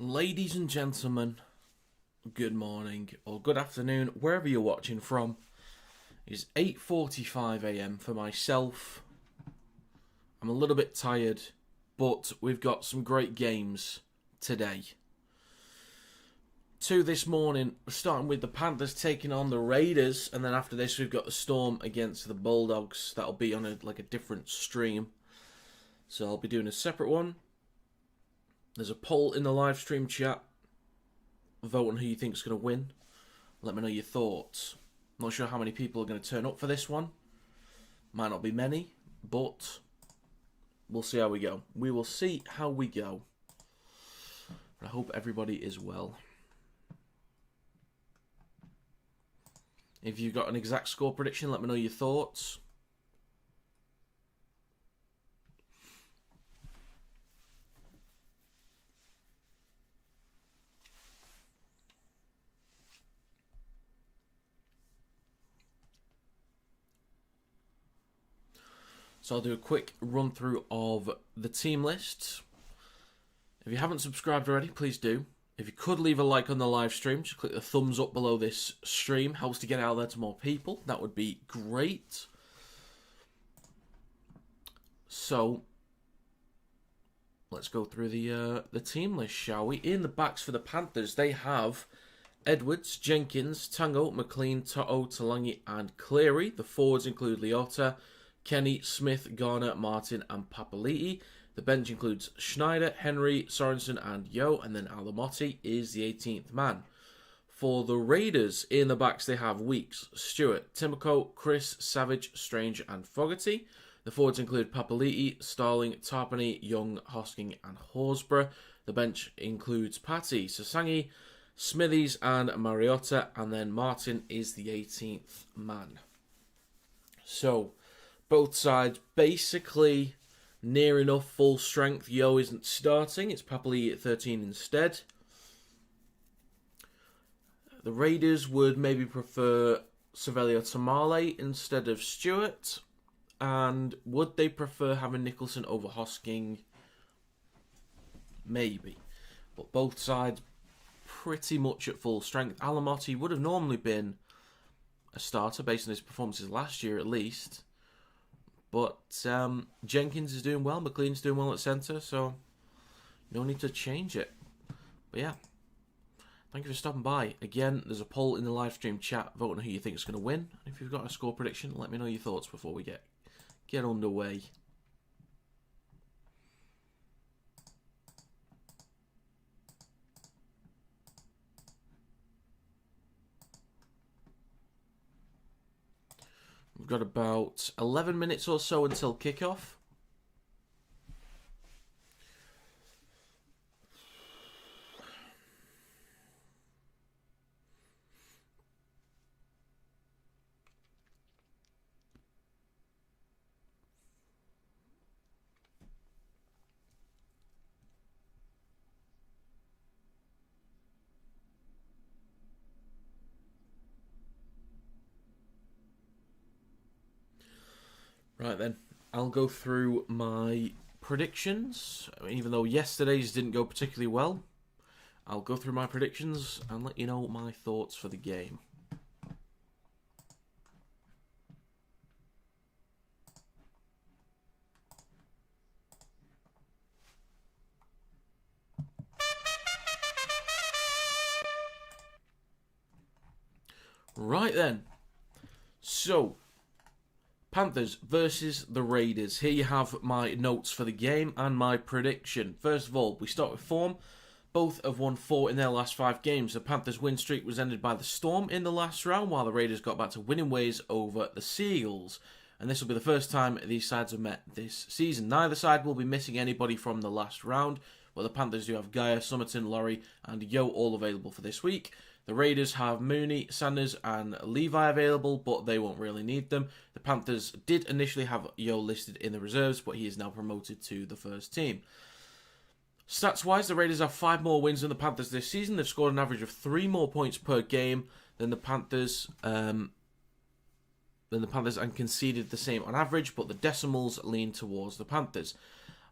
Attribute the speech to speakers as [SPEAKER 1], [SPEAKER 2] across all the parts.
[SPEAKER 1] Ladies and gentlemen, good morning or good afternoon, wherever you're watching from. It's 8:45 a.m. for myself. I'm a little bit tired, but we've got some great games today. Two this morning, starting with the Panthers taking on the Raiders, and then after this we've got the Storm against the Bulldogs. That'll be on a different stream. So I'll be doing a separate one. There's a poll in the live stream chat. Vote on who you think's going to win. Let me know your thoughts. Not sure how many people are going to turn up for this one. Might not be many, but we'll see how we go. We will see how we go. I hope everybody is well. If you've got an exact score prediction, let me know your thoughts. So I'll do a quick run through of the team lists. If you haven't subscribed already, please do. If you could leave a like on the live stream, just click the thumbs up below this stream. Helps to get it out there to more people. That would be great. So let's go through the team list, shall we? In the backs for the Panthers, they have Edwards, Jenkins, Tango, McLean, To'o, Talangi and Cleary. The forwards include Leota, Kenny, Smith, Garner, Martin and Papali'i. The bench includes Schneider, Henry, Sorensen and Yo, and then Alamotti is the 18th man. For the Raiders, in the backs they have Weeks, Stewart, Timoko, Chris, Savage, Strange and Fogarty. The forwards include Papali'i, Starling, Tarpany, Young, Hosking and Horsburgh. The bench includes Patty, Sasangi, Smithies and Mariota, and then Martin is the 18th man. So both sides basically near enough full strength. Yo isn't starting. It's Papali'i at 13 instead. The Raiders would maybe prefer Savelio Tamale instead of Stewart. And would they prefer having Nicholson over Hosking? Maybe. But both sides pretty much at full strength. Alamotti would have normally been a starter based on his performances last year at least. But Jenkins is doing well, McLean's doing well at centre, so no need to change it. But yeah, thank you for stopping by. Again, there's a poll in the live stream chat. Vote on who you think is going to win. And if you've got a score prediction, let me know your thoughts before we get underway. We've got about 11 minutes or so until kickoff. Right then, I'll go through my predictions. Even though yesterday's didn't go particularly well, I'll go through my predictions and let you know my thoughts for the game. Right then, so Panthers versus the Raiders. Here you have my notes for the game and my prediction. First of all, we start with form. Both have won 4 in their last 5 games. The Panthers' win streak was ended by the Storm in the last round, while the Raiders got back to winning ways over the Seagulls. And this will be the first time these sides have met this season. Neither side will be missing anybody from the last round, but the Panthers do have Gaia, Somerton, Laurie and Yo all available for this week. The Raiders have Mooney, Sanders and Levi available, but they won't really need them. The Panthers did initially have Yo listed in the reserves, but he is now promoted to the first team. Stats-wise, the Raiders have 5 more wins than the Panthers this season. They've scored an average of 3 more points per game than the Panthers, and conceded the same on average, but the decimals lean towards the Panthers.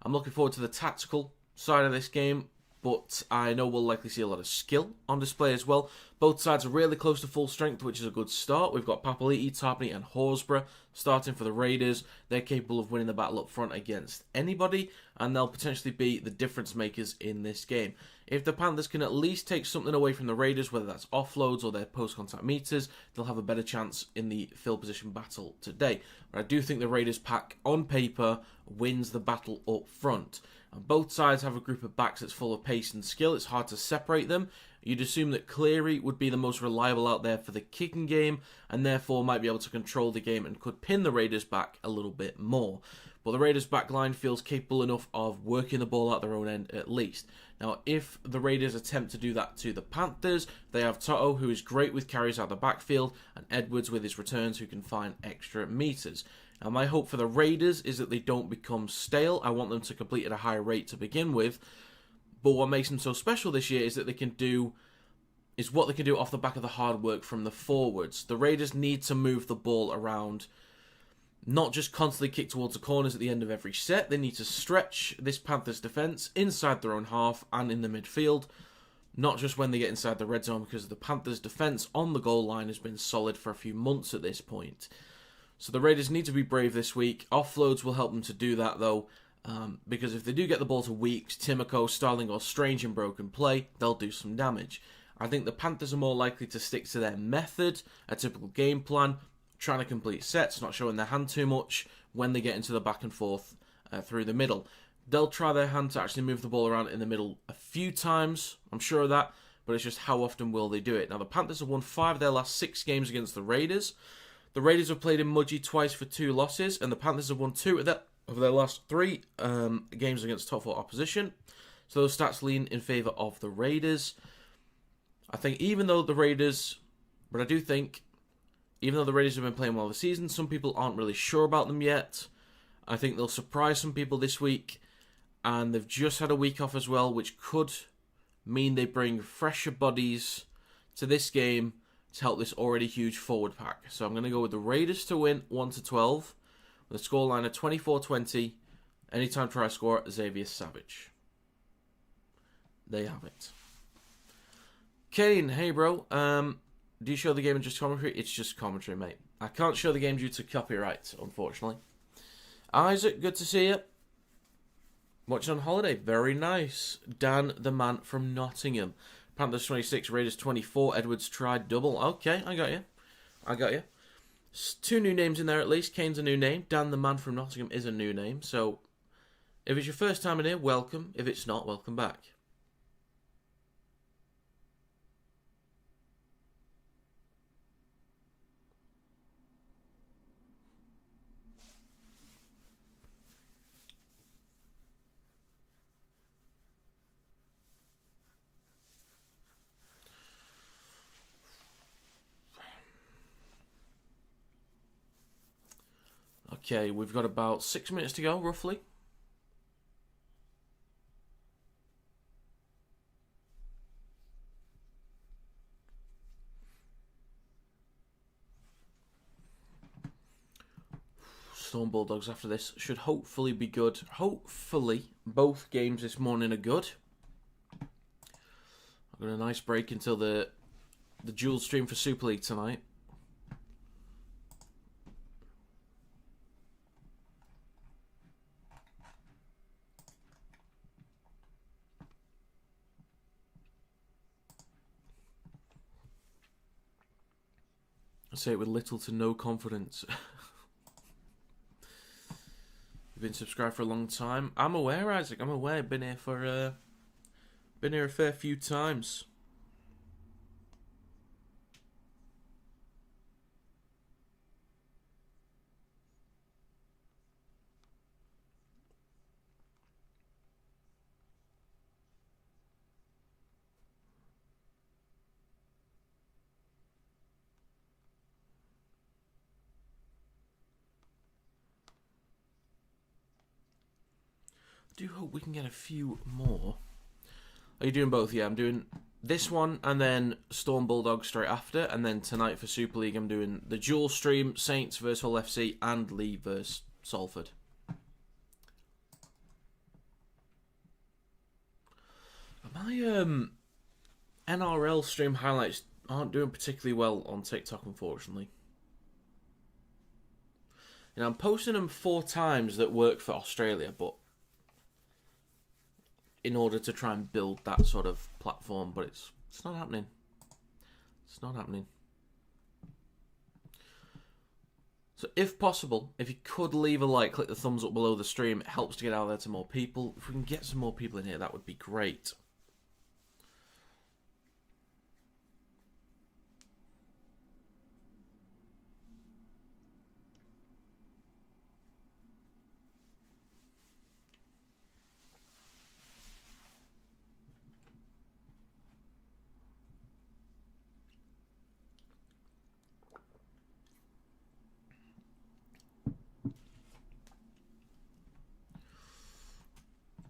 [SPEAKER 1] I'm looking forward to the tactical side of this game. but I know we'll likely see a lot of skill on display as well. Both sides are really close to full strength, which is a good start. We've got Papali'i, Tarpany and Horsburgh starting for the Raiders. They're capable of winning the battle up front against anybody, and they'll potentially be the difference makers in this game. If the Panthers can at least take something away from the Raiders, whether that's offloads or their post-contact meters, they'll have a better chance in the field position battle today. But I do think the Raiders pack, on paper, wins the battle up front. And both sides have a group of backs that's full of pace and skill. It's hard to separate them. You'd assume that Cleary would be the most reliable out there for the kicking game, and therefore might be able to control the game and could pin the Raiders back a little bit more. But the Raiders' backline feels capable enough of working the ball out their own end at least. Now, if the Raiders attempt to do that to the Panthers, they have Toto, who is great with carries out the backfield, and Edwards with his returns, who can find extra meters. Now, my hope for the Raiders is that they don't become stale. I want them to complete at a high rate to begin with. But what makes them so special this year is that what they can do off the back of the hard work from the forwards. The Raiders need to move the ball around, not just constantly kick towards the corners at the end of every set. They need to stretch this Panthers defence inside their own half and in the midfield, not just when they get inside the red zone, because the Panthers defence on the goal line has been solid for a few months at this point. So the Raiders need to be brave this week. Offloads will help them to do that, though, because if they do get the ball to Weeks, Timoko, Starling or Strange in broken play, they'll do some damage. I think the Panthers are more likely to stick to their method, a typical game plan, trying to complete sets, not showing their hand too much when they get into the back and forth through the middle. They'll try their hand to actually move the ball around in the middle a few times, I'm sure of that, but it's just how often will they do it. Now, the Panthers have won 5 of their last 6 games against the Raiders. The Raiders have played in Mudgee twice for 2 losses, and the Panthers have won 2 of their last 3 games against top 4 opposition. So those stats lean in favour of the Raiders. I think even though the Raiders have been playing well this season, some people aren't really sure about them yet. I think they'll surprise some people this week, and they've just had a week off as well, which could mean they bring fresher bodies to this game to help this already huge forward pack. So I'm going to go with the Raiders to win 1-12, with a scoreline of 24-20, anytime try scorer, Xavier Savage. There you have it. Kane, hey bro, do you show the game in just commentary? It's just commentary, mate. I can't show the game due to copyright, unfortunately. Isaac, good to see you. Watching on holiday, very nice. Dan, the man from Nottingham. Panthers 26, Raiders 24. Edwards tried double. Okay, I got you. 2 new names in there at least. Kane's a new name. Dan, the man from Nottingham, is a new name. So, if it's your first time in here, welcome. If it's not, welcome back. Okay, we've got about 6 minutes to go, roughly. Storm Bulldogs after this should hopefully be good. Hopefully, both games this morning are good. I've got a nice break until the dual stream for Super League tonight. I say it with little to no confidence. You've been subscribed for a long time. I'm aware, Isaac. I'm aware. Been here a fair few times. I do hope we can get a few more. Are you doing both? Yeah, I'm doing this one and then Storm Bulldogs straight after, and then tonight for Super League I'm doing the dual stream, Saints vs Hull FC and Lee vs Salford. NRL stream highlights aren't doing particularly well on TikTok, unfortunately. You know, I'm posting them 4 times that work for Australia, but in order to try and build that sort of platform, but it's not happening. It's not happening. So if possible, if you could leave a like, click the thumbs up below the stream. It helps to get out there to more people. If we can get some more people in here, that would be great.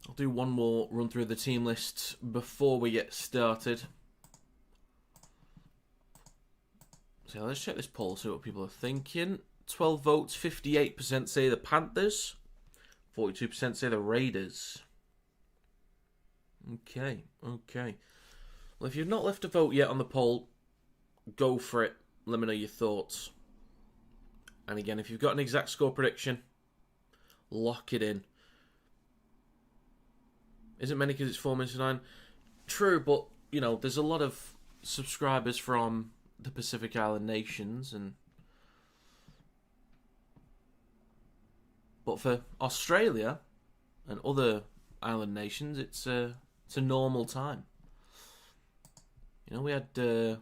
[SPEAKER 1] I'll do one more run through the team list before we get started. So let's check this poll, see what people are thinking. 12 votes, 58% say the Panthers, 42% say the Raiders. Okay. Well, if you've not left a vote yet on the poll, go for it. Let me know your thoughts. And again, if you've got an exact score prediction, lock it in. Isn't many because it's 4 minutes to 9. True, but, you know, there's a lot of subscribers from the Pacific Island nations, but for Australia and other island nations, it's a normal time. You know, we had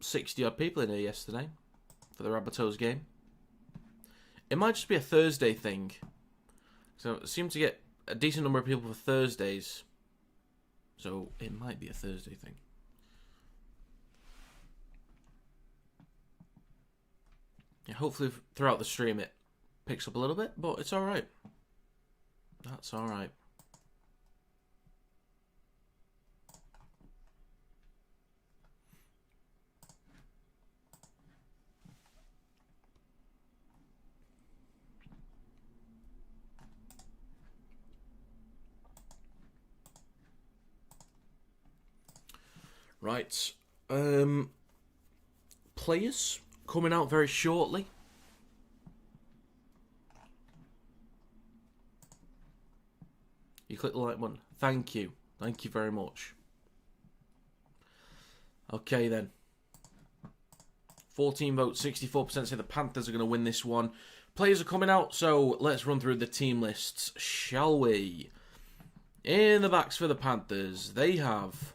[SPEAKER 1] 60 odd people in here yesterday for the Rabbitohs game. It might just be a Thursday thing. So it seemed to get a decent number of people for Thursdays. So it might be a Thursday thing. Yeah, hopefully throughout the stream it picks up a little bit, but it's alright. That's alright. Right, players coming out very shortly. You click the like button. Thank you very much. Okay then. 14 votes, 64% say the Panthers are going to win this one. Players are coming out, so let's run through the team lists, shall we? In the backs for the Panthers, they have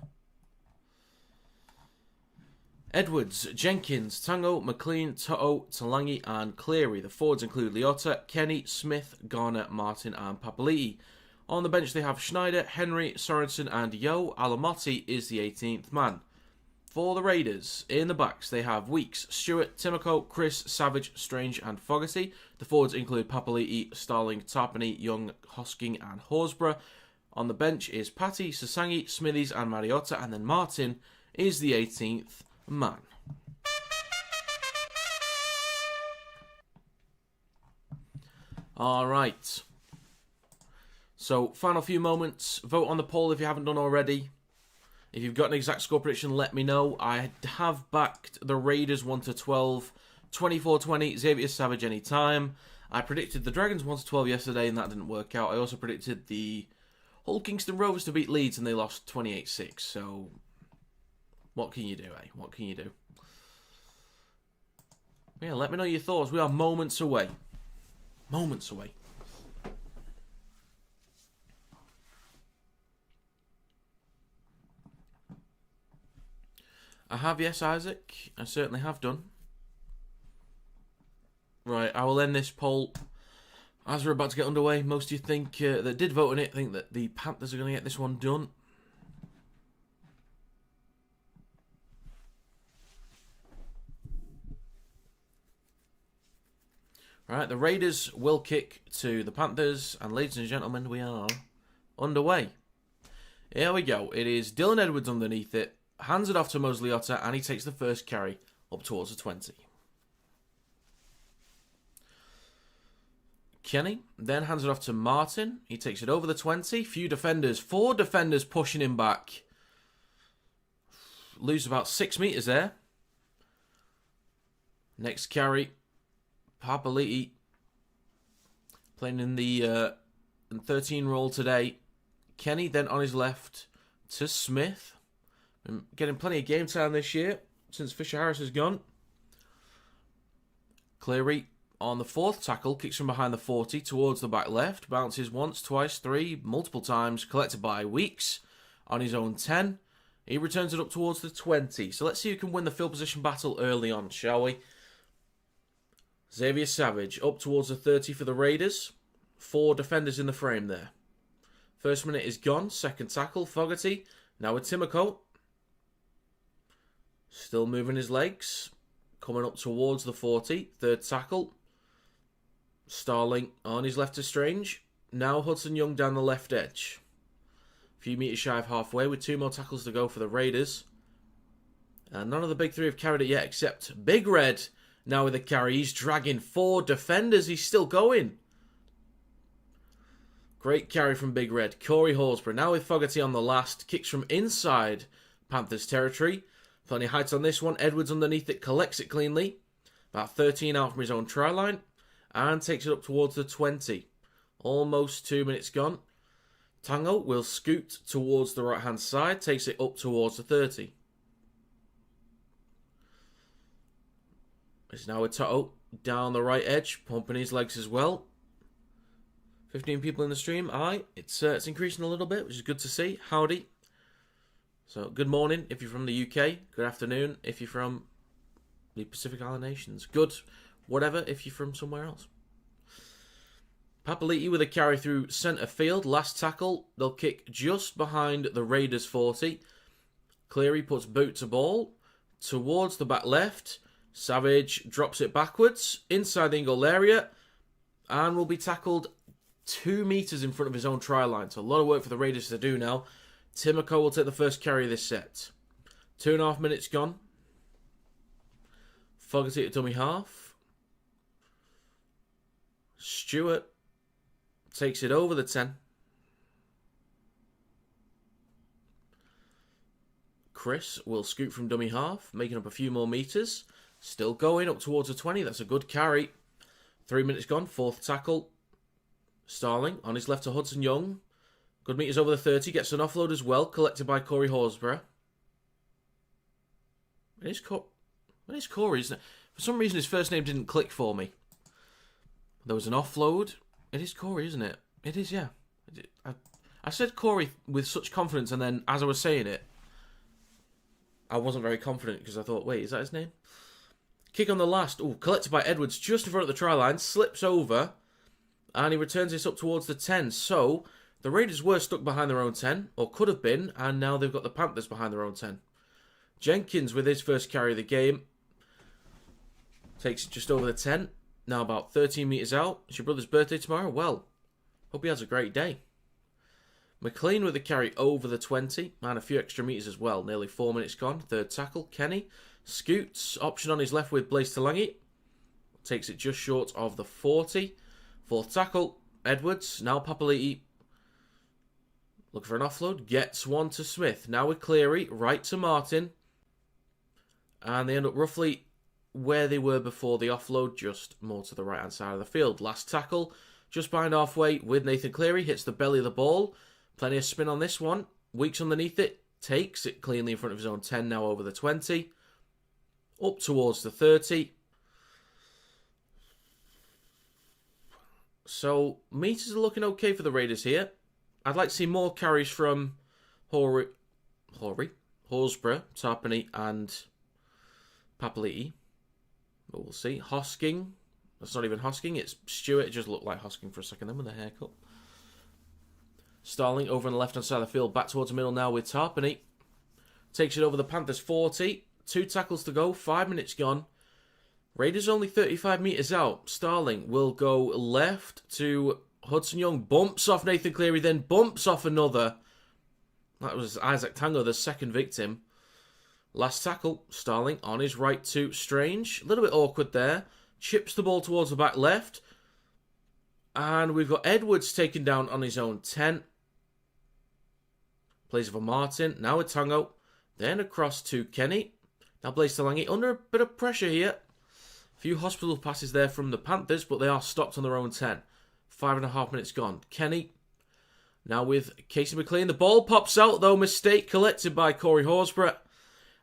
[SPEAKER 1] Edwards, Jenkins, Tango, McLean, To'o, Talangi and Cleary. The forwards include Leota, Kenny, Smith, Garner, Martin and Papali'i. On the bench they have Schneider, Henry, Sorensen and Yo. Alamotti is the 18th man. For the Raiders, in the backs they have Weeks, Stewart, Timoko, Chris, Savage, Strange and Fogarty. The forwards include Papali'i, Starling, Tarpany, Young, Hosking and Horsburgh. On the bench is Patty, Sasangi, Smithies and Mariota, and then Martin is the 18th man. Alright. So, final few moments. Vote on the poll if you haven't done already. If you've got an exact score prediction, let me know. I have backed the Raiders 1-12, 24-20, Xavier Savage anytime. I predicted the Dragons 1-12 yesterday and that didn't work out. I also predicted the Hull Kingston Rovers to beat Leeds and they lost 28-6. So, what can you do, eh? What can you do? Yeah, let me know your thoughts. We are moments away. Moments away. I have, yes, Isaac. I certainly have done. Right, I will end this poll as we're about to get underway. Most of you think that did vote on it think that the Panthers are going to get this one done. Right, the Raiders will kick to the Panthers, and ladies and gentlemen, we are underway. Here we go. It is Dylan Edwards underneath it, hands it off to Mosley Otter, and he takes the first carry up towards the 20. Kenny. Then hands it off to Martin. He takes it over the 20. Few defenders. 4 defenders pushing him back. Lose about 6 metres there. Next carry. Papali'i. Playing in the 13 role today. Kenny then on his left to Smith. Been getting plenty of game time this year since Fisher Harris has gone. Cleary on the 4th tackle, kicks from behind the 40 towards the back left, bounces once, twice, 3, multiple times, collected by Weeks on his own 10. He returns it up towards the 20. So let's see who can win the field position battle early on, shall we? Xavier Savage up towards the 30 for the Raiders. 4 defenders in the frame there. First minute is gone. Second tackle, Fogarty. Now with Timoko. Still moving his legs. Coming up towards the 40. Third tackle. Starling on his left to Strange. Now Hudson Young down the left edge. A few metres shy of halfway with 2 more tackles to go for the Raiders. And none of the big 3 have carried it yet except Big Red. Now with the carry. He's dragging 4 defenders. He's still going. Great carry from Big Red. Corey Horsburgh now with Fogarty on the last. Kicks from inside Panthers territory. Plenty of height on this one. Edwards underneath it. Collects it cleanly. About 13 out from his own try line. And takes it up towards the 20. Almost 2 minutes gone. Tango will scoot towards the right-hand side. Takes it up towards the 30. It's now with Toto down the right edge. Pumping his legs as well. 15 people in the stream. Aye, it's increasing a little bit, which is good to see. Howdy. So, good morning if you're from the UK. Good afternoon if you're from the Pacific Island nations. Good whatever if you're from somewhere else. Papali'i with a carry through centre field. Last tackle. They'll kick just behind the Raiders 40. Cleary puts boot to ball. Towards the back left. Savage drops it backwards. Inside the in-goal area. And will be tackled 2 metres in front of his own try line. So a lot of work for the Raiders to do now. Timoko will take the first carry of this set. 2.5 minutes gone. Fogarty at dummy half. Stewart takes it over the 10. Chris will scoot from dummy half, making up a few more metres. Still going up towards the 20. That's a good carry. 3 minutes gone. 4th tackle. Starling on his left to Hudson Young. Good meters over the 30. Gets an offload as well. Collected by Corey Horsburgh. It is Corey, isn't it? For some reason his first name didn't click for me. There was an offload. It is Corey, isn't it? It is, yeah. I said Corey with such confidence, and then as I was saying it, I wasn't very confident because I thought, wait, is that his name? Kick on the last. Oh, collected by Edwards just in front of the try line. Slips over. And he returns this up towards the 10. So, the Raiders were stuck behind their own 10. Or could have been. And now they've got the Panthers behind their own 10. Jenkins with his first carry of the game. Takes it just over the 10. Now about 13 metres out. It's your brother's birthday tomorrow? Well, hope he has a great day. McLean with the carry over the 20. And a few extra metres as well. Nearly 4 minutes gone. Third tackle. Kenny. Scoots. Option on his left with Blaise Talangi. Takes it just short of the 40. 4th tackle, Edwards, now Papali'i. Looking for an offload, gets one to Smith. Now with Cleary, right to Martin. And they end up roughly where they were before the offload, just more to the right-hand side of the field. Last tackle, just behind halfway with Nathan Cleary, hits the belly of the ball. Plenty of spin on this one. Weeks underneath it, takes it cleanly in front of his own 10, now over the 20. Up towards the 30. So, meters are looking okay for the Raiders here. I'd like to see more carries from Horsburgh, Tarpany, and Papali'i. But we'll see. Hosking. That's not even Hosking, it's Stewart. It just looked like Hosking for a second then with a haircut. Starling over on the left-hand side of the field. Back towards the middle now with Tarpany. Takes it over the Panthers 40. 2 tackles to go. 5 minutes gone. Raiders only 35 metres out. Starling will go left to Hudson Young. Bumps off Nathan Cleary, then bumps off another. That was Isaac Tango, the second victim. Last tackle, Starling on his right to Strange. A little bit awkward there. Chips the ball towards the back left. And we've got Edwards taken down on his own 10. Plays for Martin. Now with Tango. Then across to Kenny. Now Blaze Talangi under a bit of pressure here. A few hospital passes there from the Panthers, but they are stopped on their own 10. 5.5 minutes gone. Kenny. Now with Casey McLean. The ball pops out, though. Mistake collected by Corey Horsburgh.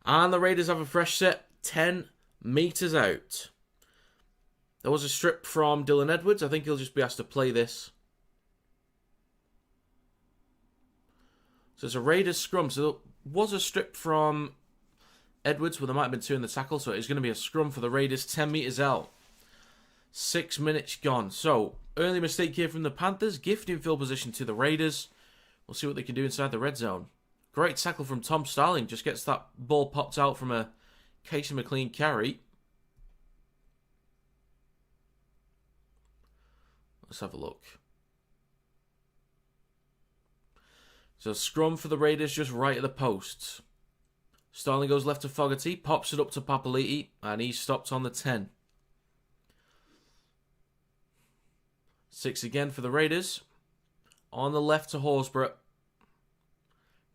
[SPEAKER 1] And the Raiders have a fresh set. 10 metres out. There was a strip from Dylan Edwards. I think he'll just be asked to play this. So it's a Raiders scrum. So there was a strip from Edwards, but there might have been 2 in the tackle. So it's going to be a scrum for the Raiders. 10 metres out. 6 minutes gone. So early mistake here from the Panthers. Gifting field position to the Raiders. We'll see what they can do inside the red zone. Great tackle from Tom Starling. Just gets that ball popped out from a Casey McLean carry. Let's have a look. So scrum for the Raiders just right at the posts. Starling goes left to Fogarty, pops it up to Papali'i, and he's stopped on the 10. 6 again for the Raiders. On the left to Horsburgh.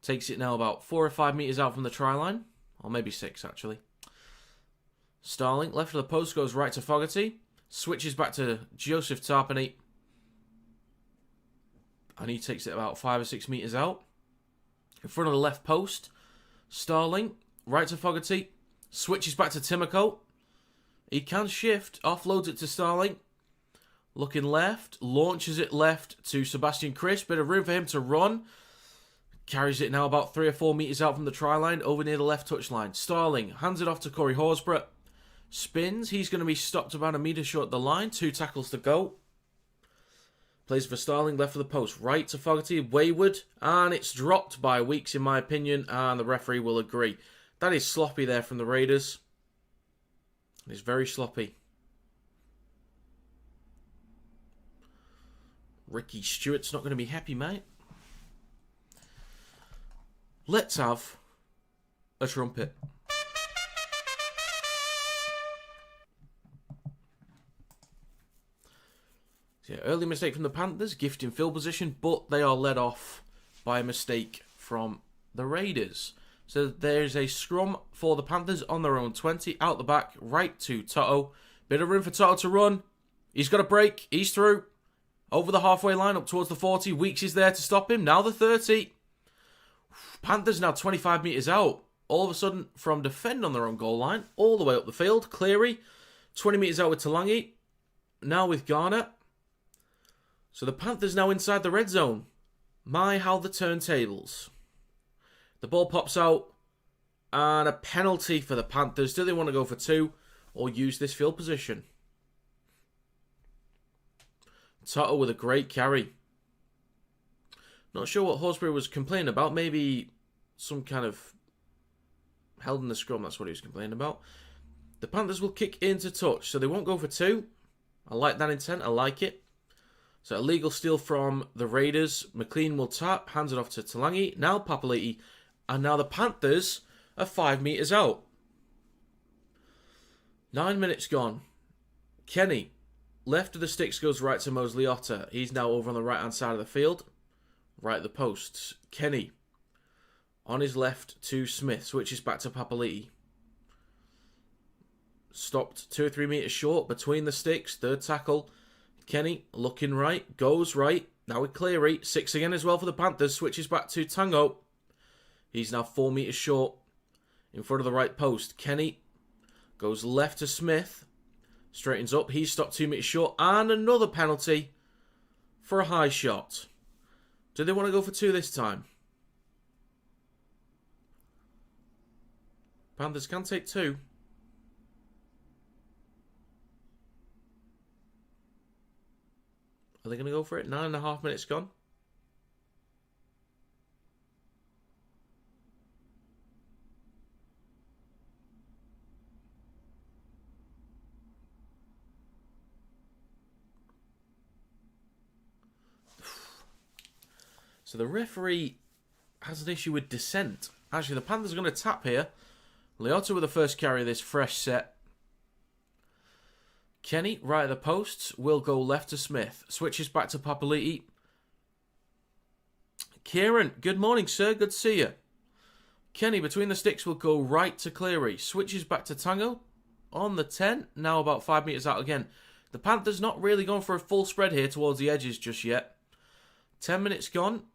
[SPEAKER 1] Takes it now about 4 or 5 metres out from the try line. Or maybe 6 actually. Starling, left of the post, goes right to Fogarty. Switches back to Joseph Tarpany. And he takes it about 5 or 6 metres out. In front of the left post. Starling, right to Fogarty. Switches back to Timoko. He can shift. Offloads it to Starling. Looking left. Launches it left to Sebastian Chris. Bit of room for him to run. Carries it now about 3 or 4 metres out from the try line. Over near the left touchline. Starling hands it off to Corey Horsburgh. Spins. He's going to be stopped about a metre short of the line. 2 tackles to go. Plays for Starling, left of the post, right to Fogarty, wayward, and it's dropped by Weeks in my opinion, and the referee will agree. That is sloppy there from the Raiders. It's very sloppy. Ricky Stewart's not going to be happy, mate. Let's have a trumpet. Yeah, early mistake from the Panthers, gifting field position, but they are led off by a mistake from the Raiders. So there's a scrum for the Panthers on their own 20, out the back, right to Toto. Bit of room for Toto to run. He's got a break, he's through. Over the halfway line, up towards the 40. Weeks is there to stop him, now the 30. Panthers now 25 metres out. All of a sudden, from defend on their own goal line, all the way up the field. Cleary, 20 metres out with Talangi. Now with Garner. So the Panthers now inside the red zone. My, how the turntables. The ball pops out. And a penalty for the Panthers. Do they want to go for 2 or use this field position? Toto with a great carry. Not sure what Horsburgh was complaining about. Maybe some kind of held in the scrum. That's what he was complaining about. The Panthers will kick into touch. So they won't go for 2. I like that intent. I like it. So illegal steal from the Raiders. McLean will tap, hands it off to Talangi. Now Papali'i. And now the Panthers are 5 metres out. 9 minutes gone. Kenny, left of the sticks, goes right to Mosley Otter. He's now over on the right-hand side of the field. Right at the posts. Kenny, on his left to Smith. Switches back to Papali'i. Stopped 2 or 3 metres short between the sticks. Third tackle. Kenny looking right, goes right. Now with Cleary, 6 again as well for the Panthers. Switches back to Tango. He's now 4 metres short in front of the right post. Kenny goes left to Smith. Straightens up. He's stopped 2 metres short. And another penalty for a high shot. Do they want to go for 2 this time? Panthers can take 2. Are they going to go for it? 9.5 minutes gone. So the referee has an issue with dissent. Actually, the Panthers are going to tap here. Leota with the first carry of this fresh set. Kenny, right at the posts, will go left to Smith. Switches back to Papali'i. Kieran, good morning, sir. Good to see you. Kenny, between the sticks, will go right to Cleary. Switches back to Tango on the 10. Now about 5 metres out again. The Panthers not really going for a full spread here towards the edges just yet. 10 minutes gone.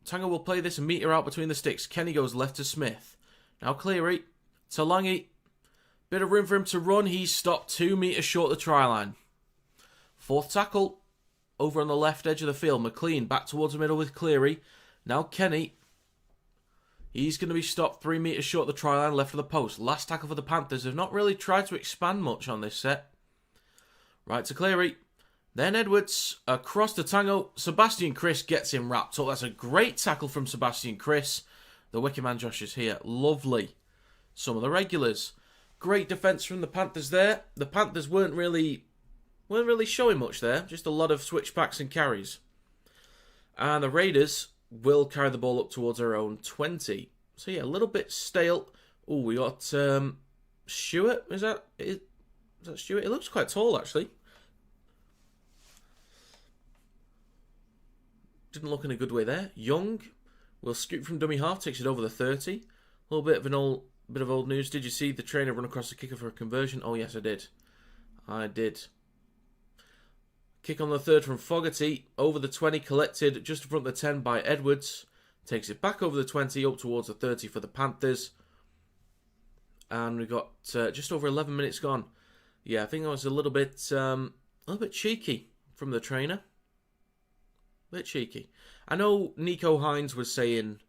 [SPEAKER 1] Tango will play this a metre out between the sticks. Kenny goes left to Smith. Now Cleary. Talangi. Bit of room for him to run. He's stopped 2 metres short of the try line. Fourth tackle. Over on the left edge of the field. McLean back towards the middle with Cleary. Now Kenny. He's going to be stopped 3 metres short of the try line, left of the post. Last tackle for the Panthers. They've not really tried to expand much on this set. Right to Cleary. Then Edwards across to Tango. Sebastian Chris gets him wrapped up. That's a great tackle from Sebastian Chris. The wicket man Josh is here. Lovely. Some of the regulars. Great defence from the Panthers there. The Panthers weren't really showing much there. Just a lot of switchbacks and carries. And the Raiders will carry the ball up towards their own 20. So yeah, a little bit stale. Oh, we got Stewart. Is that Stewart? It looks quite tall actually. Didn't look in a good way there. Young will scoop from dummy half, takes it over the 30. A little bit of old news. Did you see the trainer run across the kicker for a conversion? Oh yes, I did. I did. Kick on the 3rd from Fogarty. Over the 20, collected just in front of the 10 by Edwards. Takes it back over the 20, up towards the 30 for the Panthers. And we've got just over 11 minutes gone. Yeah, I think that was a little bit cheeky from the trainer. A bit cheeky. I know Nico Hines was saying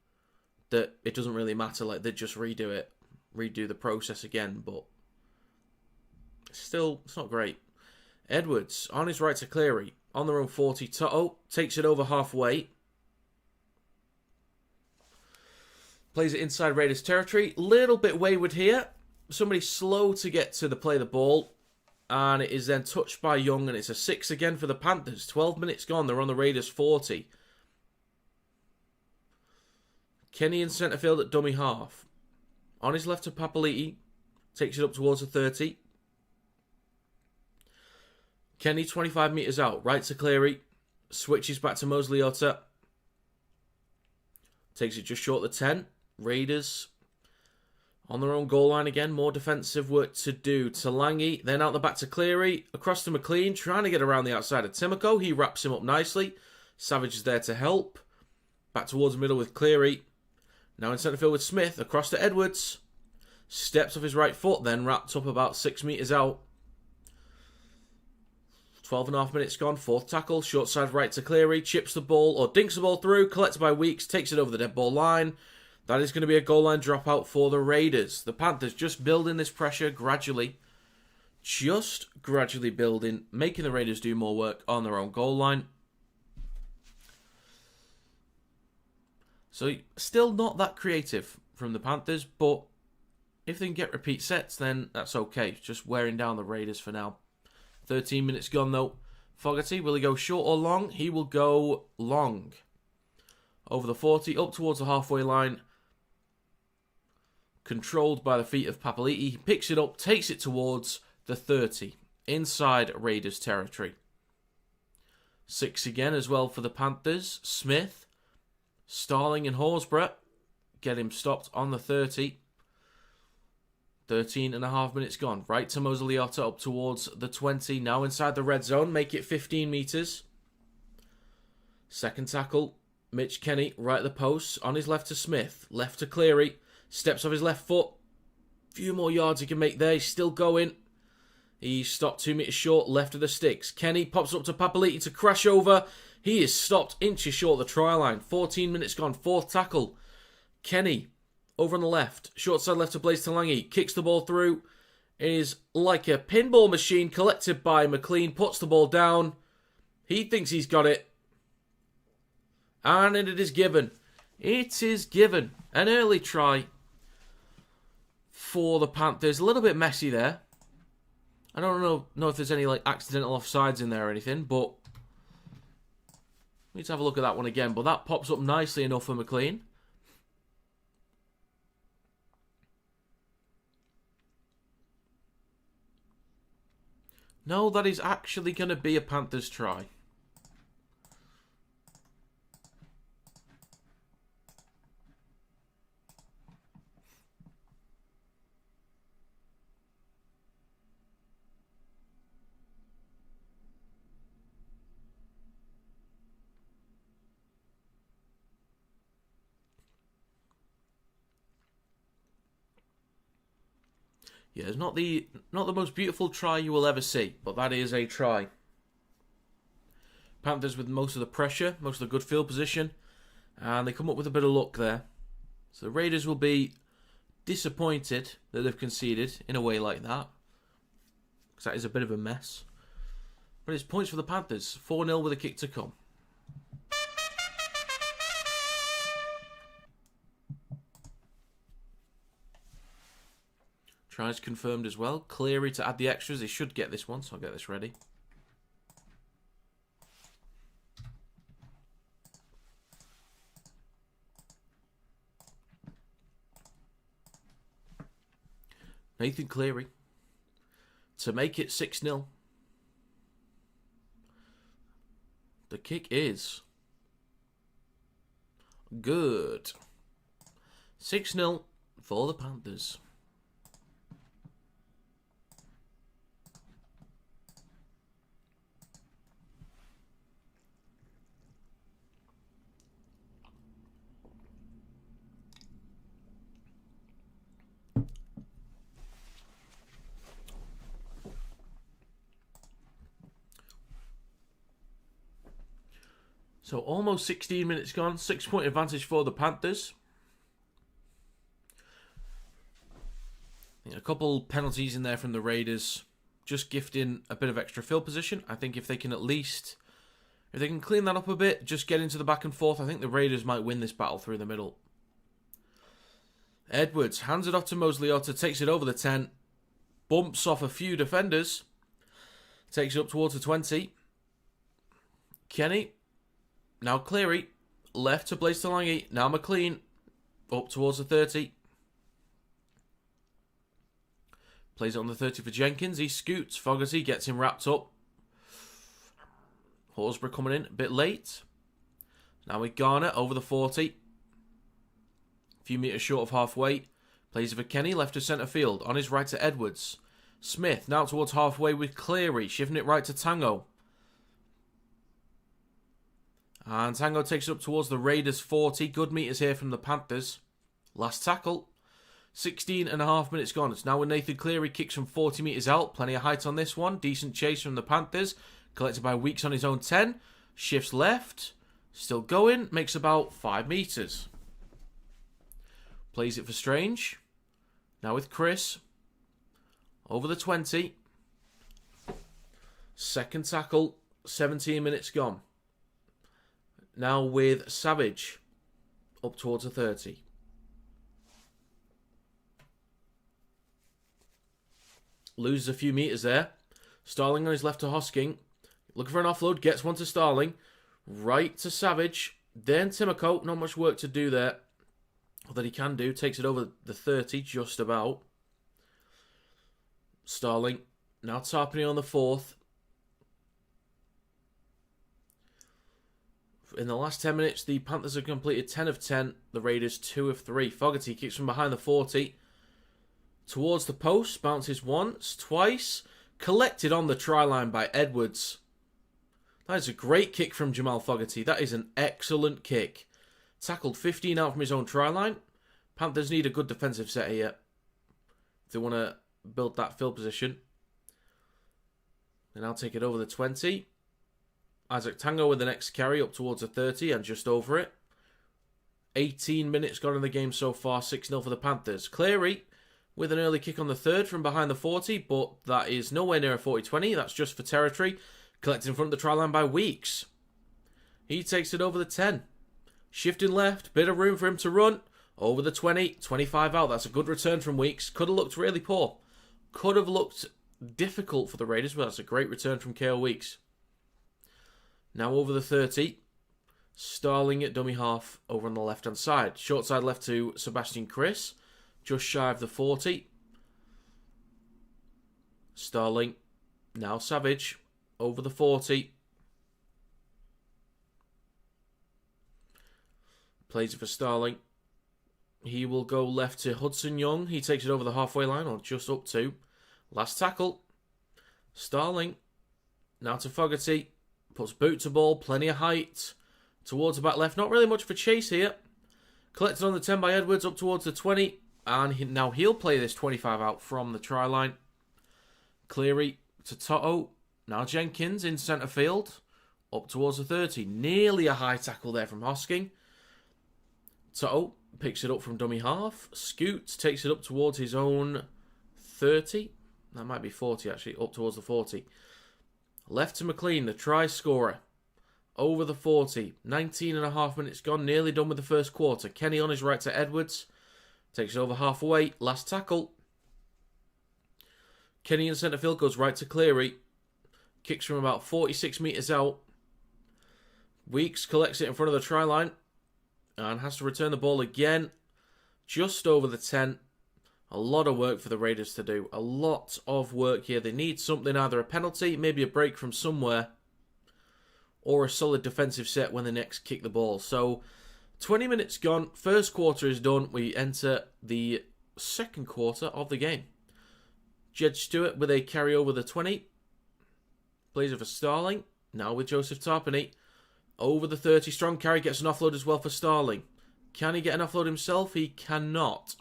[SPEAKER 1] that it doesn't really matter, like they'd just redo the process again, but still, it's not great. Edwards on his right to Cleary, on their own 40. Toto takes it over halfway. Plays it inside Raiders territory. Little bit wayward here. Somebody slow to get to the play of the ball. And it is then touched by Young, and it's a 6 again for the Panthers. 12 minutes gone. They're on the Raiders 40. Kenny in centre field at dummy half. On his left to Papali'i. Takes it up towards the 30. Kenny 25 metres out. Right to Cleary. Switches back to Mosley-Otta. Takes it just short of the 10. Raiders on their own goal line again. More defensive work to do. Talangi. Then out the back to Cleary. Across to McLean. Trying to get around the outside of Timoko. He wraps him up nicely. Savage is there to help. Back towards the middle with Cleary. Now in centre field with Smith. Across to Edwards. Steps off his right foot. Then wrapped up about 6 metres out. 12.5 minutes gone. Fourth tackle. Short side right to Cleary. Chips the ball or dinks the ball through. Collected by Weeks. Takes it over the dead ball line. That is going to be a goal line dropout for the Raiders. The Panthers just building this pressure gradually. Just gradually building. Making the Raiders do more work on their own goal line. So still not that creative from the Panthers. But if they can get repeat sets, then that's okay. It's just wearing down the Raiders for now. 13 minutes gone though. Fogarty, will he go short or long? He will go long. Over the 40, up towards the halfway line. Controlled by the feet of Papali'i. He picks it up, takes it towards the 30. Inside Raiders territory. 6 again as well for the Panthers. Smith. Starling and Horsburgh. Get him stopped on the 30. 13.5 minutes gone. Right to Mosley-Otta up towards the 20. Now inside the red zone. Make it 15 metres. Second tackle. Mitch Kenny right at the post. On his left to Smith. Left to Cleary. Steps off his left foot. Few more yards he can make there. He's still going. He's stopped 2 metres short. Left of the sticks. Kenny pops up to Papali'i to crash over. He is stopped inches short of the try line. 14 minutes gone. Fourth tackle. Kenny. Over on the left. Short side left to Blaze Talangi. Kicks the ball through. It is like a pinball machine collected by McLean. Puts the ball down. He thinks he's got it. And it is given. It is given. An early try for the Panthers. A little bit messy there. I don't know if there's any like accidental offsides in there or anything, but we need to have a look at that one again. But that pops up nicely enough for McLean. No, that is actually going to be a Panthers try. Yeah, it's not the most beautiful try you will ever see, but that is a try. Panthers with most of the pressure, most of the good field position, and they come up with a bit of luck there. So the Raiders will be disappointed that they've conceded in a way like that, because that is a bit of a mess. But it's points for the Panthers, 4-0 with a kick to come. Tries confirmed as well. Cleary to add the extras. They should get this one, so I'll get this ready. Nathan Cleary to make it 6-0. The kick is good. 6-0 for the Panthers. So almost 16 minutes gone. 6-point advantage for the Panthers. A couple penalties in there from the Raiders. Just gifting a bit of extra field position. I think if they can clean that up a bit, just get into the back and forth, I think the Raiders might win this battle through the middle. Edwards hands it off to Mosley-Otter, takes it over the 10. Bumps off a few defenders. Takes it up towards the 20. Kenny. Now Cleary, left to Blaze Talangi. Now McLean, up towards the 30. Plays it on the 30 for Jenkins. He scoots. Fogarty gets him wrapped up. Horsburgh coming in a bit late. Now with Garner over the 40. A few metres short of halfway. Plays it for Kenny, left to centre field. On his right to Edwards. Smith now towards halfway with Cleary. Shifting it right to Tango. And Tango takes it up towards the Raiders 40. Good meters here from the Panthers. Last tackle. 16.5 minutes gone. It's now with Nathan Cleary. Kicks from 40 metres out. Plenty of height on this one. Decent chase from the Panthers. Collected by Weeks on his own 10. Shifts left. Still going. Makes about 5 metres. Plays it for Strange. Now with Chris. Over the 20. Second tackle. 17 minutes gone. Now with Savage, up towards the 30. Loses a few metres there. Starling on his left to Hosking. Looking for an offload, gets one to Starling. Right to Savage. Then Timoko, not much work to do there. That he can do, takes it over the 30, just about. Starling, now Tarpany on the 4th. In the last 10 minutes, the Panthers have completed 10 of 10. The Raiders 2 of 3. Fogarty kicks from behind the 40. Towards the post. Bounces once, twice. Collected on the try line by Edwards. That is a great kick from Jamal Fogarty. That is an excellent kick. Tackled 15 out from his own try line. Panthers need a good defensive set here. If they want to build that field position. And I'll take it over the 20. Isaac Tango with the next carry up towards the 30 and just over it. 18 minutes gone in the game so far. 6-0 for the Panthers. Cleary with an early kick on the 3rd from behind the 40, but that is nowhere near a 40-20. That's just for territory. Collected in front of the try line by Weeks. He takes it over the 10. Shifting left. Bit of room for him to run. Over the 20. 25 out. That's a good return from Weeks. Could have looked really poor. Could have looked difficult for the Raiders, but that's a great return from KO Weeks. Now over the 30. Starling at dummy half over on the left-hand side. Short side left to Sebastian Chris. Just shy of the 40. Starling Now Savage over the 40. Plays it for Starling. He will go left to Hudson Young. He takes it over the halfway line, or just up to. Last tackle. Starling. Now to Fogarty. Puts boot to ball. Plenty of height. Towards the back left. Not really much of a chase here. Collected on the 10 by Edwards. Up towards the 20. And now he'll play this 25 out from the try line. Cleary to Toto. Now Jenkins in centre field. Up towards the 30. Nearly a high tackle there from Hosking. Toto picks it up from dummy half. Scoot takes it up towards his own 30. That might be 40 actually. Up towards the 40. Left to McLean, the try scorer. Over the 40. 19.5 minutes gone. Nearly done with the first quarter. Kenny on his right to Edwards. Takes it over halfway. Last tackle. Kenny in centre field goes right to Cleary. Kicks from about 46 metres out. Weeks collects it in front of the try line. And has to return the ball again. Just over the 10. A lot of work for the Raiders to do. A lot of work here. They need something, either a penalty, maybe a break from somewhere, or a solid defensive set when they next kick the ball. So, 20 minutes gone. First quarter is done. We enter the second quarter of the game. Jed Stewart with a carry over the 20. Plays it for Starling. Now with Joseph Tarpany. Over the 30. Strong carry. Gets an offload as well for Starling. Can he get an offload himself? He cannot.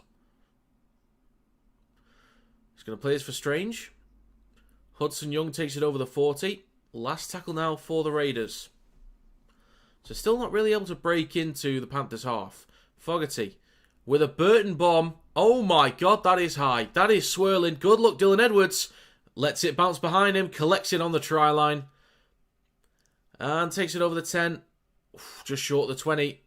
[SPEAKER 1] He's going to play this for Strange. Hudson Young takes it over the 40. Last tackle now for the Raiders. So still not really able to break into the Panthers half. Fogarty with a Burton bomb. Oh my God, that is high. That is swirling. Good luck, Dylan Edwards. Lets it bounce behind him. Collects it on the try line. And takes it over the 10. Just short of the 20.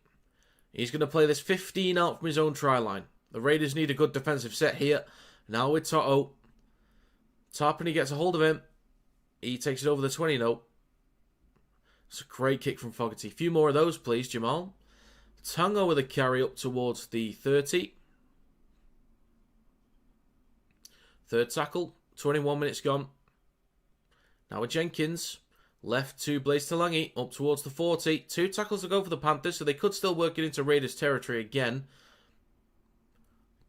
[SPEAKER 1] He's going to play this 15 out from his own try line. The Raiders need a good defensive set here. Now with Toto. Tarpany gets a hold of him. He takes it over the 20 though. It's a great kick from Fogarty. A few more of those, please, Jamal. Tango with a carry up towards the 30. Third tackle. 21 minutes gone. Now with Jenkins. Left to Blaze Talangi. Up towards the 40. 2 tackles to go for the Panthers, so they could still work it into Raiders territory again.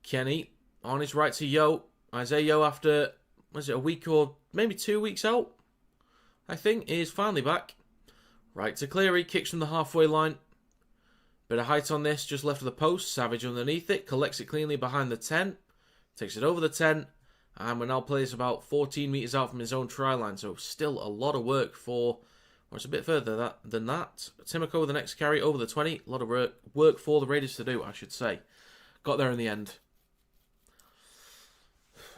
[SPEAKER 1] Kenny on his right to Yo. Isaiah Yo, after, was it a week or maybe 2 weeks out, I think, is finally back. Right to Cleary. Kicks from the halfway line. Bit of height on this. Just left of the post. Savage underneath it. Collects it cleanly behind the 10. Takes it over the 10. And we're now plays about 14 metres out from his own try line. So still a lot of work for, or it's a bit further than that. Timoko with the next carry over the 20. A lot of work for the Raiders to do, I should say. Got there in the end.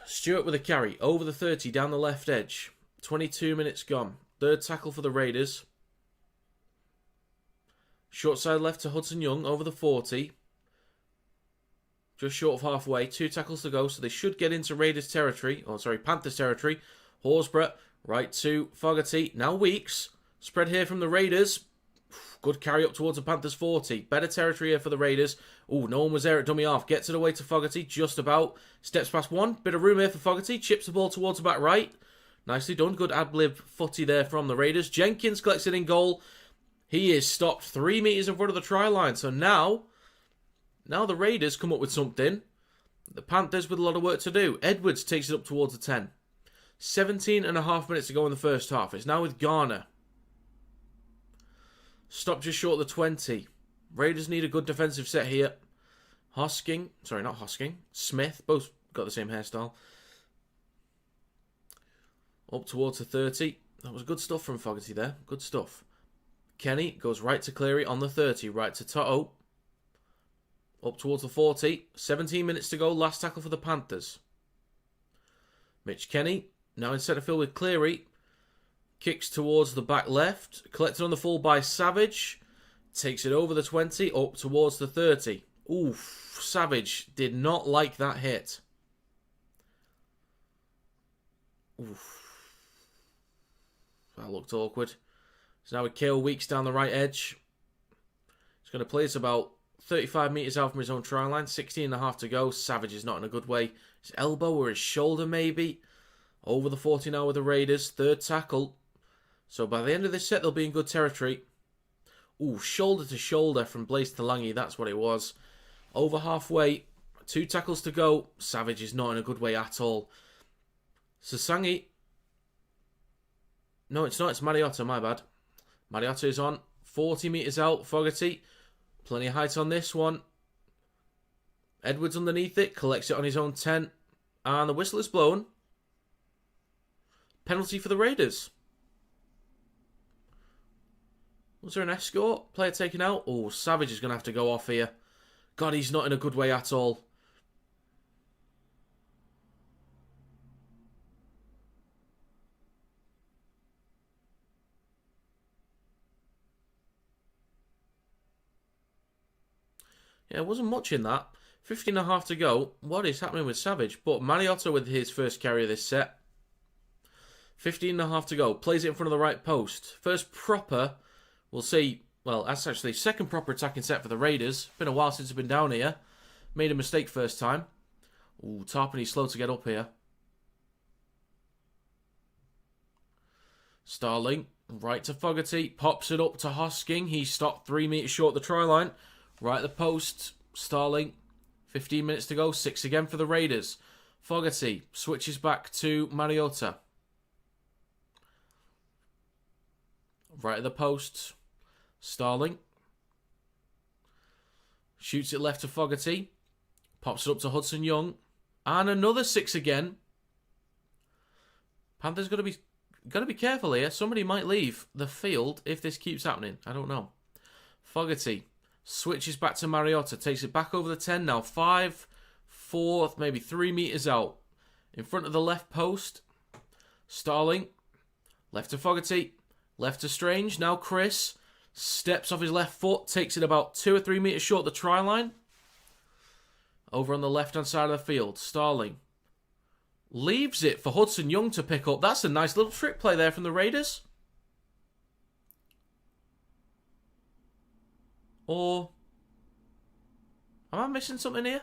[SPEAKER 1] Stewart with a carry over the 30 down the left edge. 22 minutes gone. Third tackle for the Raiders. Short side left to Hudson Young over the 40. Just short of halfway. 2 tackles to go, so they should get into Raiders territory. Oh, sorry, Panthers territory. Horsburgh right to Fogarty. Now Weeks. Spread here from the Raiders. Good carry up towards the Panthers 40. Better territory here for the Raiders. Oh, no one was there at dummy half. Gets it away to Fogarty. Just about. Steps past one. Bit of room here for Fogarty. Chips the ball towards the back right. Nicely done. Good ad-lib footy there from the Raiders. Jenkins collects it in goal. He is stopped 3 metres in front of the try line. So now the Raiders come up with something. The Panthers with a lot of work to do. Edwards takes it up towards the 10. 17.5 minutes to go in the first half. It's now with Garner. Stopped just short of the 20. Raiders need a good defensive set here. Smith, both got the same hairstyle. Up towards the 30. That was good stuff from Fogarty there. Good stuff. Kenny goes right to Cleary on the 30. Right to Toto. Up towards the 40. 17 minutes to go. Last tackle for the Panthers. Mitch Kenny. Now in centre field with Cleary. Kicks towards the back left. Collected on the full by Savage. Takes it over the 20. Up towards the 30. Oof. Savage did not like that hit. Oof. That looked awkward. So now with Kale Weeks down the right edge. He's going to play this about 35 metres out from his own try line. 16.5 to go. Savage is not in a good way. His elbow or his shoulder maybe. Over the 40 now with the Raiders. Third tackle. So by the end of this set, they'll be in good territory. Ooh, shoulder to shoulder from Blaze to Langy. That's what it was. Over halfway. 2 tackles to go. Savage is not in a good way at all. Sasangi. No, it's not. It's Mariota. My bad. Mariota is on. 40 metres out. Fogarty. Plenty of height on this one. Edwards underneath it. Collects it on his own 10. And the whistle is blown. Penalty for the Raiders. Was there an escort? Player taken out? Oh, Savage is going to have to go off here. God, he's not in a good way at all. Yeah, it wasn't much in that. 15.5 to go. What is happening with Savage? But Mariota with his first carry of this set. 15.5 to go. Plays it in front of the right post. First proper, we'll see. Well, that's actually second proper attacking set for the Raiders. Been a while since I've been down here. Made a mistake first time. Ooh, Tarpany's slow to get up here. Starling, right to Fogarty. Pops it up to Hosking. He stopped 3 metres short of the try line. Right at the post. Starling. 15 minutes to go. 6 again for the Raiders. Fogarty switches back to Mariota. Right at the post. Starling. Shoots it left to Fogarty. Pops it up to Hudson Young. And another 6 again. Panthers got to be careful here. Somebody might leave the field if this keeps happening. I don't know. Fogarty switches back to Mariota. Takes it back over the 10 now. 5, 4, maybe 3 metres out. In front of the left post. Starling. Left to Fogarty. Left to Strange. Now Chris. Steps off his left foot. Takes it about 2 or 3 metres short of the try line. Over on the left-hand side of the field. Starling. Leaves it for Hudson Young to pick up. That's a nice little trick play there from the Raiders. Or am I missing something here?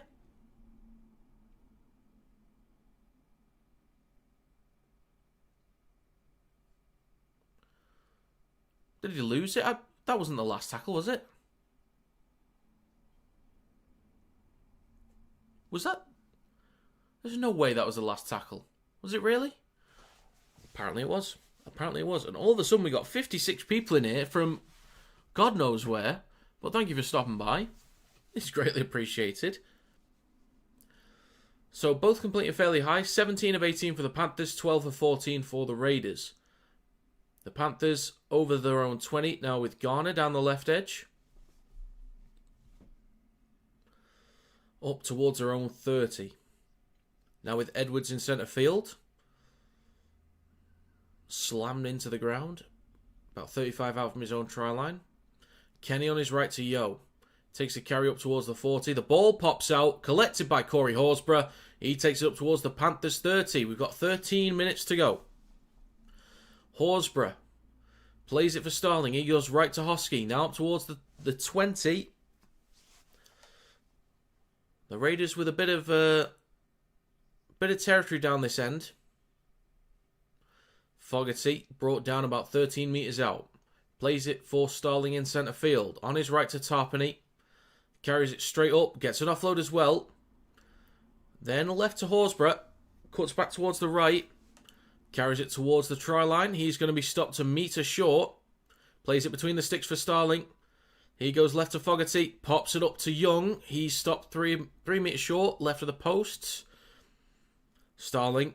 [SPEAKER 1] Did he lose it? That wasn't the last tackle, was it? Was that? There's no way that was the last tackle. Was it really? Apparently it was. Apparently it was. And all of a sudden we got 56 people in here from God knows where. But thank you for stopping by. It's greatly appreciated. So both completed fairly high. 17 of 18 for the Panthers. 12 of 14 for the Raiders. The Panthers over their own 20 now with Garner down the left edge. Up towards their own 30. Now with Edwards in centre field. Slammed into the ground. About 35 out from his own try line. Kenny on his right to Yo. Takes a carry up towards the 40. The ball pops out. Collected by Corey Horsburgh. He takes it up towards the Panthers 30. We've got 13 minutes to go. Horsburgh plays it for Starling. He goes right to Hosking. Now up towards the 20. The Raiders with a bit of territory down this end. Fogarty brought down about 13 metres out. Plays it for Starling in centre field. On his right to Tarpany. Carries it straight up. Gets an offload as well. Then left to Horsburgh. Cuts back towards the right. Carries it towards the try line. He's going to be stopped a metre short. Plays it between the sticks for Starling. He goes left to Fogarty. Pops it up to Young. He's stopped 3 metres short. Left of the posts. Starling.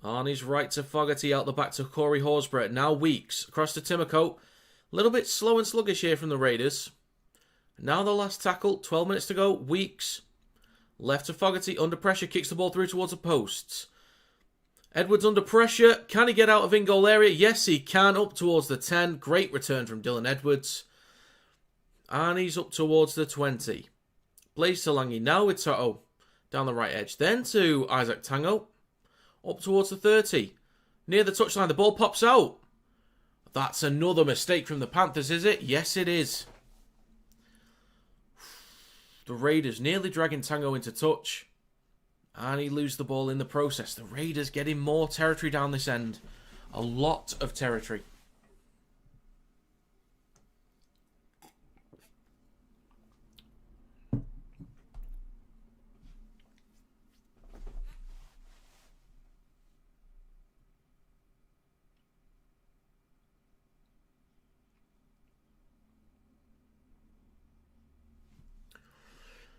[SPEAKER 1] On his right to Fogarty. Out the back to Corey Horsburgh. Now Weeks. Across to Timoko. A little bit slow and sluggish here from the Raiders. Now the last tackle. 12 minutes to go. Weeks. Left to Fogarty. Under pressure. Kicks the ball through towards the posts. Edwards under pressure. Can he get out of in-goal area? Yes, he can. Up towards the 10. Great return from Dylan Edwards. And he's up towards the 20. Blaze to Langy. Now with Toto. Down the right edge. Then to Isaac Tango. Up towards the 30. Near the touchline. The ball pops out. That's another mistake from the Panthers, is it? Yes, it is. The Raiders nearly dragging Tango into touch. And he loses the ball in the process. The Raiders getting more territory down this end. A lot of territory.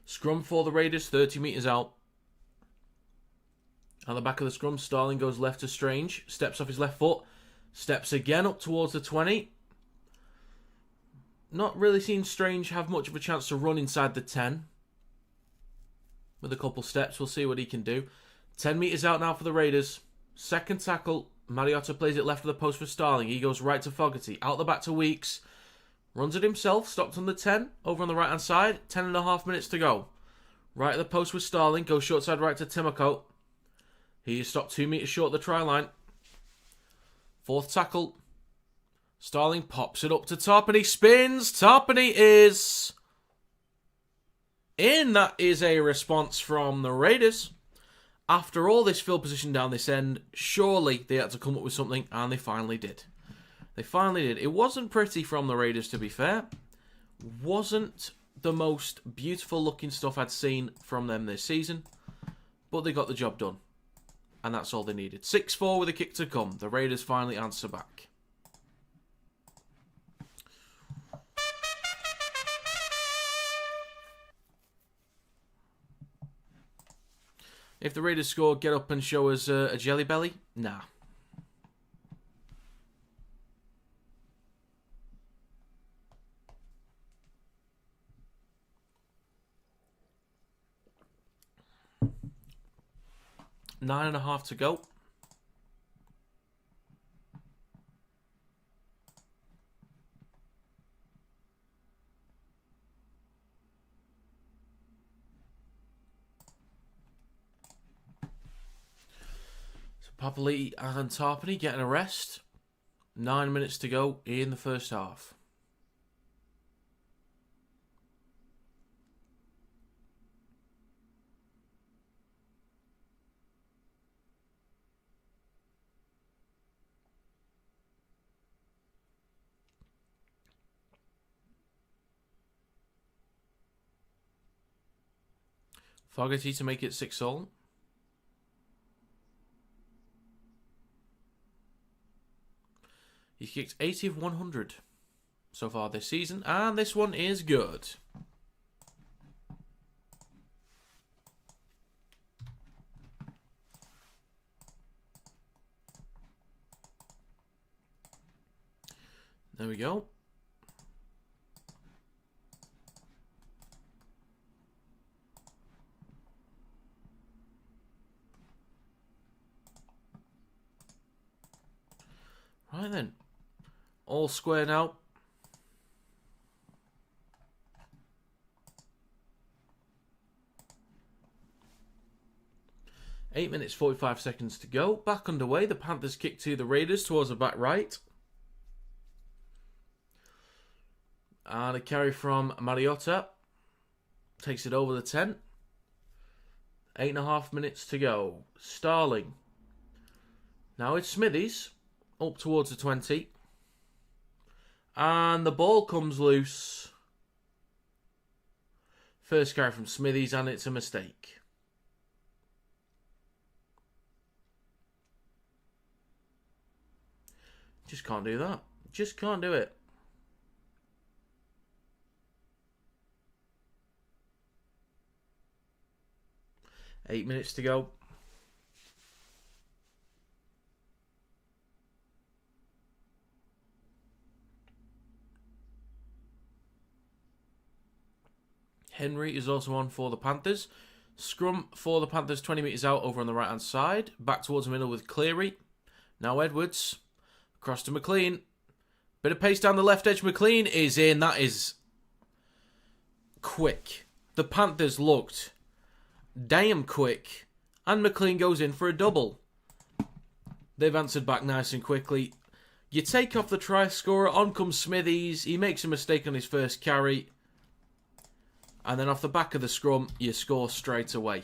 [SPEAKER 1] Scrum for the Raiders, 30 metres out. On the back of the scrum, Starling goes left to Strange. Steps off his left foot. Steps again up towards the 20. Not really seen Strange have much of a chance to run inside the 10. With a couple steps, we'll see what he can do. 10 metres out now for the Raiders. Second tackle. Mariota plays it left of the post for Starling. He goes right to Fogarty. Out the back to Weeks. Runs it himself. Stopped on the 10. Over on the right-hand side. 10.5 minutes to go. Right at the post with Starling. Goes short side right to Timoko. He is stopped 2 metres short of the try line. Fourth tackle. Starling pops it up to Tarpany. Spins. Tarpany is in. That is a response from the Raiders. After all this field position down this end, surely they had to come up with something, and they finally did. They finally did. It wasn't pretty from the Raiders, to be fair. Wasn't the most beautiful looking stuff I'd seen from them this season, but they got the job done. And that's all they needed. 6-4 with a kick to come. The Raiders finally answer back. If the Raiders score, get up and show us a jelly belly? Nah. Nine and a half to go. So Papali'i and Tarpany getting a rest. 9 minutes to go in the first half. Fogarty to make it 6-all. He's kicked 80 of 100 so far this season, and this one is good. There we go. Right then, all squared out. Eight minutes, 45 seconds to go. Back underway. The Panthers kick to the Raiders towards the back right. And a carry from Mariota. Takes it over the 10. 8.5 minutes to go. Starling. Now it's Smithies. Up towards the 20. And the ball comes loose. First carry from Smithies, and it's a mistake. Just can't do that. Just can't do it. Eight minutes to go. Henry is also on for the Panthers. Scrum for the Panthers, 20 metres out over on the right-hand side. Back towards the middle with Cleary. Now Edwards. Across to McLean. Bit of pace down the left edge. McLean is in. That is quick. The Panthers looked damn quick. And McLean goes in for a double. They've answered back nice and quickly. You take off the try scorer. On comes Smithies. He makes a mistake on his first carry. And then off the back of the scrum, you score straight away.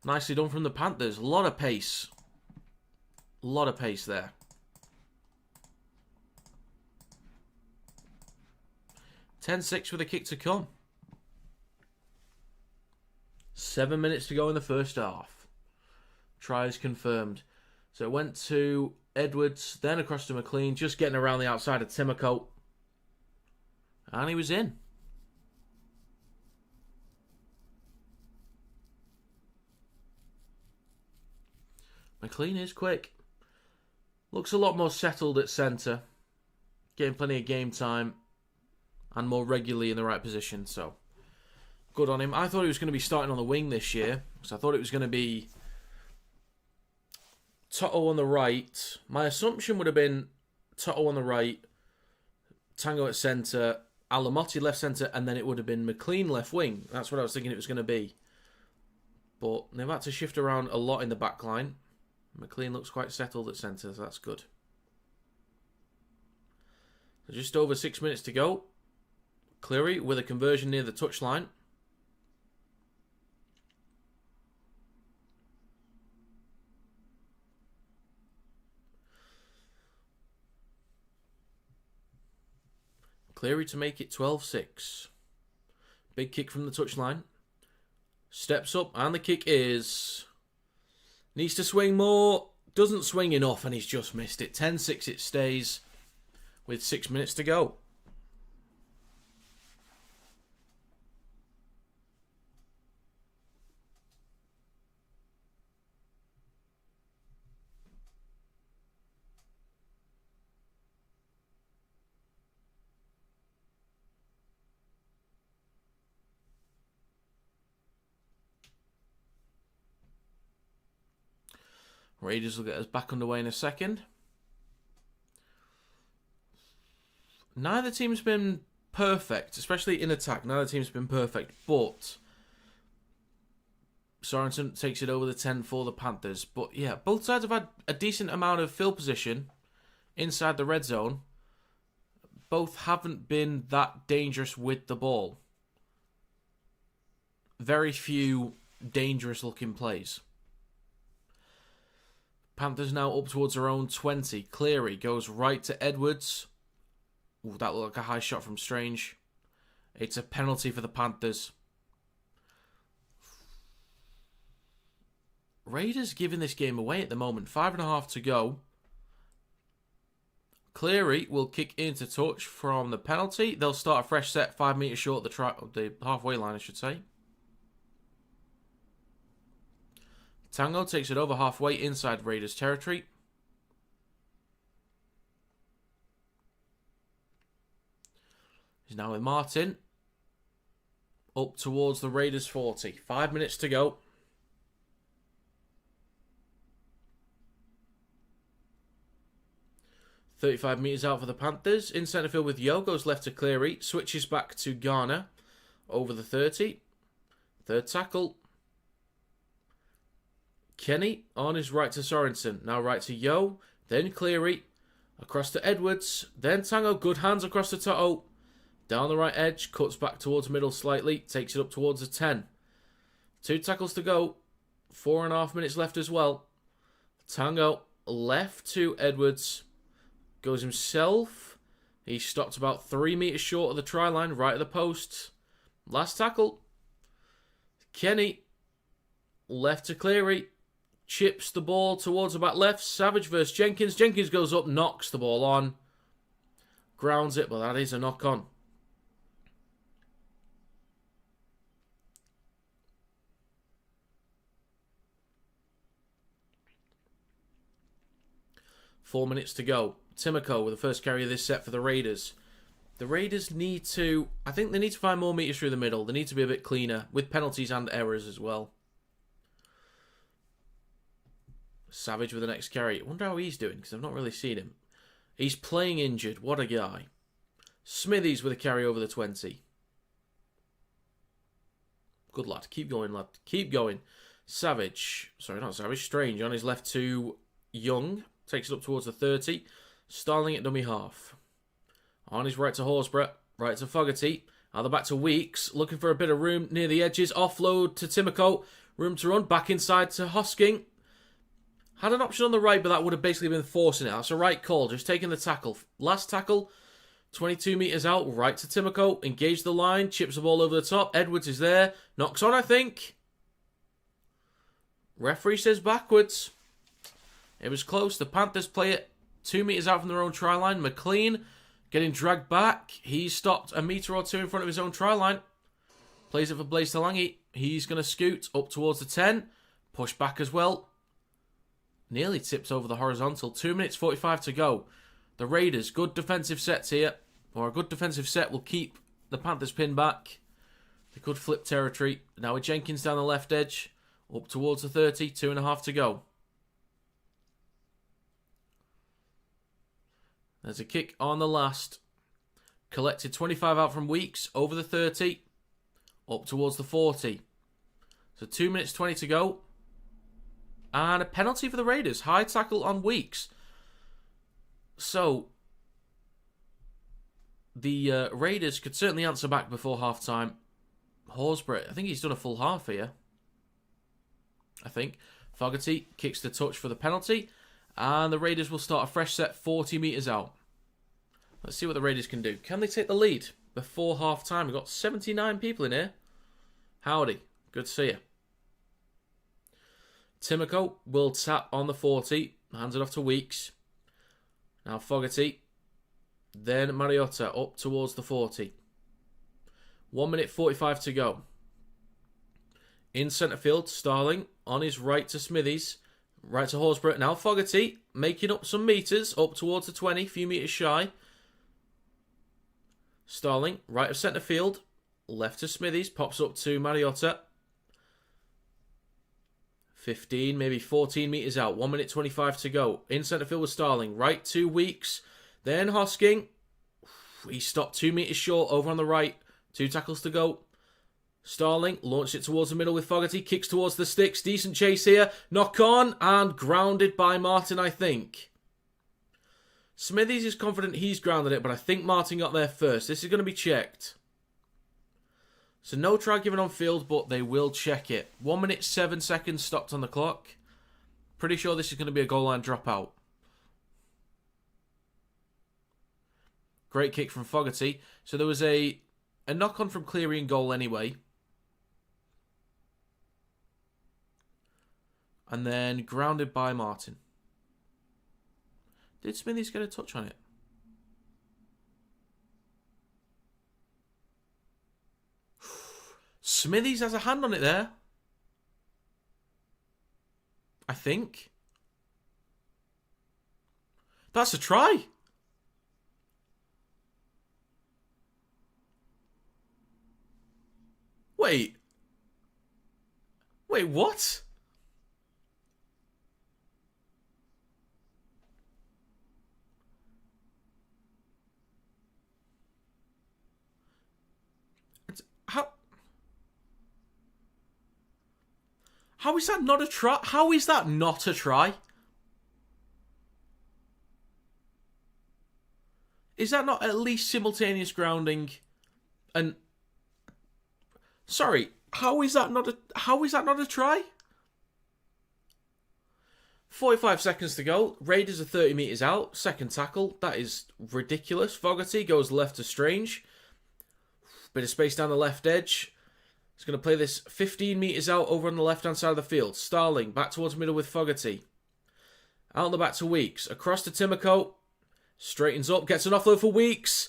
[SPEAKER 1] Nicely done from the Panthers. A lot of pace. A lot of pace there. (10-6) with a kick to come. 7 minutes to go in the first half. Tries confirmed. So it went to Edwards, then across to McLean, just getting around the outside of Timoko. And he was in. McLean is quick. Looks a lot more settled at centre. Getting plenty of game time. And more regularly in the right position. So, good on him. I thought he was going to be starting on the wing this year. So I thought it was going to be Toto on the right. My assumption would have been Toto on the right, Tango at centre, Alamotti left centre, and then it would have been McLean left wing. That's what I was thinking it was going to be. But they've had to shift around a lot in the back line. McLean looks quite settled at centre, so that's good. So just over 6 minutes to go. Cleary with a conversion near the touchline. Cleary to make it 12-6. Big kick from the touchline. Steps up and the kick is... Needs to swing more. Doesn't swing enough and he's just missed it. 10-6 it stays with 6 minutes to go. Raiders will get us back underway in a second. Neither team's been perfect, especially in attack. Neither team's been perfect, but Sorensen takes it over the 10 for the Panthers. But yeah, both sides have had a decent amount of field position inside the red zone. Both haven't been that dangerous with the ball. Very few dangerous looking plays. Panthers now up towards their own 20. Cleary goes right to Edwards. Ooh, that looked like a high shot from Strange. It's a penalty for the Panthers. Raiders giving this game away at the moment. 5.5 to go. Cleary will kick into touch from the penalty. They'll start a fresh set 5 metres short of the halfway line, I should say. Tango takes it over halfway inside Raiders territory. He's now with Martin. Up towards the Raiders 40. 5 minutes to go. .35 metres out for the Panthers. In centre field with Yo. Goes left to Cleary. Switches back to Garner. Over the 30. Third tackle. Kenny on his right to Sorensen. Now right to Yo. Then Cleary. Across to Edwards. Then Tango. Good hands across to Toto. Down the right edge. Cuts back towards middle slightly. Takes it up towards the 10. 2 tackles to go. 4.5 minutes left as well. Tango left to Edwards. Goes himself. He stopped about 3 metres short of the try line. Right at the post. Last tackle. Kenny. Left to Cleary. Chips the ball towards the back left. Savage versus Jenkins. Jenkins goes up, knocks the ball on. Grounds it, but that is a knock on. Four minutes to go. Timoko with the first carry of this set for the Raiders. The Raiders need to... I think they need to find more metres through the middle. They need to be a bit cleaner with penalties and errors as well. Savage with the next carry. I wonder how he's doing, because I've not really seen him. He's playing injured. What a guy. Smithies with a carry over the 20. Good lad. Keep going, lad. Keep going. Savage. Sorry, not Savage. Strange on his left to Young. Takes it up towards the 30. Starling at dummy half. On his right to Horsburgh. Right to Fogarty. Either back to Weeks. Looking for a bit of room near the edges. Offload to Timoko. Room to run. Back inside to Hosking. Had an option on the right, but that would have basically been forcing it. That's a right call. Just taking the tackle. Last tackle. 22 metres out. Right to Timoko. Engage the line. Chips the ball over the top. Edwards is there. Knocks on, I think. Referee says backwards. It was close. The Panthers play it 2 metres out from their own try line. McLean getting dragged back. He's stopped a metre or two in front of his own try line. Plays it for Blaise Talangi. He's going to scoot up towards the 10. Push back as well. Nearly tips over the horizontal. 2 minutes 45 to go. The Raiders, good defensive sets here. Or a good defensive set will keep the Panthers pinned back. They could flip territory. Now with Jenkins down the left edge. Up towards the 30. 2.5 to go. There's a kick on the last. Collected 25 out from Weeks. Over the 30. Up towards the 40. So 2 minutes 20 to go. And a penalty for the Raiders. High tackle on Weeks. So the Raiders could certainly answer back before half-time. Horsburgh, I think he's done a full half here. I think. Fogarty kicks the touch for the penalty. And the Raiders will start a fresh set 40 metres out. Let's see what the Raiders can do. Can they take the lead before half-time? We've got 79 people in here. Howdy. Good to see you. Timoko will tap on the 40. Hands it off to Weeks. Now Fogarty. Then Mariota up towards the 40. 1 minute 45 to go. In centre field, Starling on his right to Smithies. Right to Horsburgh. Now Fogarty making up some metres. Up towards the 20. Few metres shy. Starling, right of centre field. Left to Smithies. Pops up to Mariota. 15, maybe 14 metres out. 1 minute 25 to go. In centre field with Starling. Right 2 Weeks. Then Hosking. He stopped 2 metres short over on the right. 2 tackles to go. Starling launched it towards the middle with Fogarty. Kicks towards the sticks. Decent chase here. Knock on and grounded by Martin, I think. Smithies is confident he's grounded it, but I think Martin got there first. This is going to be checked. So no try given on field, but they will check it. 1 minute 7 seconds stopped on the clock. Pretty sure this is going to be a goal line dropout. Great kick from Fogarty. So there was a knock-on from Cleary in goal anyway. And then grounded by Martin. Did Smithies get a touch on it? Smithies has a hand on it there. I think. That's a try. Wait. Wait, what? How is that not a try? How is that not a try? Is that not at least simultaneous grounding? And sorry, how is that not a try? 45 seconds to go. Raiders are 30 metres out. Second tackle. That is ridiculous. Fogarty goes left to Strange. Bit of space down the left edge. He's going to play this 15 metres out over on the left-hand side of the field. Starling back towards middle with Fogarty. Out on the back to Weeks. Across to Timoko. Straightens up. Gets an offload for Weeks.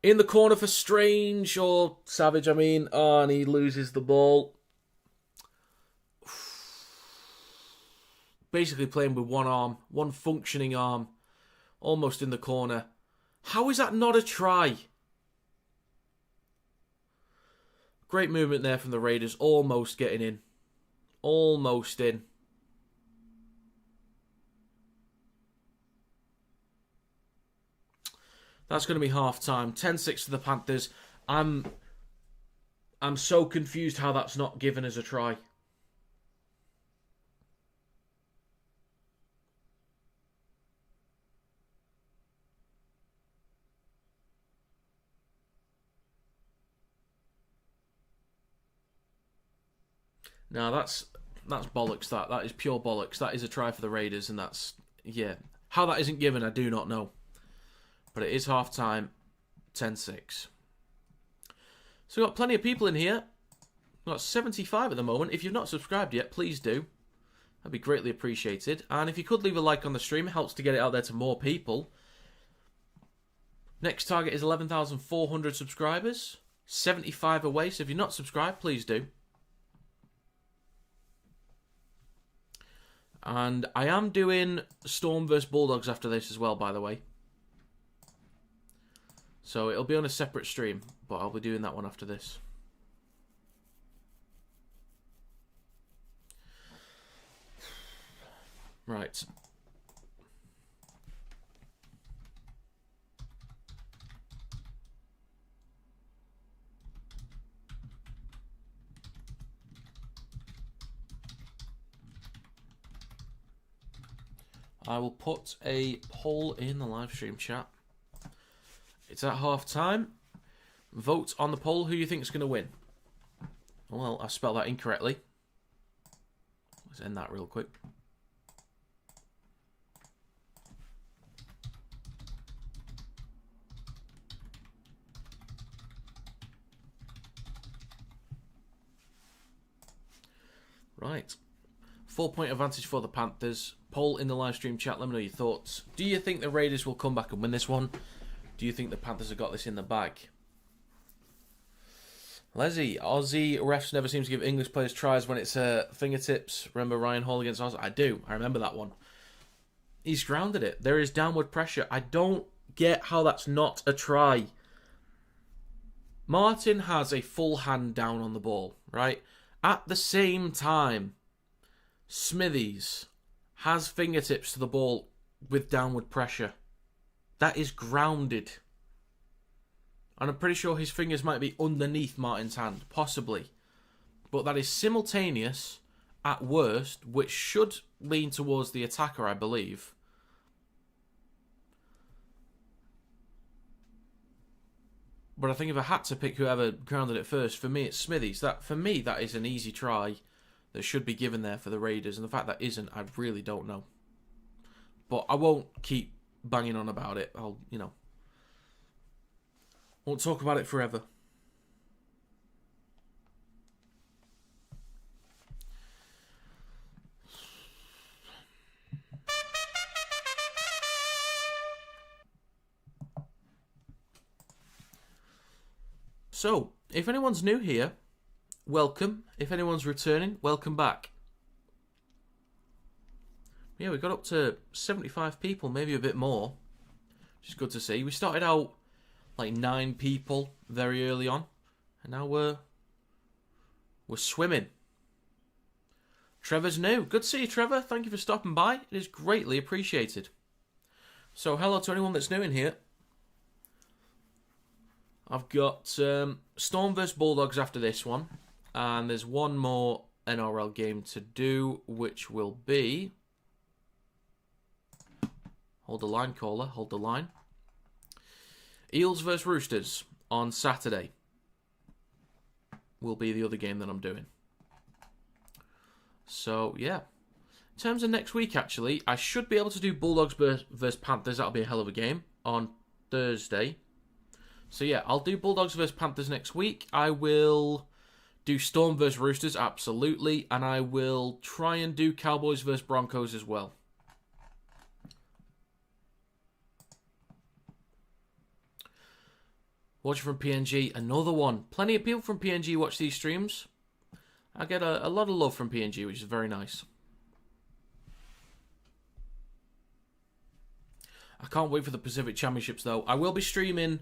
[SPEAKER 1] In the corner for Strange. Or Savage, I mean. Oh, and he loses the ball. Basically playing with one arm. One functioning arm. Almost in the corner. How is that not a try? Great movement there from the Raiders. Almost getting in. Almost in. That's going to be half-time. 10-6 to the Panthers. I'm so confused how that's not given as a try. Now that's That's bollocks, that. That is pure bollocks. That is a try for the Raiders, and that's... Yeah. How that isn't given, I do not know. But it is half-time, 10-6. So we've got plenty of people in here. We've got 75 at the moment. If you've not subscribed yet, please do. That'd be greatly appreciated. And if you could leave a like on the stream, it helps to get it out there to more people. Next target is 11,400 subscribers. 75 away, so if you're not subscribed, please do. And I am doing Storm vs Bulldogs after this as well, by the way. So it'll be on a separate stream, but I'll be doing that one after this. Right. I will put a poll in the live stream chat. It's at half time. Vote on the poll who you think is going to win. Well, I spelled that incorrectly. Let's end that real quick. Right. 4-point advantage for the Panthers. Poll in the live stream chat. Let me know your thoughts. Do you think the Raiders will come back and win this one? Do you think the Panthers have got this in the bag? Leslie, Aussie refs never seem to give English players tries when it's fingertips. Remember Ryan Hall against Oz? I do. I remember that one. He's grounded it. There is downward pressure. I don't get how that's not a try. Martin has a full hand down on the ball, right? At the same time, Smithies has fingertips to the ball with downward pressure. That is grounded. And I'm pretty sure his fingers might be underneath Martin's hand, possibly. But that is simultaneous at worst, which should lean towards the attacker, I believe. But I think if I had to pick whoever grounded it first, for me it's Smithies. For me, that is an easy try that should be given there for the Raiders. And the fact that isn't, I really don't know. But I won't keep banging on about it. Won't talk about it forever. So, if anyone's new here, welcome. If anyone's returning, welcome back. Yeah, we got up to 75 people, maybe a bit more. Which is good to see. We started out like 9 people very early on. And now we're swimming. Trevor's new. Good to see you, Trevor. Thank you for stopping by. It is greatly appreciated. So, hello to anyone that's new in here. I've got Storm vs Bulldogs after this one. And there's one more NRL game to do, which will be... Hold the line, caller. Hold the line. Eels vs Roosters on Saturday will be the other game that I'm doing. So, yeah. In terms of next week, actually, I should be able to do Bulldogs vs Panthers. That'll be a hell of a game on Thursday. So, yeah, I'll do Bulldogs vs Panthers next week. I will do Storm vs Roosters, absolutely. And I will try and do Cowboys vs Broncos as well. Watching from PNG, another one. Plenty of people from PNG watch these streams. I get a lot of love from PNG, which is very nice. I can't wait for the Pacific Championships, though. I will be streaming...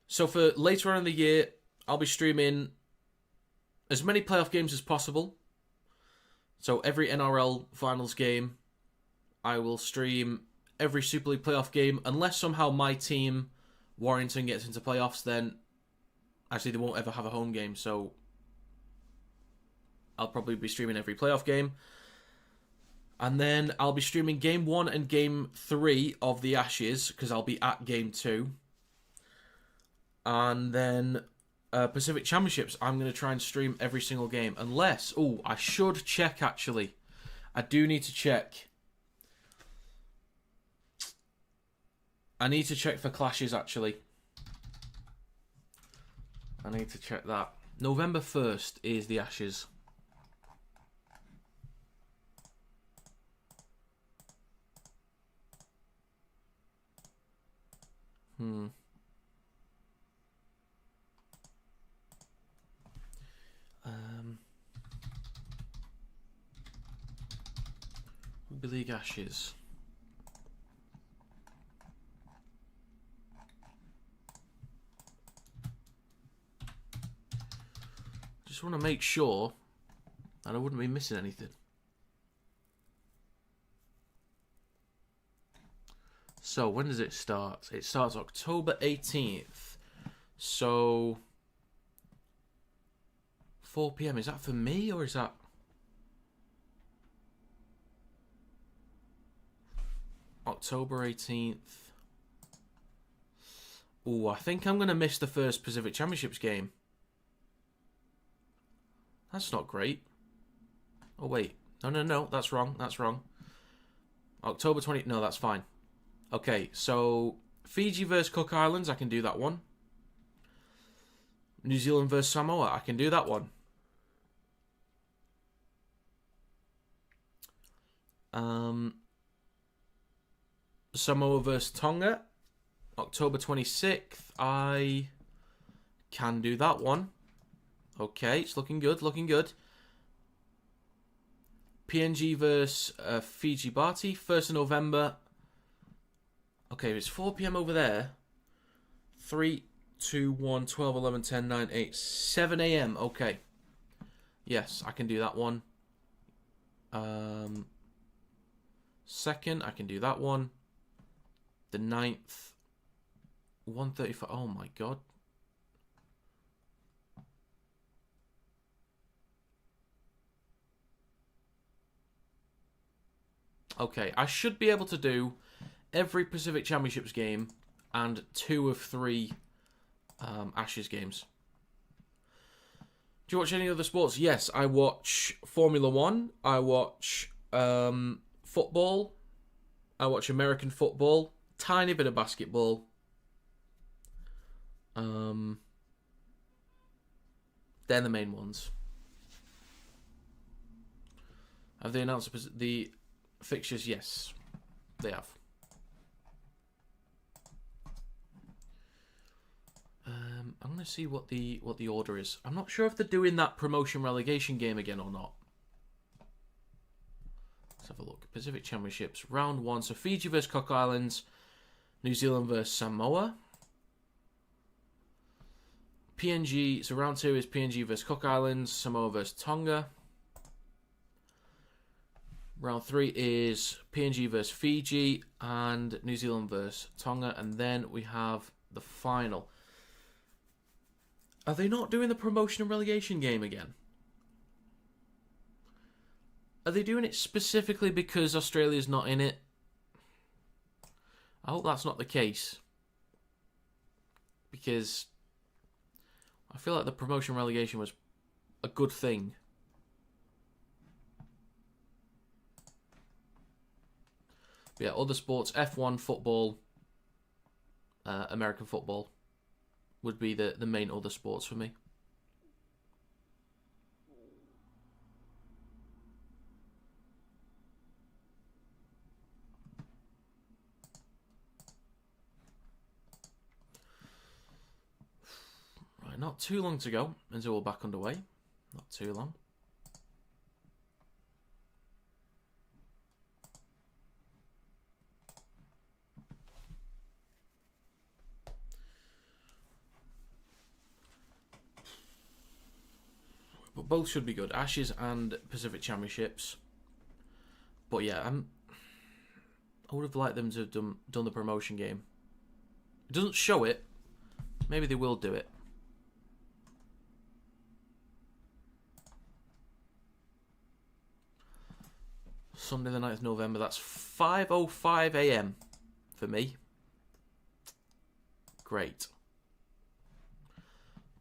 [SPEAKER 1] So for later on in the year, I'll be streaming as many playoff games as possible. So every NRL finals game, I will stream every Super League playoff game. Unless somehow my team, Warrington, gets into playoffs, then actually they won't ever have a home game. So I'll probably be streaming every playoff game. And then I'll be streaming Game 1 and Game 3 of the Ashes, because I'll be at Game 2. And then Pacific Championships, I'm going to try and stream every single game. Unless... Oh, I should check, actually. I do need to check. I need to check for clashes, actually. I need to check that. November 1st is the Ashes. Rugby League Ashes. Just want to make sure that I wouldn't be missing anything. So, when does it start? It starts October 18th. So, 4 PM. Is that for me or is that... October 18th. Oh, I think I'm going to miss the first Pacific Championships game. That's not great. Oh, wait. No. That's wrong. That's wrong. October 20th. No, that's fine. Okay, so Fiji versus Cook Islands, I can do that one. New Zealand versus Samoa, I can do that one. Samoa versus Tonga, October 26th, I can do that one. Okay, it's looking good, looking good. PNG versus Fiji Barty, 1st of November. Okay, it's 4 PM over there. 3, 2, 1, 12, 11, 10, 9, 8, 7 AM. Okay. Yes, I can do that one. 2nd, I can do that one. The 9th, 1:35. Oh my god. Okay, I should be able to do every Pacific Championships game and 2 of 3 Ashes games. Do you watch any other sports? Yes, I watch Formula 1. I watch football. I watch American football. Tiny bit of basketball. They're the main ones. Have they announced the fixtures? Yes, they have. I'm going to see what the order is. I'm not sure if they're doing that promotion relegation game again or not. Let's have a look. Pacific Championships, round 1. So Fiji versus Cook Islands, New Zealand versus Samoa. PNG, so round 2 is PNG versus Cook Islands, Samoa versus Tonga. Round 3 is PNG versus Fiji and New Zealand versus Tonga. And then we have the final. Are they not doing the promotion and relegation game again? Are they doing it specifically because Australia's not in it? I hope that's not the case. Because I feel like the promotion and relegation was a good thing. But yeah, other sports, F1, football, American football would be the main other sports for me. Right, not too long to go until we're back underway. Not too long. But both should be good. Ashes and Pacific Championships. But yeah, I would have liked them to have done the promotion game. It doesn't show it. Maybe they will do it. Sunday the 9th of November. That's 5:05 AM for me. Great.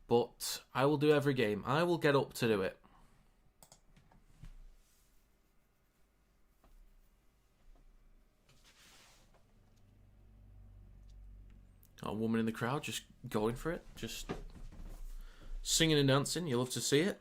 [SPEAKER 1] but I will do every game. I will get up to do it. Got a woman in the crowd just going for it, just singing and dancing. You love to see it.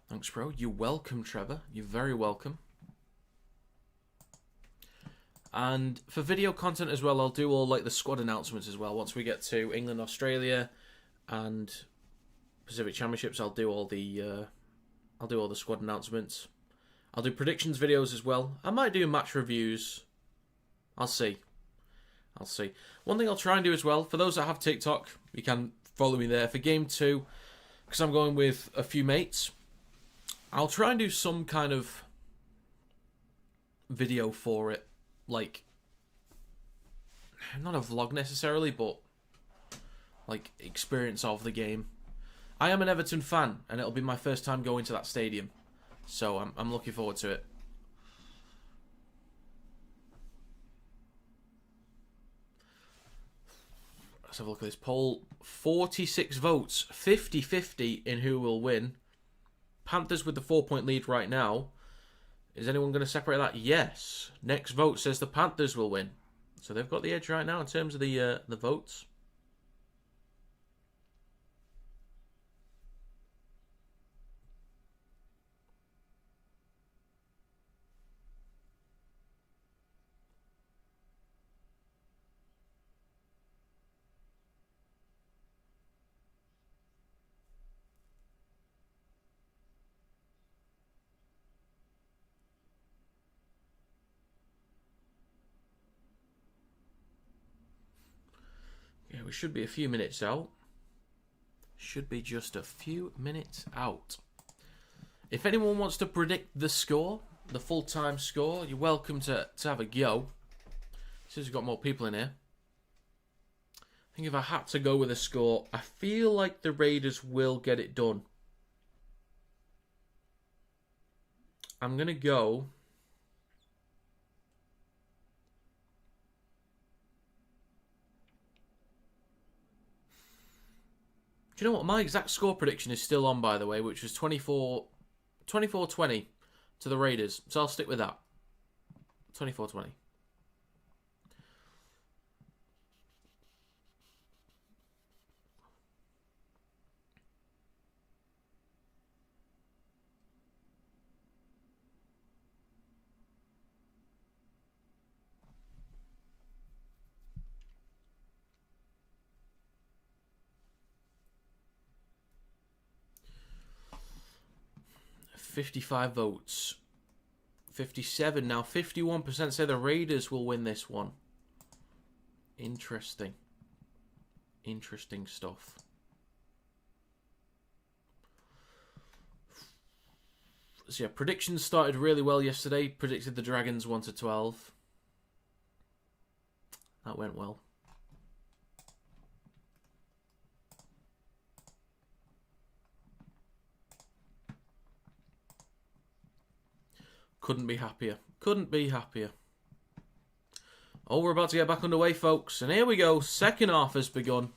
[SPEAKER 1] Thanks, bro. You're welcome, Trevor. You're very welcome. And for video content as well, I'll do all like the squad announcements as well. Once we get to England, Australia, and Pacific Championships, I'll do all the squad announcements. I'll do predictions videos as well. I might do match reviews. I'll see. One thing I'll try and do as well, for those that have TikTok, you can follow me there for Game 2, because I'm going with a few mates. I'll try and do some kind of video for it. Like, not a vlog necessarily, but like experience of the game. I am an Everton fan, and it'll be my first time going to that stadium. So I'm looking forward to it. Let's have a look at this poll. 46 votes, 50-50 in who will win. Panthers with the 4-point lead right now. Is anyone going to separate that? Yes. Next vote says the Panthers will win. So they've got the edge right now in terms of the votes. Yeah, we should be a few minutes out. Should be just a few minutes out. If anyone wants to predict the score, the full-time score, you're welcome to have a go. Since we've got more people in here. I think if I had to go with a score, I feel like the Raiders will get it done. I'm going to go... Do you know what? My exact score prediction is still on, by the way, which was 24-20 to the Raiders. So I'll stick with that. 24-20. $55 votes. 57 now. 51% say the Raiders will win this one. Interesting. Interesting stuff. So yeah, predictions started really well yesterday. Predicted the Dragons 1-12. That went well. Couldn't be happier. Couldn't be happier. Oh, we're about to get back underway, folks. And here we go. Second half has begun.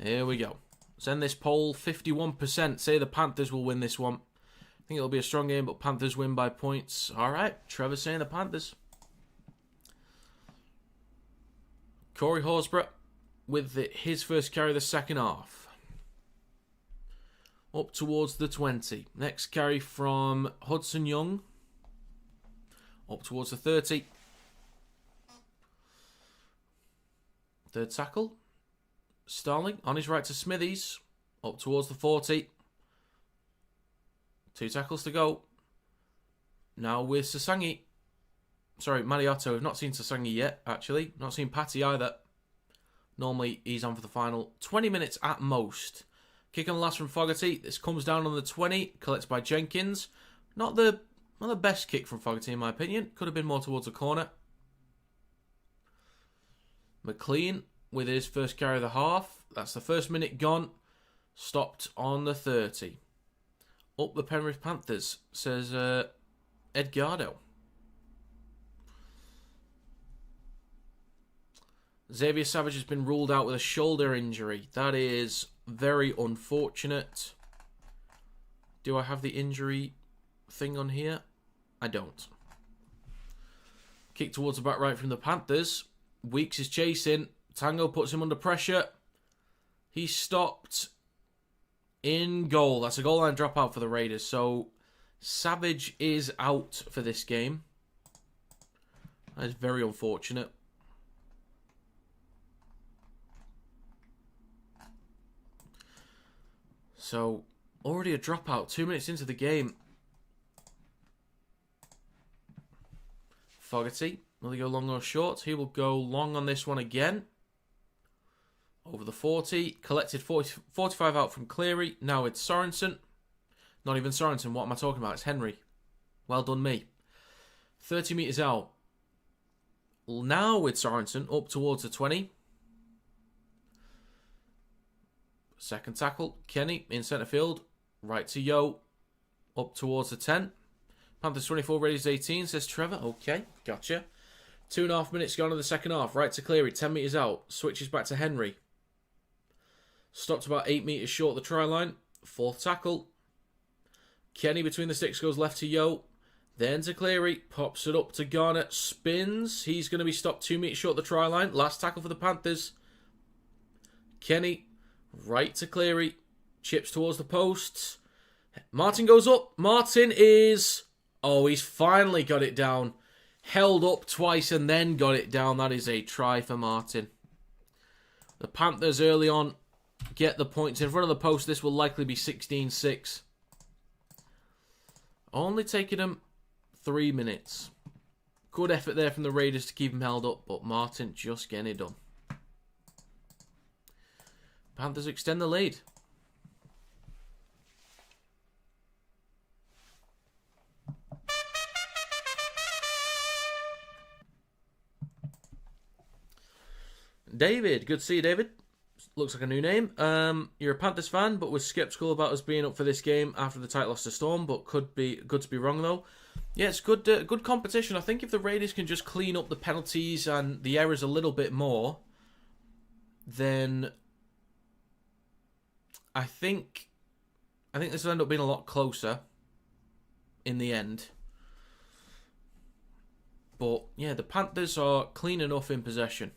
[SPEAKER 1] Here we go. Send this poll. 51% say the Panthers will win this one. I think it'll be a strong game, but Panthers win by points. All right. Trevor's saying the Panthers. Corey Horsburgh with his first carry of the second half. Up towards the 20. Next carry from Hudson Young. Up towards the 30. Third tackle. Starling on his right to Smithies. Up towards the 40. 2 tackles to go. Now with Sasangi. Sorry, Mariotto. We've not seen Sasangi yet, actually. Not seen Patty either. Normally, he's on for the final 20 minutes at most. Kick on the last from Fogarty. This comes down on the 20. Collects by Jenkins. Not the best kick from Fogarty, in my opinion. Could have been more towards the corner. McLean with his first carry of the half. That's the first minute gone. Stopped on the 30. Up the Penrith Panthers, says Edgardo. Xavier Savage has been ruled out with a shoulder injury. That is very unfortunate. Do I have the injury thing on here? I don't. Kick towards the back right from the Panthers. Weeks is chasing. Tango puts him under pressure. He's stopped in goal. That's a goal line dropout for the Raiders. So Savage is out for this game. That is very unfortunate. So already a dropout 2 minutes into the game. Fogarty, will he go long or short? He will go long on this one again. Over the 40. Collected 45 out from Cleary. Now it's Sorensen. Not even Sorensen. What am I talking about? It's Henry. Well done, me. 30 metres out. Now with Sorensen up towards the 20. Second tackle. Kenny in centre field. Right to Yo. Up towards the 10. Panthers 24, Raiders 18, says Trevor. Okay, gotcha. 2.5 minutes gone in the second half. Right to Cleary, 10 metres out. Switches back to Henry. Stopped about 8 metres short of the try line. Fourth tackle. Kenny between the sticks goes left to Yo. Then to Cleary. Pops it up to Garnett. Spins. He's going to be stopped 2 metres short of the try line. Last tackle for the Panthers. Kenny. Right to Cleary. Chips towards the posts. Martin goes up. Martin is... Oh, he's finally got it down. Held up twice and then got it down. That is a try for Martin. The Panthers early on get the points in front of the post. This will likely be 16-6. Only taking them 3 minutes. Good effort there from the Raiders to keep him held up, but Martin just getting it done. Panthers extend the lead. David, good to see you, David. Looks like a new name. You're a Panthers fan, but was sceptical about us being up for this game after the tight loss to Storm, but could be good to be wrong though. Yeah, it's good competition. I think if the Raiders can just clean up the penalties and the errors a little bit more, then I think this will end up being a lot closer in the end. But yeah, the Panthers are clean enough in possession.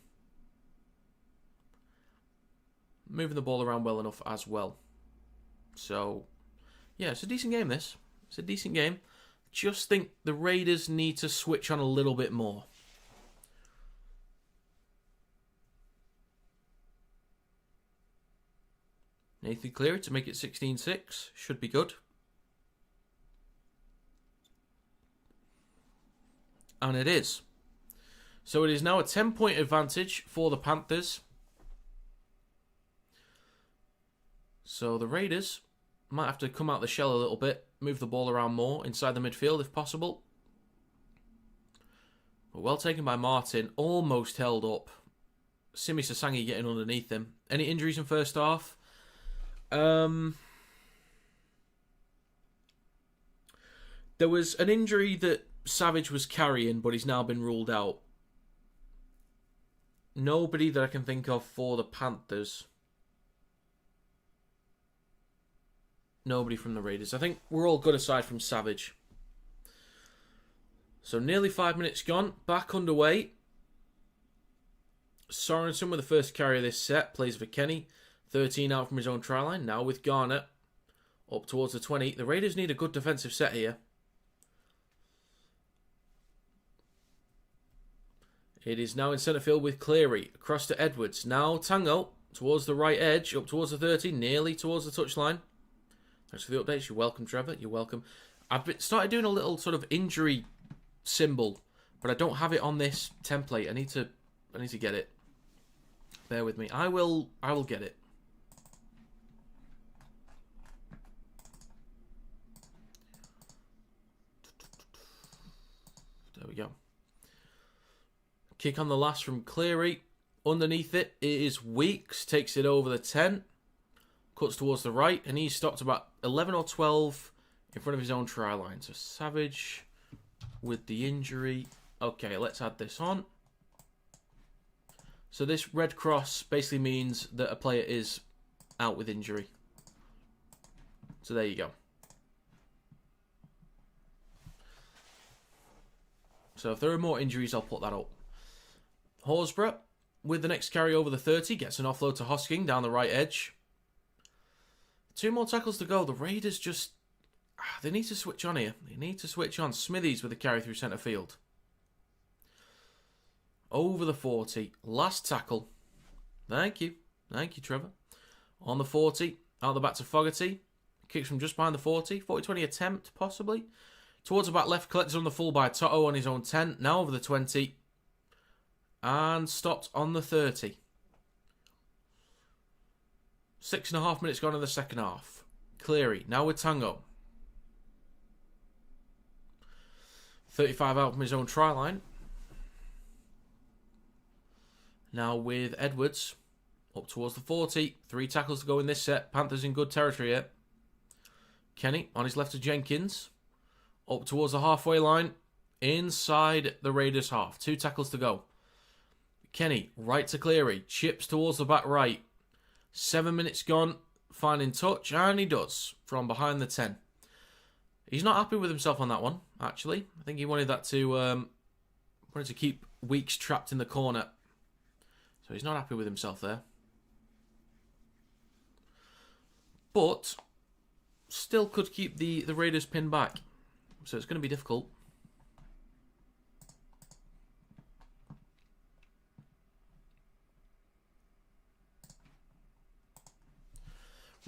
[SPEAKER 1] Moving the ball around well enough as well. So, yeah, it's a decent game, this. It's a decent game. Just think the Raiders need to switch on a little bit more. Nathan Cleary to make it 16-6. Should be good. And it is. So it is now a 10-point advantage for the Panthers. So the Raiders might have to come out the shell a little bit, move the ball around more inside the midfield if possible. But well taken by Martin, almost held up. Simi Sasangi getting underneath him. Any injuries in first half? There was an injury that Savage was carrying, but he's now been ruled out. Nobody that I can think of for the Panthers. Nobody from the Raiders. I think we're all good aside from Savage. So nearly 5 minutes gone. Back underway. Sorensen with the first carry of this set. Plays for Kenny. 13 out from his own try line. Now with Garnett. Up towards the 20. The Raiders need a good defensive set here. It is now in centre field with Cleary. Across to Edwards. Now Tango. Towards the right edge. Up towards the 30. Nearly towards the touchline. Thanks for the updates. You're welcome, Trevor. You're welcome. I've started doing a little sort of injury symbol, but I don't have it on this template. I need to get it. Bear with me. I will get it. There we go. Kick on the last from Cleary. Underneath it is Weeks. Takes it over the 10. Cuts towards the right. And he's stopped about 11 or 12 in front of his own try line. So Savage with the injury. Okay, let's add this on. So this red cross basically means that a player is out with injury. So there you go. So if there are more injuries, I'll put that up. Horsburgh, with the next carry over the 30, gets an offload to Hosking down the right edge. 2 more tackles to go. The Raiders just... they need to switch on here. They need to switch on. Smithies with a carry through centre field. Over the 40. Last tackle. Thank you. Thank you, Trevor. On the 40. Out the back to Fogarty. Kicks from just behind the 40. 40-20 attempt, possibly. Towards the back left. Collected on the full by Toto on his own 10. Now over the 20. And stopped on the 30. 6.5 minutes gone in the second half. Cleary. Now with Tango. 35 out from his own try line. Now with Edwards. Up towards the 40. 3 tackles to go in this set. Panthers in good territory here. Kenny on his left to Jenkins. Up towards the halfway line. Inside the Raiders half. 2 tackles to go. Kenny, right to Cleary. Chips towards the back right. 7 minutes gone. Finding touch. And he does. From behind the 10. He's not happy with himself on that one, actually. I think he wanted that to... wanted to keep Weeks trapped in the corner. So he's not happy with himself there. But... still could keep the Raiders pinned back. So it's going to be difficult.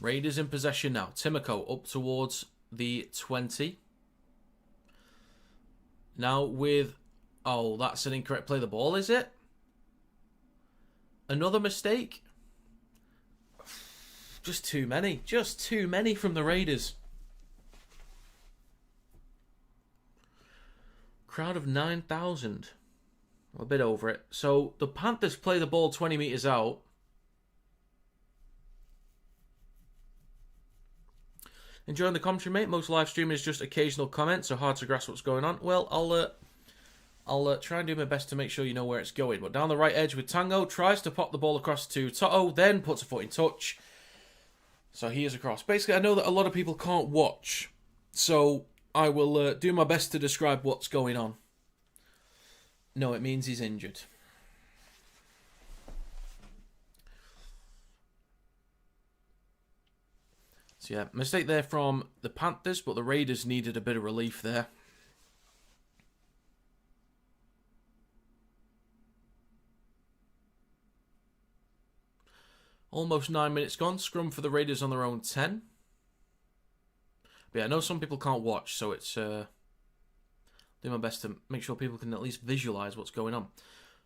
[SPEAKER 1] Raiders in possession now. Timoko up towards the 20. Now with... oh, that's an incorrect play of the ball, is it? Another mistake? Just too many. Just too many from the Raiders. Crowd of 9,000. A bit over it. So the Panthers play the ball 20 metres out. Enjoying the commentary, mate? Most live streaming is just occasional comments, so hard to grasp what's going on. Well, I'll try and do my best to make sure you know where it's going. But down the right edge with Tango, tries to pop the ball across to Toto, then puts a foot in touch. So he is across. Basically, I know that a lot of people can't watch, so I will do my best to describe what's going on. No, it means he's injured. So yeah, mistake there from the Panthers, but the Raiders needed a bit of relief there. Almost 9 minutes gone. Scrum for the Raiders on their own 10. But yeah, I know some people can't watch, so it's... do my best to make sure people can at least visualise what's going on.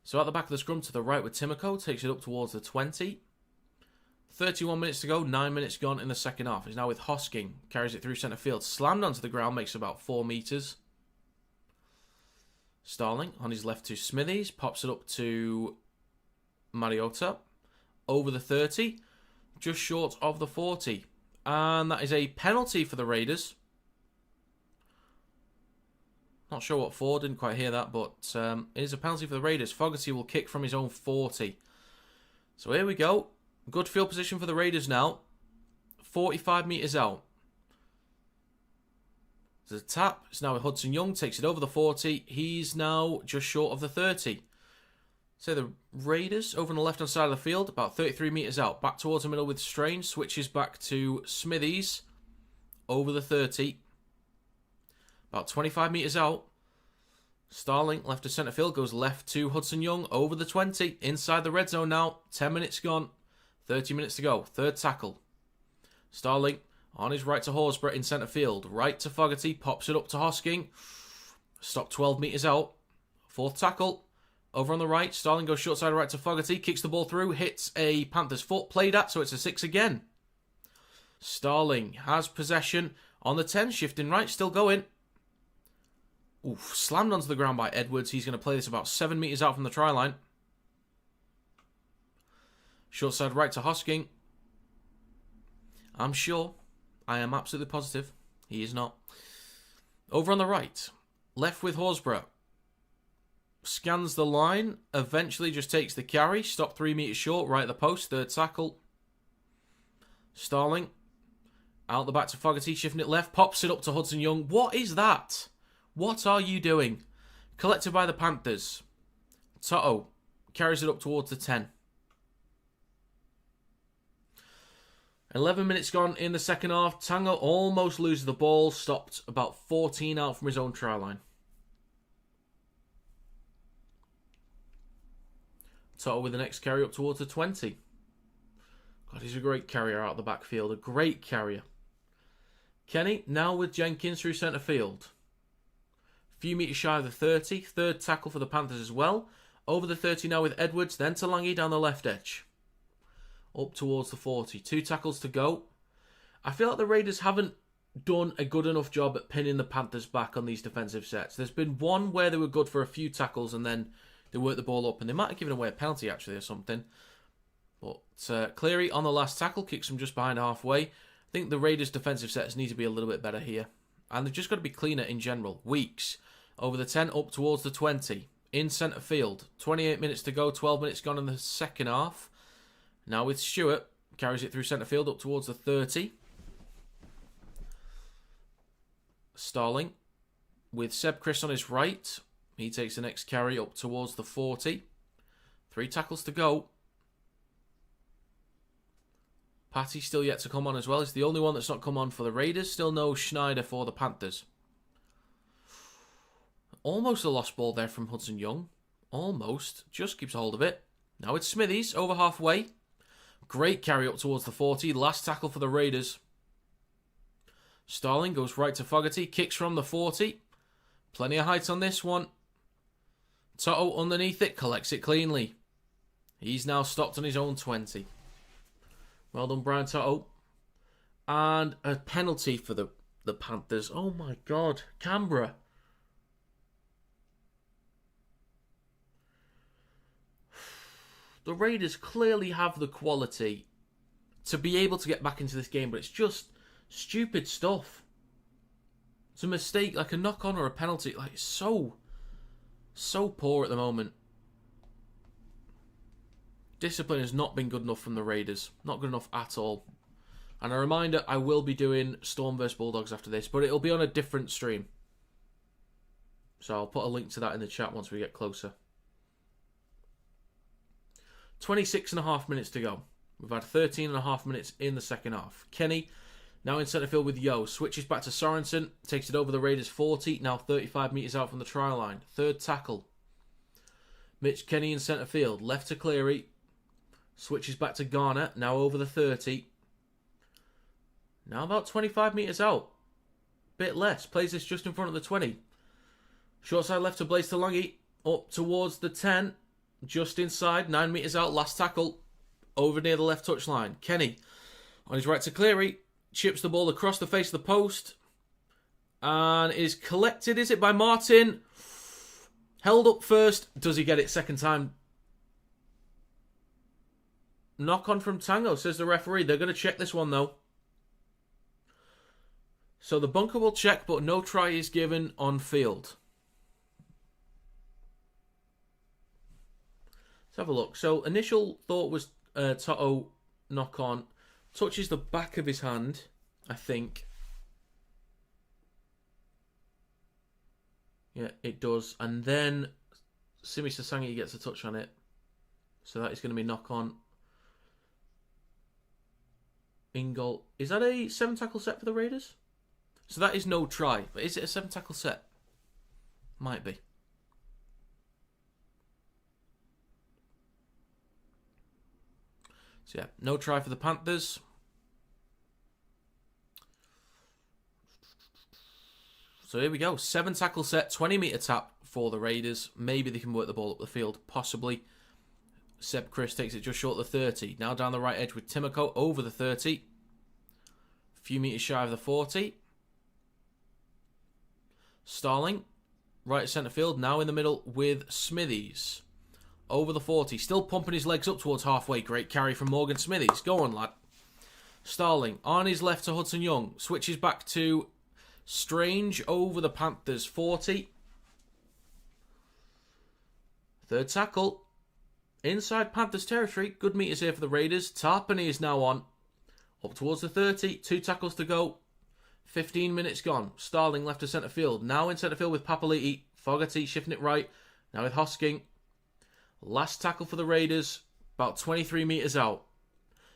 [SPEAKER 1] So at the back of the scrum to the right with Timoko. Takes it up towards the 20. 31 minutes to go. 9 minutes gone in the second half. He's now with Hosking. Carries it through centre field. Slammed onto the ground. Makes about 4 metres. Starling on his left to Smithies. Pops it up to Mariota. Over the 30. Just short of the 40. And that is a penalty for the Raiders. Not sure what for. Didn't quite hear that. But it is a penalty for the Raiders. Fogarty will kick from his own 40. So here we go. Good field position for the Raiders now. 45 metres out. There's a tap. It's now with Hudson Young. Takes it over the 40. He's now just short of the 30. So the Raiders over on the left-hand side of the field. About 33 metres out. Back towards the middle with Strange. Switches back to Smithies. Over the 30. About 25 metres out. Starling, left to centre field. Goes left to Hudson Young. Over the 20. Inside the red zone now. 10 minutes gone. 30 minutes to go. Third tackle. Starling on his right to Horsburgh in centre field. Right to Fogarty. Pops it up to Hosking. Stop 12 metres out. Fourth tackle. Over on the right. Starling goes short side right to Fogarty. Kicks the ball through. Hits a Panthers foot. Played at. So it's a 6 again. Starling has possession on the 10. Shifting right. Still going. Oof, slammed onto the ground by Edwards. He's going to play this about 7 metres out from the try line. Short side right to Hosking. I'm sure. I am absolutely positive. He is not. Over on the right. Left with Horsburgh. Scans the line. Eventually just takes the carry. Stopped 3 metres short. Right at the post. Third tackle. Starling. Out the back to Fogarty. Shifting it left. Pops it up to Hudson Young. What is that? What are you doing? Collected by the Panthers. Toto carries it up towards the 10. 11 minutes gone in the second half. Tango almost loses the ball. Stopped about 14 out from his own try line. Toto with the next carry up towards the 20. God, he's a great carrier out of the backfield. A great carrier. Kenny now with Jenkins through centre field. Few metres shy of the 30. Third tackle for the Panthers as well. Over the 30 now with Edwards. Then to Lange down the left edge. Up towards the 40. 2 tackles to go. I feel like the Raiders haven't done a good enough job at pinning the Panthers back on these defensive sets. There's been one where they were good for a few tackles and then they worked the ball up. And they might have given away a penalty actually or something. But Cleary on the last tackle kicks him just behind halfway. I think the Raiders' defensive sets need to be a little bit better here. And they've just got to be cleaner in general. Weeks. Over the 10, up towards the 20. In centre field. 28 minutes to go. 12 minutes gone in the second half. Now with Stewart. Carries it through centre field up towards the 30. Starling. With Seb Chris on his right. He takes the next carry up towards the 40. 3 tackles to go. Patty still yet to come on as well. He's the only one that's not come on for the Raiders. Still no Schneider for the Panthers. Almost a lost ball there from Hudson Young. Almost. Just keeps hold of it. Now it's Smithies over halfway. Great carry up towards the 40. Last tackle for the Raiders. Starling goes right to Fogarty. Kicks from the 40. Plenty of height on this one. Toto underneath it. Collects it cleanly. He's now stopped on his own 20. Well done, Brian Toto. And a penalty for the Panthers. Oh my God. Canberra. The Raiders clearly have the quality to be able to get back into this game, but it's just stupid stuff. It's a mistake, like a knock-on or a penalty. Like, it's so poor at the moment. Discipline has not been good enough from the Raiders. Not good enough at all. And a reminder, I will be doing Storm vs Bulldogs after this, but it'll be on a different stream. So I'll put a link to that in the chat once we get closer. 26.5 minutes to go. We've had 13.5 minutes in the second half. Kenny, now in centre field with Yo. Switches back to Sorensen. Takes it over the Raiders 40. Now 35 metres out from the try line. Third tackle. Mitch Kenny in centre field. Left to Cleary. Switches back to Garner. Now over the 30. Now about 25 metres out. Bit less. Plays this just in front of the 20. Short side left to Blaze to Lange. Up towards the 10. Just inside. 9 metres out. Last tackle. Over near the left touchline. Kenny on his right to Cleary. Chips the ball across the face of the post. And is collected. Is it by Martin? Held up first. Does he get it second time? Knock on from Tango, says the referee. They're going to check this one though. So the bunker will check, but no try is given on field. Let's have a look. So initial thought was Toto knock on. Touches the back of his hand, I think. Yeah, it does. And then Simi Sasangi gets a touch on it. So that is going to be knock on. In goal. Is that a 7 tackle set for the Raiders? So that is no try. But is it a 7 tackle set? Might be. So yeah, no try for the Panthers. So here we go. 7 tackle set, 20 metre tap for the Raiders. Maybe they can work the ball up the field. Possibly. Seb Chris takes it just short of the 30. Now down the right edge with Timoko over the 30. A few metres shy of the 40. Starling. right centre field. Now in the middle with Smithies. Over the 40. Still pumping his legs up towards halfway. Great carry from Morgan Smithies. Go on, lad. Starling on his left to Hudson Young. Switches back to Strange over the Panthers 40. Third tackle. Inside Panthers territory. Good meters here for the Raiders. Tarpany is now on. Up towards the 30. 2 tackles to go. 15 minutes gone. Starling left to centre field. Now in centre field with Papali'i. Fogarty shifting it right. Now with Hosking. Last tackle for the Raiders. About 23 metres out.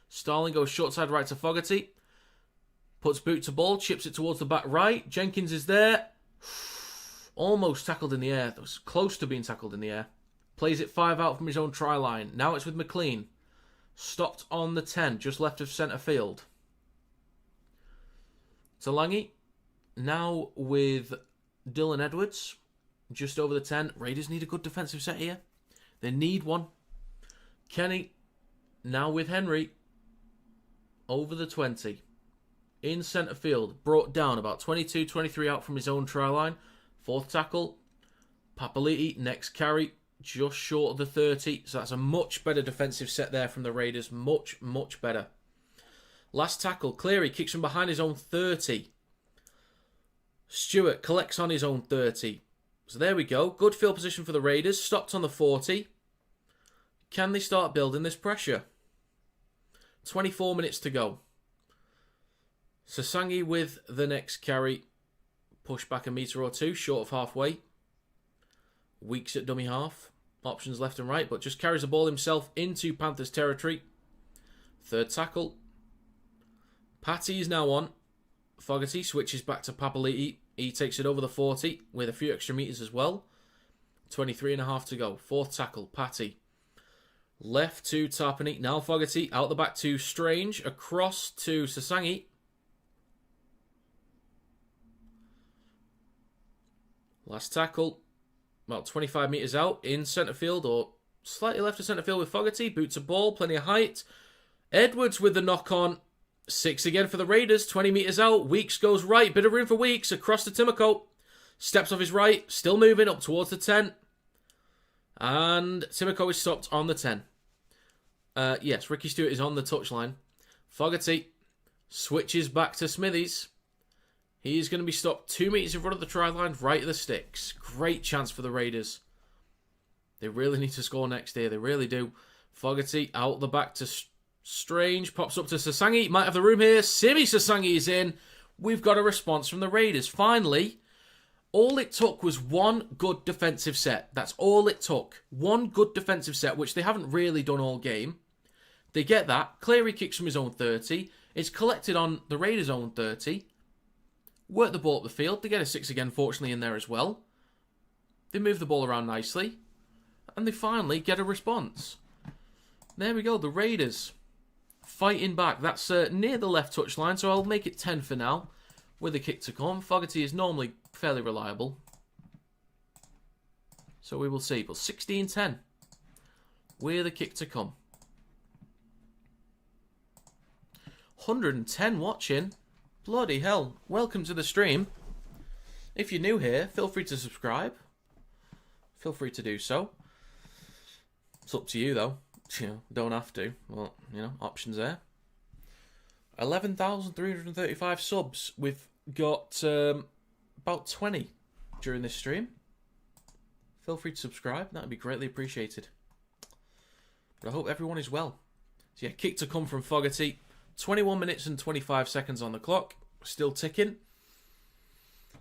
[SPEAKER 1] Starling goes short side right to Fogarty. Puts boot to ball. Chips it towards the back right. Jenkins is there. Almost tackled in the air. That was close to being tackled in the air. Plays it 5 out from his own try line. Now it's with McLean. Stopped on the 10. Just left of centre field. Talangi. Now with Dylan Edwards. Just over the 10. Raiders need a good defensive set here. They need one. Kenny. Now with Henry. Over the 20. In centre field. Brought down about 22, 23 out from his own try line. Fourth tackle. Papali'i. Next carry. Just short of the 30. So that's a much better defensive set there from the Raiders. Much, much better. Last tackle. Cleary kicks from behind his own 30. Stewart collects on his own 30. So there we go. Good field position for the Raiders. Stopped on the 40. Can they start building this pressure? 24 minutes to go. Sasangi with the next carry. Push back a metre or two, short of halfway. Weeks at dummy half. Options left and right, but just carries the ball himself into Panthers territory. Third tackle. Patty is now on. Fogarty switches back to Papali'i. He takes it over the 40 with a few extra metres as well. 23.5 to go. Fourth tackle, Patty. Left to Tarpany. Now Fogarty. Out the back to Strange. Across to Sasangi. Last tackle. About 25 metres out. In centre field or slightly left of centre field with Fogarty. Boot to ball. Plenty of height. Edwards with the knock on. 6 again for the Raiders. 20 metres out. Weeks goes right. Bit of room for Weeks. Across to Timoko. Steps off his right. Still moving up towards the 10. And Timoko is stopped on the 10. Yes, Ricky Stewart is on the touchline. Fogarty switches back to Smithies. He's going to be stopped 2 metres in front of the try line, right at the sticks. Great chance for the Raiders. They really need to score next here. They really do. Fogarty out the back to Strange. Pops up to Sasangi. Might have the room here. Simi Sasangi is in. We've got a response from the Raiders. Finally, all it took was one good defensive set. That's all it took. One good defensive set, which they haven't really done all game. They get that. Cleary kicks from his own 30. It's collected on the Raiders' own 30. Work the ball up the field. They get a 6 again, fortunately, in there as well. They move the ball around nicely. And they finally get a response. There we go. The Raiders fighting back. That's near the left touchline, so I'll make it 10 for now. With a kick to come. Fogarty is normally fairly reliable. So we will see. But 16-10. With a kick to come. 110 watching. Bloody hell. Welcome to the stream. If you're new here, feel free to subscribe. Feel free to do so. It's up to you, though. You know, don't have to. Well, you know, options there. 11,335 subs. We've got about 20 during this stream. Feel free to subscribe. That would be greatly appreciated. But I hope everyone is well. So yeah, kick to come from Fogarty. 21 minutes and 25 seconds on the clock. Still ticking.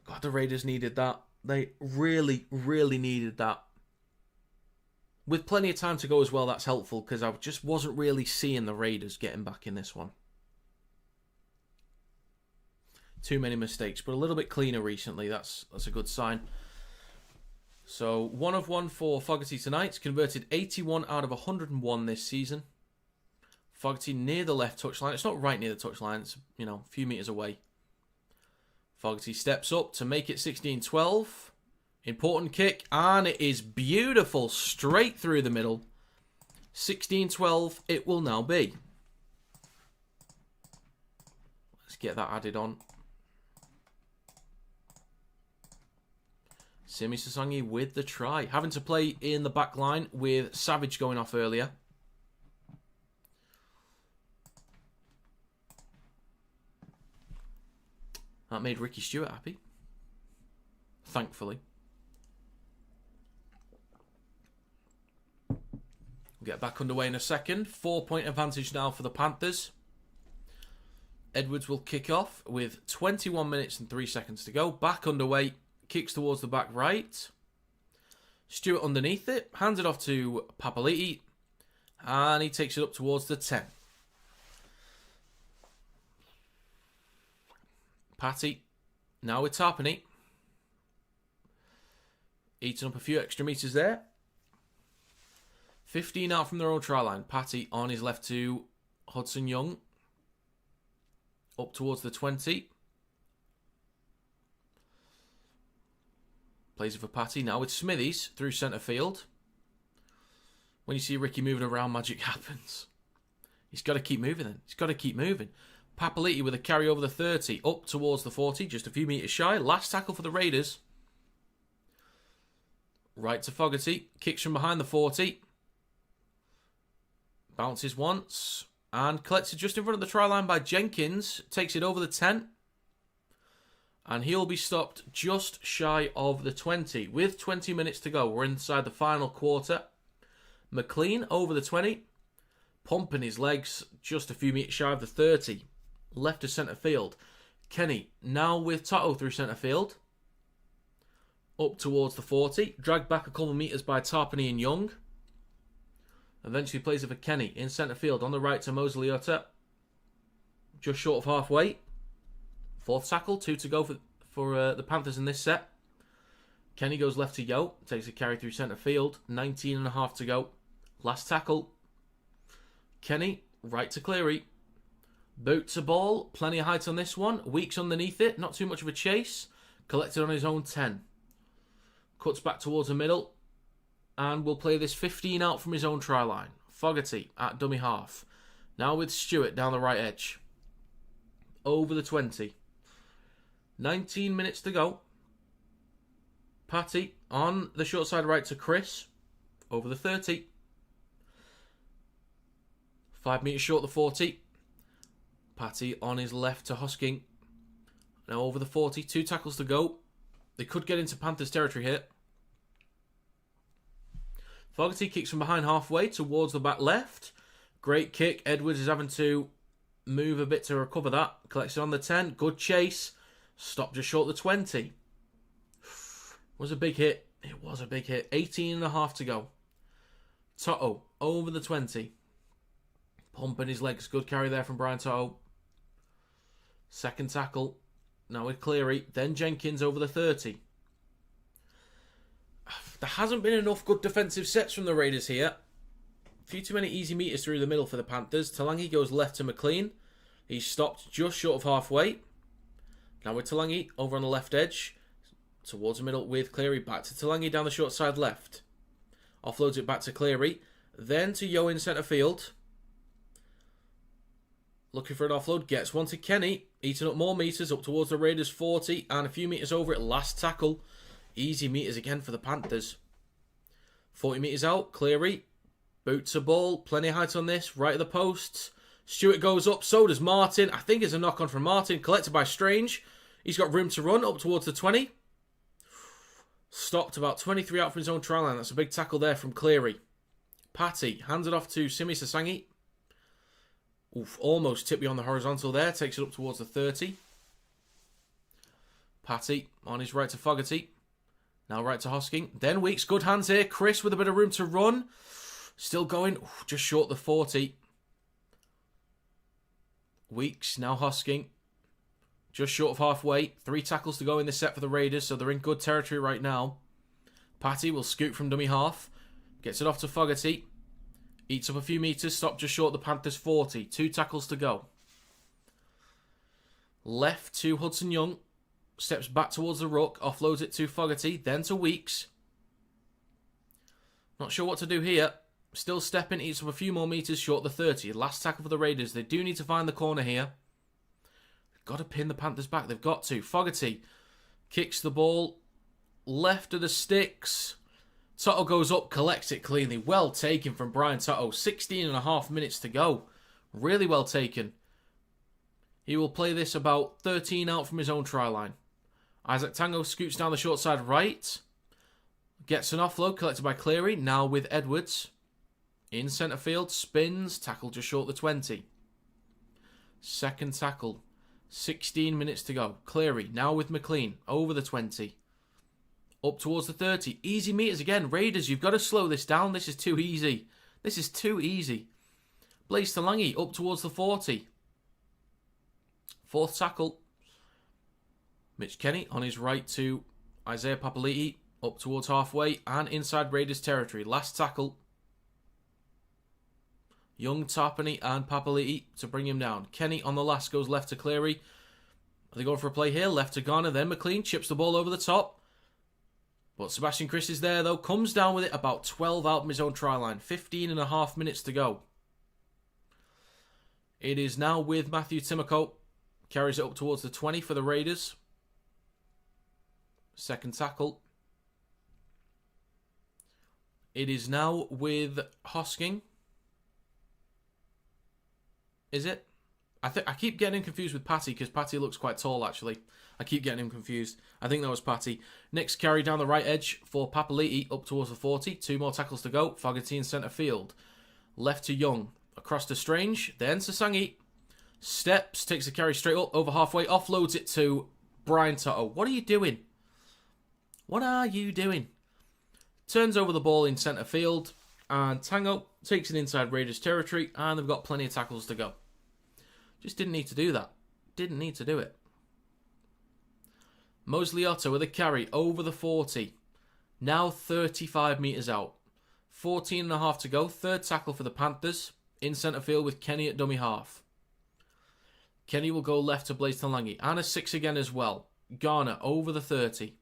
[SPEAKER 1] God, the Raiders needed that. They really, really needed that. With plenty of time to go as well, that's helpful, because I just wasn't really seeing the Raiders getting back in this one. Too many mistakes, but a little bit cleaner recently. That's a good sign. So, 1 of 1 for Fogarty tonight. Converted 81 out of 101 this season. Fogarty near the left touchline. It's not right near the touchline. It's, you know, a few metres away. Fogarty steps up to make it 16-12. Important kick. And it is beautiful. Straight through the middle. 16-12 it will now be. Let's get that added on. Simi Sasangi with the try. Having to play in the back line with Savage going off earlier. That made Ricky Stewart happy. Thankfully. We'll get back underway in a second. 4-point advantage now for the Panthers. Edwards will kick off with 21 minutes and 3 seconds to go. Back underway. Kicks towards the back right. Stewart underneath it. Hands it off to Papali'i. And he takes it up towards the 10. Patty. Now with Tarpany. Eating up a few extra metres there. 15 out from their own try line. Patty on his left to Hudson Young. Up towards the 20. Plays it for Patty. Now with Smithies through centre field. When you see Ricky moving around, magic happens. He's got to keep moving then. He's got to keep moving. Papali'i with a carry over the 30. Up towards the 40. Just a few metres shy. Last tackle for the Raiders. Right to Fogarty. Kicks from behind the 40. Bounces once. And collected just in front of the try line by Jenkins. Takes it over the 10. And he'll be stopped just shy of the 20. With 20 minutes to go. We're inside the final quarter. McLean over the 20. Pumping his legs just a few metres shy of the 30. Left to centre field. Kenny now with Toto through centre field. Up towards the 40. Dragged back a couple of metres by Tarpany and Young. Eventually plays it for Kenny in centre field on the right to Mosley Utter. Just short of halfway. Fourth tackle, 2 to go for the Panthers in this set. Kenny goes left to Yo. Takes a carry through centre field. 19.5 to go. Last tackle. Kenny, right to Cleary. Boot to ball. Plenty of height on this one. Weeks underneath it. Not too much of a chase. Collected on his own 10. Cuts back towards the middle. And will play this 15 out from his own try line. Fogarty at dummy half. Now with Stewart down the right edge. Over the 20. 19 minutes to go. Patty on the short side right to Chris. Over the 30. 5 metres short the 40. Patty on his left to Hosking. Now over the 40. 2 tackles to go. They could get into Panthers territory here. Fogarty kicks from behind halfway towards the back left. Great kick. Edwards is having to move a bit to recover that. Collects it on the 10. Good chase. Stopped just short the 20. Was a big hit. It was a big hit. 18.5 to go. Toto over the 20. Pumping his legs. Good carry there from Brian Toto. Second tackle. Now with Cleary. Then Jenkins over the 30. There hasn't been enough good defensive sets from the Raiders here. A few too many easy meters through the middle for the Panthers. Talangi goes left to McLean. He's stopped just short of halfway. Now with Talangi over on the left edge. Towards the middle with Cleary. Back to Talangi down the short side left. Offloads it back to Cleary. Then to Yo in centre field. Looking for an offload. Gets one to Kenny. Eating up more meters up towards the Raiders 40. And a few meters over it. Last tackle. Easy meters again for the Panthers. 40 metres out. Cleary. Boot to ball. Plenty of height on this. Right at the posts. Stewart goes up. So does Martin. I think it's a knock on from Martin. Collected by Strange. He's got room to run up towards the 20. Stopped about 23 out from his own try line. That's a big tackle there from Cleary. Patty hands it off to Simi Sasangi. Oof, almost tipped beyond the horizontal there. Takes it up towards the 30. Patty on his right to Fogarty. Now right to Hosking. Then Weeks. Good hands here. Chris with a bit of room to run. Still going. Oof, just short the 40. Weeks. Now Hosking. Just short of halfway. 3 tackles to go in this set for the Raiders, so they're in good territory right now. Patty will scoot from dummy half. Gets it off to Fogarty. Eats up a few metres. Stopped just short the Panthers 40. 2 tackles to go. Left to Hudson Young. Steps back towards the ruck. Offloads it to Fogarty. Then to Weeks. Not sure what to do here. Still stepping. Eats up a few more metres short the 30. Last tackle for the Raiders. They do need to find the corner here. Got to pin the Panthers back. They've got to. Fogarty kicks the ball left of the sticks. Toto goes up, collects it cleanly. Well taken from Brian Toto. 16.5 minutes to go. Really well taken. He will play this about 13 out from his own try line. Isaac Tango scoots down the short side right. Gets an offload collected by Cleary. Now with Edwards. In centre field. Spins. Tackle just short the 20. Second tackle. 16 minutes to go. Cleary now with McLean. Over the 20. Up towards the 30. Easy meters again. Raiders, you've got to slow this down. This is too easy. This is too easy. Blaze Talangi up towards the 40. Fourth tackle. Mitch Kenny on his right to Isaiah Papali'i. Up towards halfway and inside Raiders territory. Last tackle. Young, Tarpany and Papali'i to bring him down. Kenny on the last goes left to Cleary. Are they going for a play here? Left to Garner. Then McLean chips the ball over the top. But Sebastian Chris is there though. Comes down with it about 12 out from his own try line. 15.5 minutes to go. It is now with Matthew Timoko. Carries it up towards the 20 for the Raiders. Second tackle. It is now with Hosking. Is it? I keep getting him confused with Patty because Patty looks quite tall actually. I keep getting him confused. I think that was Patty. Next carry down the right edge for Papali'i up towards the 40. 2 more tackles to go. Fogarty in centre field. Left to Young. Across to Strange. Then Sasangi. Steps. Takes the carry straight up. Over halfway. Offloads it to Brian Toto. What are you doing? What are you doing? Turns over the ball in centre field. And Tango takes it inside Raiders territory. And they've got plenty of tackles to go. Just didn't need to do that. Didn't need to do it. Mosley Otto with a carry over the 40. Now 35 metres out. 14.5 to go. Third tackle for the Panthers. In centre field with Kenny at dummy half. Kenny will go left to Blaze Talangi. And a 6 again as well. Garner over the 30.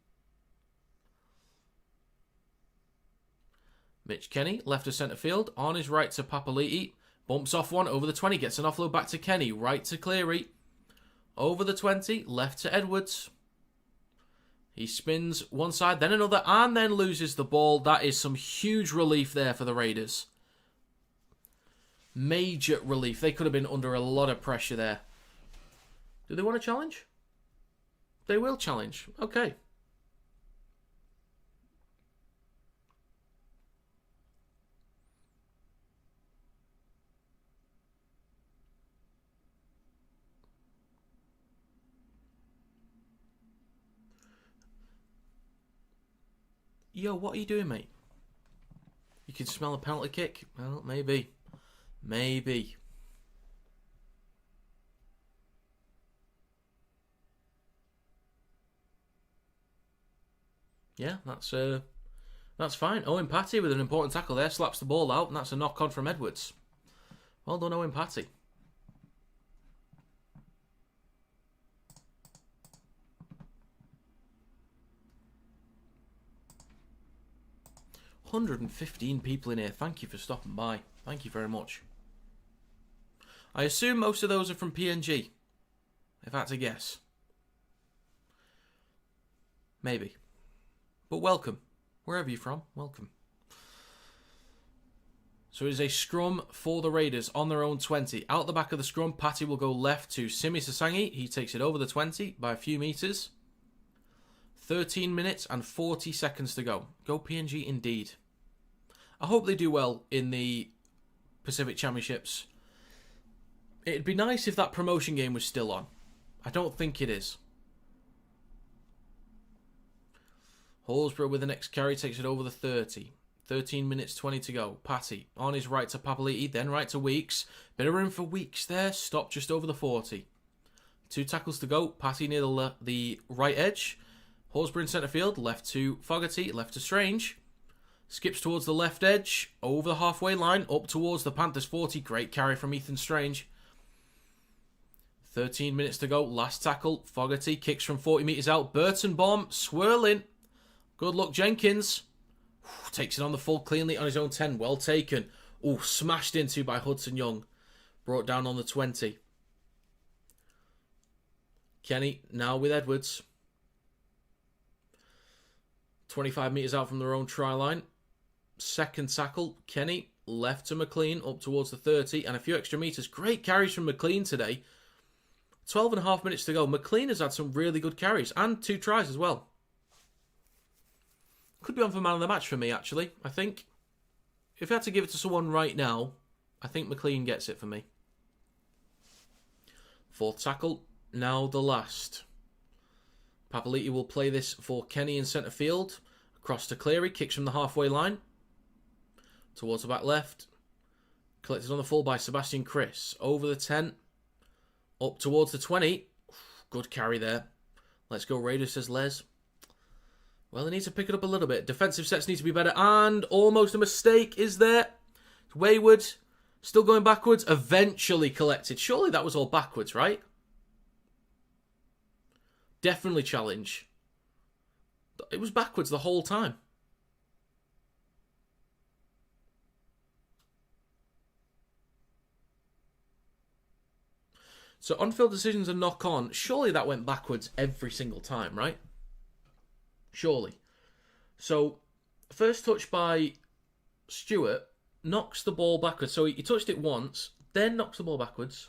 [SPEAKER 1] Mitch Kenny, left of centre field. On his right to Papali'i. Bumps off one over the 20. Gets an offload back to Kenny. Right to Cleary. Over the 20. Left to Edwards. He spins one side, then another, and then loses the ball. That is some huge relief there for the Raiders. Major relief. They could have been under a lot of pressure there. Do they want to challenge? They will challenge. Okay. Yo, what are you doing, mate? You can smell a penalty kick? Well, maybe. Maybe. Yeah, that's fine. Owen Patty with an important tackle there. Slaps the ball out, and that's a knock-on from Edwards. Well done, Owen Patty. $115 people in here. Thank you for stopping by. Thank you very much. I assume most of those are from PNG. If I had to guess. Maybe. But welcome. Wherever you're from, welcome. So it is a scrum for the Raiders on their own 20. Out the back of the scrum, Patty will go left to Simi Sasangi. He takes it over the 20 by a few metres. 13 minutes and 40 seconds to go. Go PNG indeed. I hope they do well in the Pacific Championships. It'd be nice if that promotion game was still on. I don't think it is. Hallsborough with the next carry takes it over the 30. 13 minutes 20 to go. Patty on his right to Papali'i, then right to Weeks. Bit of room for Weeks there. Stop just over the 40. 2 tackles to go. Patty near the right edge. Hallsborough in centre field. Left to Fogarty. Left to Strange. Skips towards the left edge. Over the halfway line. Up towards the Panthers 40. Great carry from Ethan Strange. 13 minutes to go. Last tackle. Fogarty kicks from 40 metres out. Burton bomb. Swirling. Good luck, Jenkins. Takes it on the full cleanly on his own 10. Well taken. Oh, smashed into by Hudson Young. Brought down on the 20. Kenny now with Edwards. 25 metres out from their own try line. Second tackle, Kenny, left to McLean, up towards the 30, and a few extra metres. Great carries from McLean today. 12 and a half minutes to go. McLean has had some really good carries, and 2 tries as well. Could be on for man of the match for me, actually. I think if I had to give it to someone right now, I think McLean gets it for me. Fourth tackle, now the last. Papali'i will play this for Kenny in centre field. Across to Cleary, kicks from the halfway line. Towards the back left. Collected on the full by Sebastian Chris. Over the 10. Up towards the 20. Good carry there. Let's go Raiders, says Les. Well, they need to pick it up a little bit. Defensive sets need to be better. And almost a mistake is there. Wayward. Still going backwards. Eventually collected. Surely that was all backwards, right? Definitely challenge. It was backwards the whole time. So on-field decisions and knock-on, surely that went backwards every single time, right? Surely. So, first touch by Stewart knocks the ball backwards. So he touched it once, then knocks the ball backwards.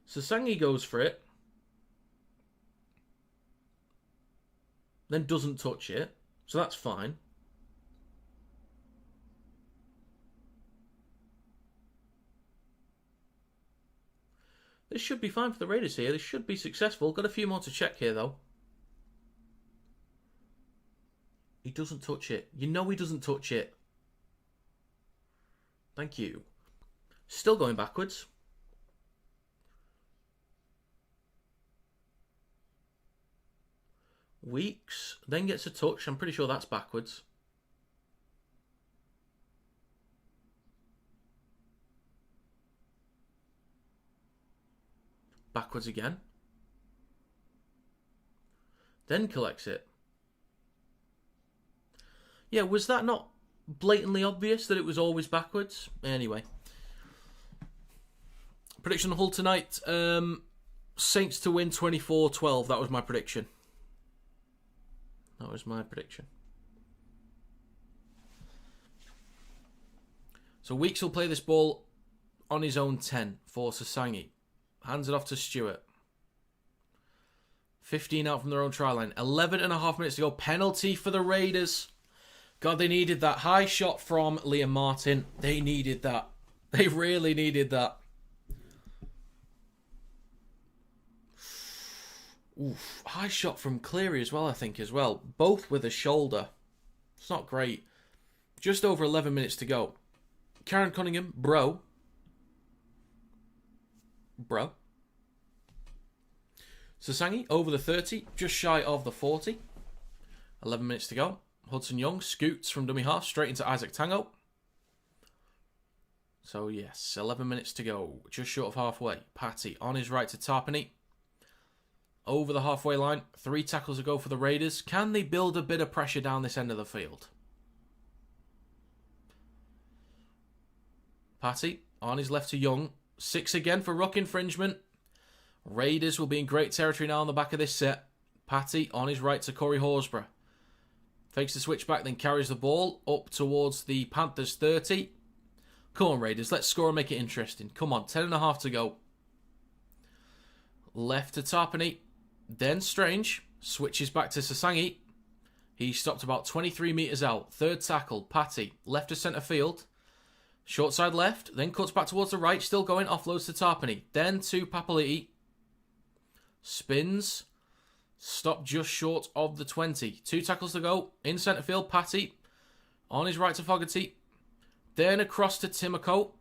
[SPEAKER 1] Sasangi goes for it. Then doesn't touch it. So that's fine. This should be fine for the Raiders here. This should be successful. Got a few more to check here, though. He doesn't touch it. You know he doesn't touch it. Thank you. Still going backwards. Weeks. Then gets a touch. I'm pretty sure that's backwards. Backwards again. Then collects it. Yeah, was that not blatantly obvious that it was always backwards? Anyway. Prediction Hull tonight. Saints to win 24-12. That was my prediction. That was my prediction. So Weeks will play this ball on his own 10 for Sasangi. Hands it off to Stewart. 15 out from their own try line. 11 and a half minutes to go. Penalty for the Raiders. God, they needed that. High shot from Liam Martin. They needed that. They really needed that. Oof. High shot from Cleary as well, I think, as well. Both with a shoulder. It's not great. Just over 11 minutes to go. Karen Cunningham, bro. Sasangi, over the 30, just shy of the 40. 11 minutes to go. Hudson Young scoots from dummy half straight into Isaac Tango. So, yes, 11 minutes to go. Just short of halfway. Patty on his right to Tarpany. Over the halfway line. 3 tackles to go for the Raiders. Can they build a bit of pressure down this end of the field? Patty on his left to Young. 6 again for ruck infringement. Raiders will be in great territory now on the back of this set. Patty on his right to Corey Horsburgh. Fakes the switch back, then carries the ball up towards the Panthers 30. Come on, Raiders. Let's score and make it interesting. Come on, 10.5 to go. Left to Tarpany. Then Strange. Switches back to Sasangi. He stopped about 23 metres out. Third tackle, Patty. Left to centre field. Short side left. Then cuts back towards the right. Still going. Offloads to Tarpany. Then to Papali'i. Spins. Stopped just short of the 20. 2 tackles to go. In centre field, Patty. On his right to Fogarty. Then across to Timoko.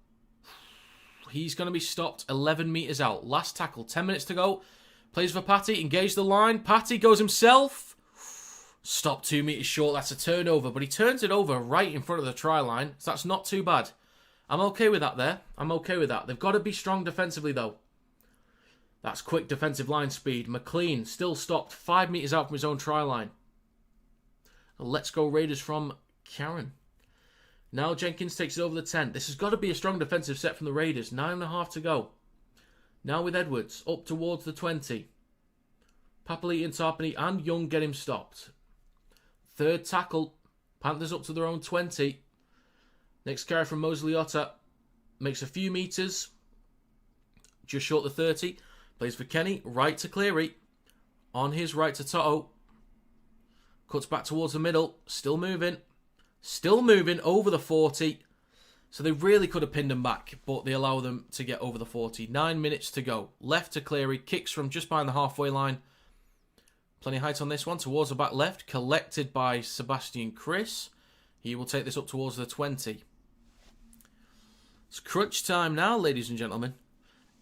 [SPEAKER 1] He's going to be stopped 11 metres out. Last tackle, 10 minutes to go. Plays for Patty. Engage the line. Patty goes himself. Stopped 2 metres short. That's a turnover. But he turns it over right in front of the try line. So that's not too bad. I'm okay with that there. I'm okay with that. They've got to be strong defensively, though. That's quick defensive line speed. McLean still stopped 5 metres out from his own try line. Let's go Raiders from Karen. Now Jenkins takes it over the 10. This has got to be a strong defensive set from the Raiders. 9.5 to go. Now with Edwards up towards the 20. Papali'i and Tarpany and Young get him stopped. Third tackle. Panthers up to their own 20. Next carry from Mosley Otter. Makes a few metres. Just short of 30. Plays for Kenny. Right to Cleary. On his right to Toto. Cuts back towards the middle. Still moving. Still moving over the 40. So they really could have pinned them back, but they allow them to get over the 40. 9 minutes to go. Left to Cleary. Kicks from just behind the halfway line. Plenty of height on this one. Towards the back left. Collected by Sebastian Chris. He will take this up towards the 20. It's crunch time now, ladies and gentlemen.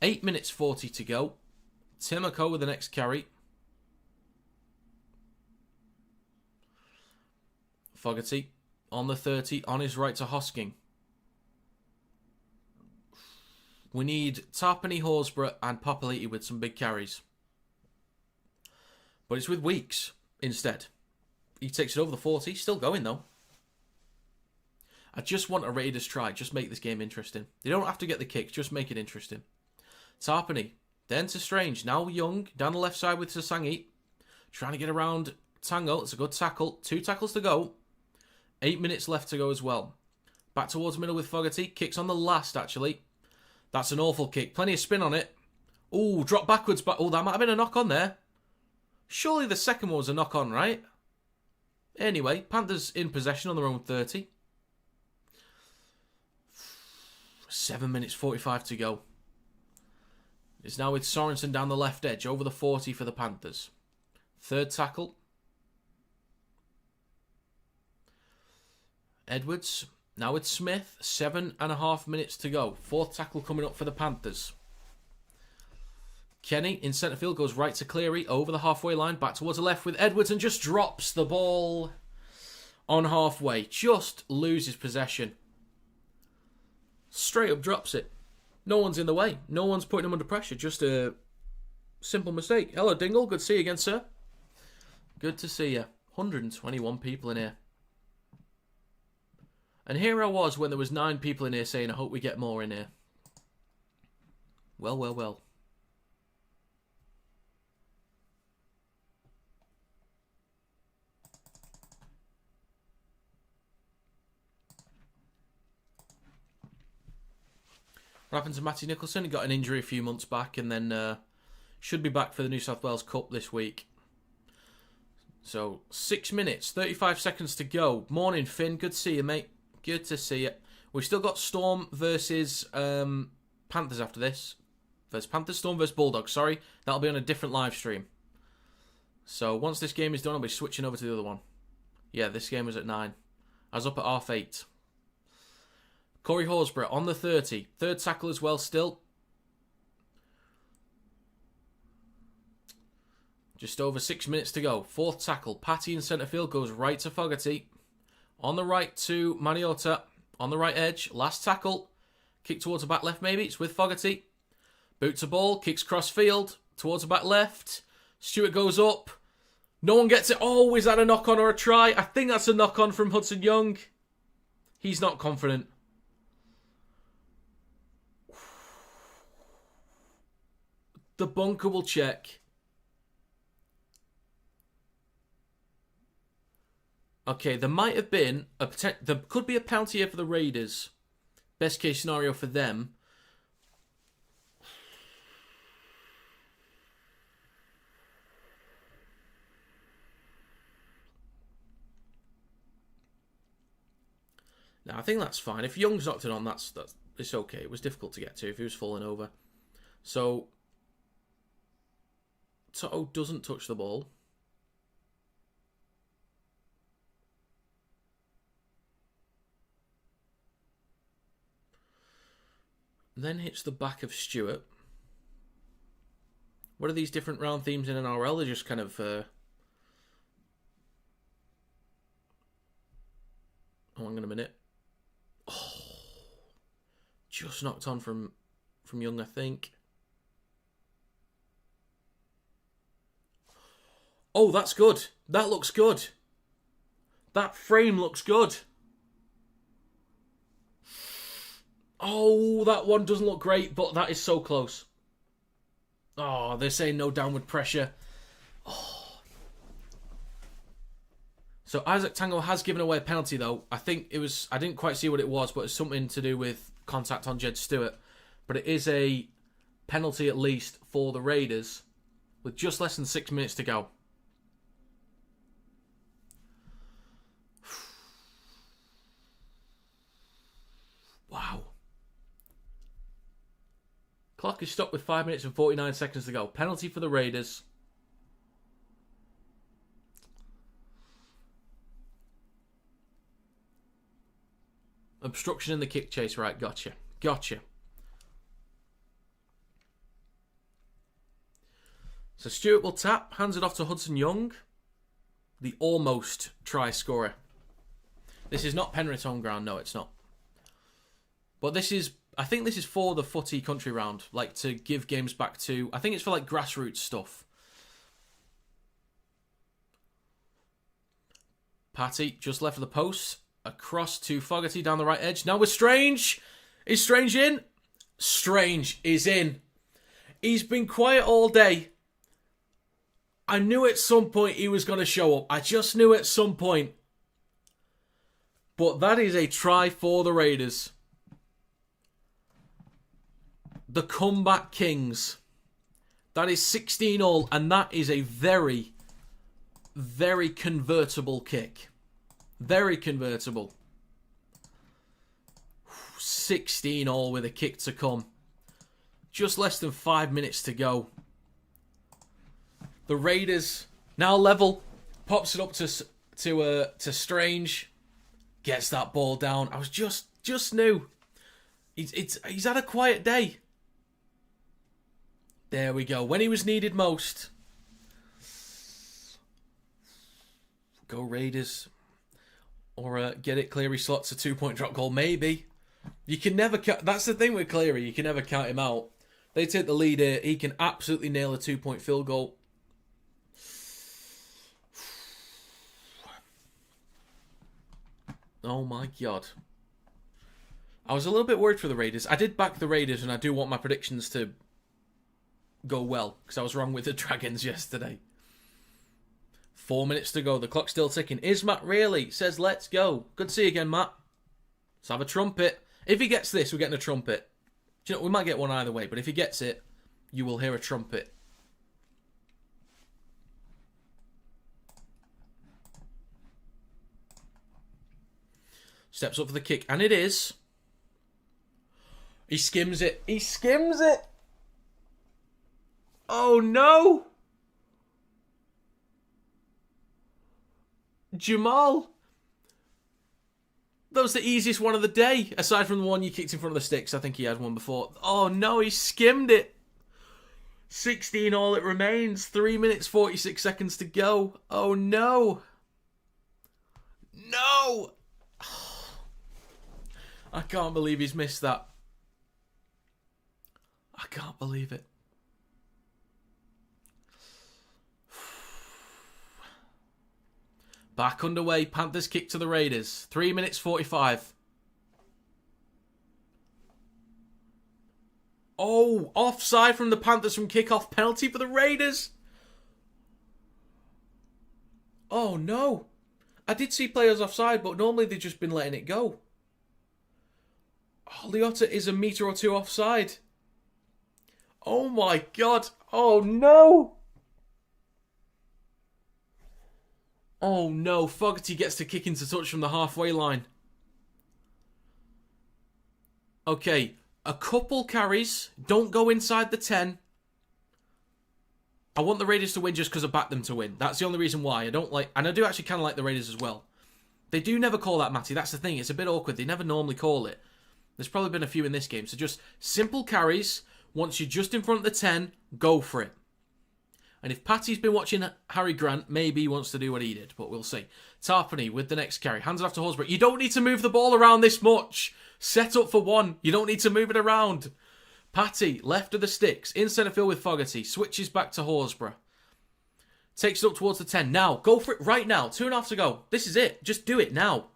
[SPEAKER 1] 8 minutes 40 to go. Timoko with the next carry. Fogarty on the 30. On his right to Hosking. We need Tarpany, Horsburgh and Papali'i with some big carries. But it's with Weeks instead. He takes it over the 40. Still going though. I just want a Raiders try. Just make this game interesting. They don't have to get the kicks. Just make it interesting. Tarpany. Then to Strange. Now Young. Down the left side with Sasangi. Trying to get around Tango. It's a good tackle. 2 tackles to go. 8 minutes left to go as well. Back towards the middle with Fogarty. Kicks on the last actually. That's an awful kick. Plenty of spin on it. Ooh, drop backwards. But oh, that might have been a knock on there. Surely the second one was a knock on, right? Anyway, Panthers in possession on their own 30. 7 minutes 45 to go. It's now with Sorensen down the left edge. Over the 40 for the Panthers. Third tackle. Edwards. Now with Smith. 7.5 minutes to go. Fourth tackle coming up for the Panthers. Kenny in centre field goes right to Cleary. Over the halfway line. Back towards the left with Edwards. And just drops the ball on halfway. Just loses possession. Straight up drops it. No one's in the way. No one's putting him under pressure. Just a simple mistake. Hello, Dingle. Good to see you again, sir. Good to see you. 121 people in here. And here I was when there was 9 people in here saying, I hope we get more in here. Well, well, well. What happened to Matty Nicholson? He got an injury a few months back and then should be back for the New South Wales Cup this week. So, 6 minutes, 35 seconds to go. Morning, Finn. Good to see you, mate. Good to see you. We've still got Storm versus Panthers after this. Versus Panthers, Storm versus Bulldogs, sorry. That'll be on a different live stream. So, once this game is done, I'll be switching over to the other one. Yeah, this game was at 9. I was up at 8:30. Corey Horsburgh on the 30. Third tackle as well still. Just over 6 minutes to go. Fourth tackle. Patty in centre field goes right to Fogarty. On the right to Maniota. On the right edge. Last tackle. Kick towards the back left maybe. It's with Fogarty. Boot to ball. Kicks cross field. Towards the back left. Stewart goes up. No one gets it. Oh, is that a knock on or a try? I think that's a knock on from Hudson Young. He's not confident. The bunker will check. Okay, there might have been there could be a penalty here for the Raiders. Best case scenario for them. Now I think that's fine. If Young's knocked it on, that's it's okay. It was difficult to get to if he was falling over. So Toto doesn't touch the ball. Then hits the back of Stewart. What are these different round themes in NRL? They're just kind of... Oh, hang on a minute. Oh, just knocked on from Young, I think. Oh, that's good. That looks good. That frame looks good. Oh, that one doesn't look great, but that is so close. Oh, they're saying no downward pressure. So Isaac Tango has given away a penalty, though. I think it was... I didn't quite see what it was, but it's something to do with contact on Jed Stewart. But it is a penalty, at least, for the Raiders, with just less than 6 minutes to go. Wow. Clock is stopped with 5 minutes and 49 seconds to go. Penalty for the Raiders. Obstruction in the kick chase. Right, gotcha. Gotcha. So Stewart will tap, hands it off to Hudson Young, the almost try scorer. This is not Penrith home ground. No, it's not. But this is... I think this is for the footy country round. Like, to give games back to... I think it's for, like, grassroots stuff. Patty just left of the post. Across to Fogarty down the right edge. Now with Strange. Is Strange in? Strange is in. He's been quiet all day. I knew at some point he was going to show up. I just knew at some point. But that is a try for the Raiders. The comeback kings. That is 16-all, and that is a very, very convertible kick. Very convertible. 16-all with a kick to come. Just less than 5 minutes to go. The Raiders now level. Pops it up to Strange. Gets that ball down. I was just knew. He's had a quiet day. There we go. When he was needed most. Go Raiders. Or get it, Cleary slots a 2-point drop goal. Maybe. You can never... That's the thing with Cleary. You can never count him out. They take the lead here. He can absolutely nail a 2-point field goal. Oh my God. I was a little bit worried for the Raiders. I did back the Raiders, and I do want my predictions to go well, because I was wrong with the Dragons yesterday. 4 minutes to go. The clock's still ticking. Is Matt really? Says, let's go. Good to see you again, Matt. Let's have a trumpet. If he gets this, we're getting a trumpet. Do you know, we might get one either way, but if he gets it, you will hear a trumpet. Steps up for the kick, and it is. He skims it. He skims it. Oh, no. Jamal. That was the easiest one of the day. Aside from the one you kicked in front of the sticks. I think he had one before. Oh, no. He skimmed it. 16-all it remains. 3 minutes, 46 seconds to go. Oh, no. No. I can't believe he's missed that. I can't believe it. Back underway. Panthers kick to the Raiders. 3 minutes 45. Oh, offside from the Panthers from kickoff. Penalty for the Raiders. Oh, no. I did see players offside, but normally they've just been letting it go. Oh, Liotta is a metre or two offside. Oh, my God. Oh, no. Oh, no. Fogarty gets to kick into touch from the halfway line. Okay. A couple carries. Don't go inside the 10. I want the Raiders to win just because I backed them to win. That's the only reason why. I don't like... And I do actually kind of like the Raiders as well. They do never call that, Matty. That's the thing. It's a bit awkward. They never normally call it. There's probably been a few in this game. So just simple carries. Once you're just in front of the 10, go for it. And if Patty's been watching Harry Grant, maybe he wants to do what he did. But we'll see. Tarpany with the next carry. Hands it off to Horsburgh. You don't need to move the ball around this much. Set up for one. You don't need to move it around. Patty, left of the sticks. In centre field with Fogarty. Switches back to Horsburgh. Takes it up towards the 10. Now, go for it right now. 2.5 to go. This is it. Just do it now.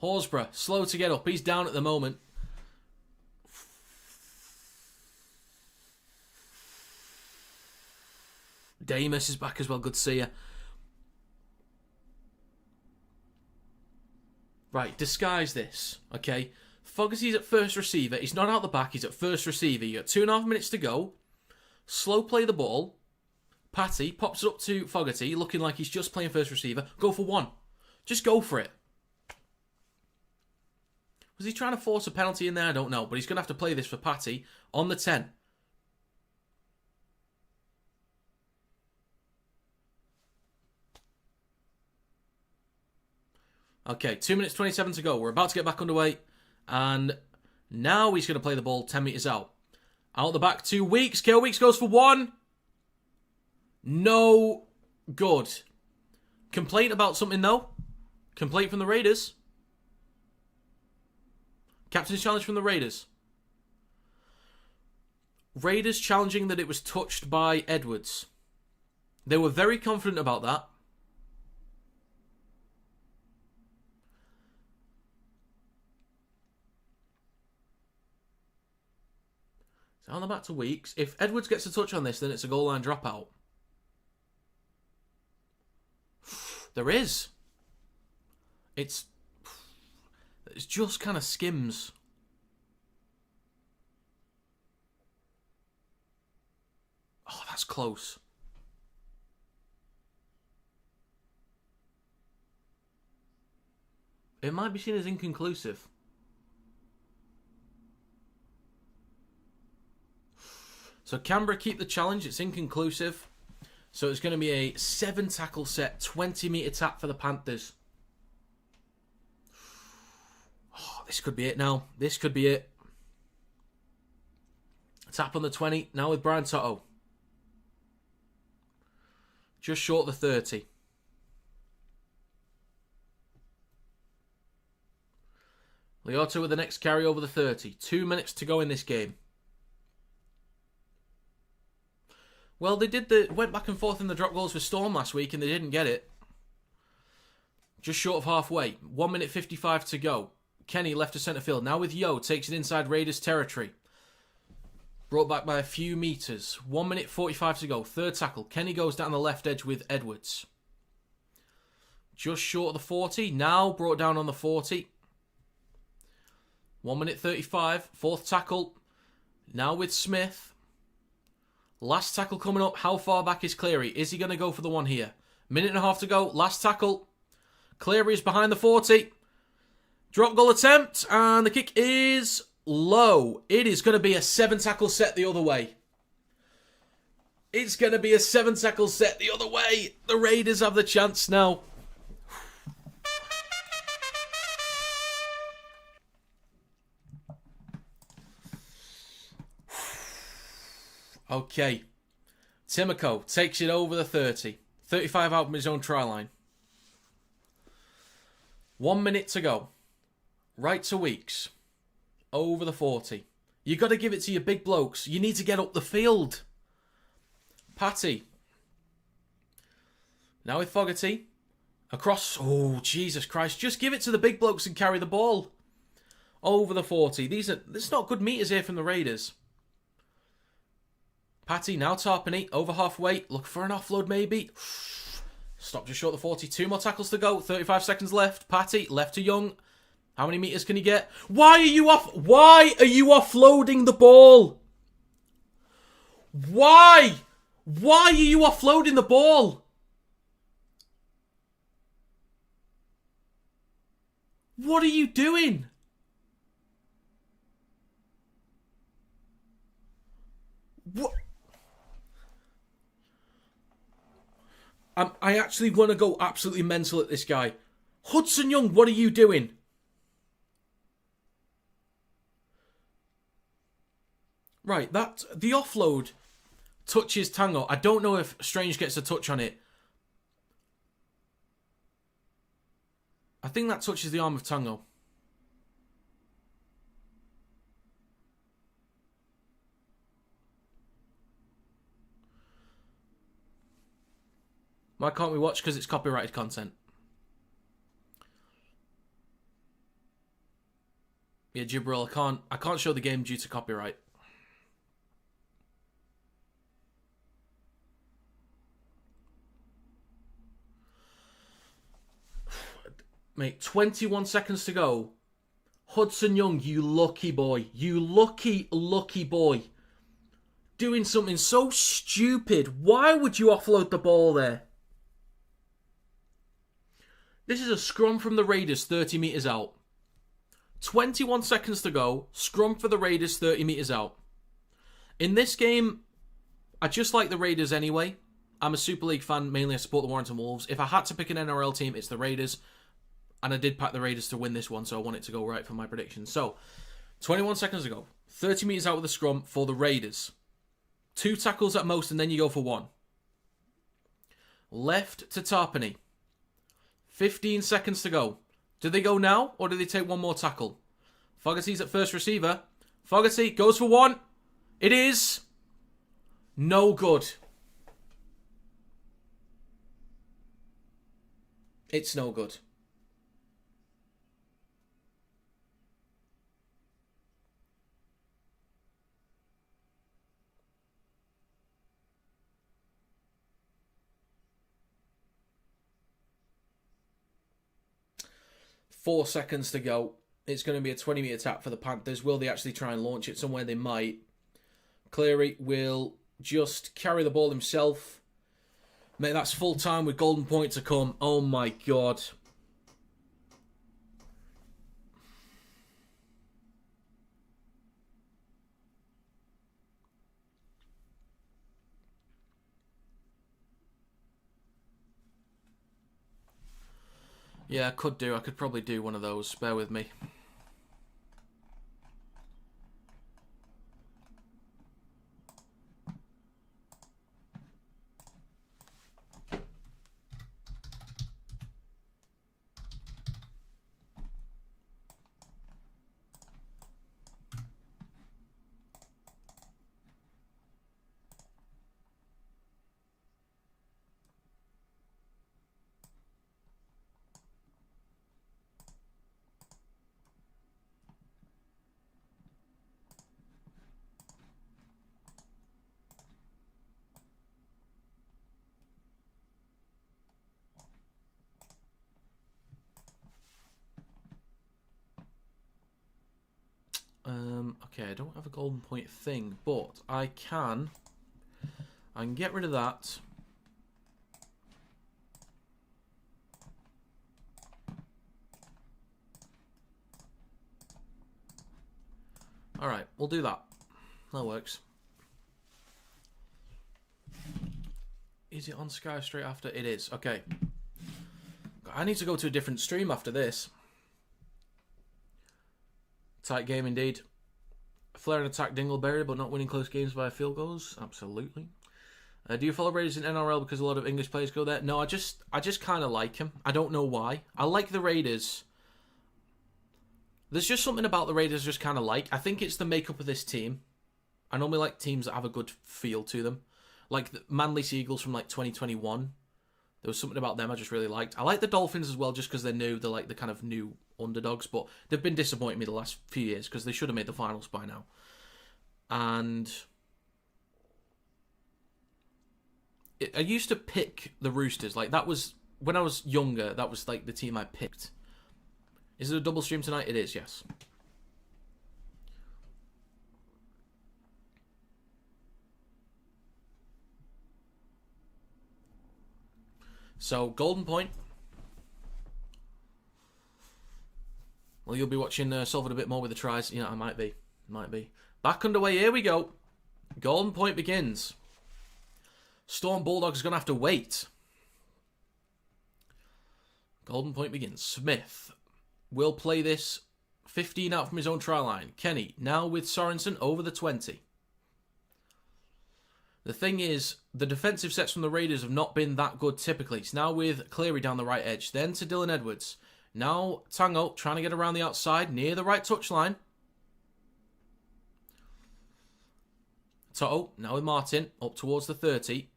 [SPEAKER 1] Horsburgh, slow to get up. He's down at the moment. Damus is back as well. Good to see you. Right, disguise this, okay? Fogarty's at first receiver. He's not out the back. He's at first receiver. You got 2.5 minutes to go. Slow play the ball. Patty pops it up to Fogarty, looking like he's just playing first receiver. Go for one. Just go for it. Was he trying to force a penalty in there? I don't know. But he's going to have to play this for Patty on the 10. Okay, 2 minutes 27 to go. We're about to get back underway. And now he's going to play the ball 10 metres out. Out the back to Weeks. Kale Weeks goes for one. No good. Complaint about something though. Complaint from the Raiders. Captain's challenge from the Raiders. Raiders challenging that it was touched by Edwards. They were very confident about that. So on the back to Weeks. If Edwards gets a touch on this, then it's a goal line dropout. There is. It's just kind of skims. Oh, that's close. It might be seen as inconclusive. So Canberra keep the challenge. It's inconclusive. So it's going to be a 7 tackle set, 20 metre tap for the Panthers. Oh, this could be it now. This could be it. Tap on the 20. Now with Brian Toto. Just short of the 30. Leoto with the next carry over the 30. 2 minutes to go in this game. Well, they went back and forth in the drop goals for Storm last week and they didn't get it. Just short of halfway. 1 minute 55 to go. Kenny left to centre field. Now with Yo, takes it inside Raiders territory. Brought back by a few metres. 1 minute 45 to go. Third tackle. Kenny goes down the left edge with Edwards. Just short of the 40. Now brought down on the 40. 1 minute 35. Fourth tackle. Now with Smith. Last tackle coming up. How far back is Cleary? Is he going to go for the one here? Minute and a half to go. Last tackle. Cleary is behind the 40. Drop goal attempt. And the kick is low. It is going to be a 7 tackle set the other way. It's going to be a 7 tackle set the other way. The Raiders have the chance now. Okay. Timoko takes it over the 30. 35 out from his own try line. 1 minute to go. Right to Weeks. Over the 40. You got to give it to your big blokes. You need to get up the field. Patty. Now with Fogarty. Across. Oh, Jesus Christ. Just give it to the big blokes and carry the ball. Over the 40. There's not good meters here from the Raiders. Patty now Tarpany, over halfway. Look for an offload maybe. Stop just short of the 40. 2 more tackles to go. 35 seconds left. Patty, left to Young. How many meters can he get? Why are you offloading the ball? Why? Why are you offloading the ball? What are you doing? What? I actually want to go absolutely mental at this guy. Hudson Young, what are you doing? Right, the offload touches Tango. I don't know if Strange gets a touch on it. I think that touches the arm of Tango. Why can't we watch? Because it's copyrighted content. Yeah, Jibril, I can't show the game due to copyright. Mate, 21 seconds to go. Hudson Young, you lucky boy. You lucky, lucky boy. Doing something so stupid. Why would you offload the ball there? This is a scrum from the Raiders 30 metres out. 21 seconds to go. Scrum for the Raiders 30 metres out. In this game, I just like the Raiders anyway. I'm a Super League fan. Mainly I support the Warrington Wolves. If I had to pick an NRL team, it's the Raiders. And I did pack the Raiders to win this one, so I want it to go right for my prediction. So, 21 seconds to go. 30 metres out with the scrum for the Raiders. 2 tackles at most, and then you go for 1. Left to Tarpany. 15 seconds to go. Do they go now, or do they take one more tackle? Fogarty's at first receiver. Fogarty goes for 1. It is no good. It's no good. Four seconds to go. It's going to be a 20-metre tap for the Panthers. Will they actually try and launch it somewhere? They might. Cleary will just carry the ball himself. Mate, that's full time with golden point to come. Oh my God. Yeah, I could do. I could probably do one of those. Bear with me. Okay, I don't have a golden point thing, but I can get rid of that. Alright, we'll do that. That works. Is it on Sky straight after? It is. Okay. I need to go to a different stream after this. Tight game indeed. Flair and attack Dingleberry, but not winning close games by field goals. Absolutely. Do you follow Raiders in NRL because a lot of English players go there? No, I just kind of like him. I don't know why. I like the Raiders. There's just something about the Raiders I just kind of like. I think it's the makeup of this team. I normally like teams that have a good feel to them. Like the Manly Seagulls from like 2021. There was something about them I just really liked. I like the Dolphins as well just because they're new. They're like the kind of new underdogs, but they've been disappointing me the last few years because they should have made the finals by now. And I used to pick the Roosters. Like that was, when I was younger, that was like the team I picked. Is it a double stream tonight? It is, yes. So, golden point. Well, you'll be watching Solve It a bit more with the tries. Yeah, I might be. Might be. Back underway. Here we go. Golden point begins. Storm Bulldogs are going to have to wait. Golden point begins. Smith will play this 15 out from his own try line. Kenny now with Sorensen over the 20. The thing is, the defensive sets from the Raiders have not been that good typically. It's now with Cleary down the right edge. Then to Dylan Edwards. Now Tango trying to get around the outside near the right touchline. Toto now with Martin up towards the 30.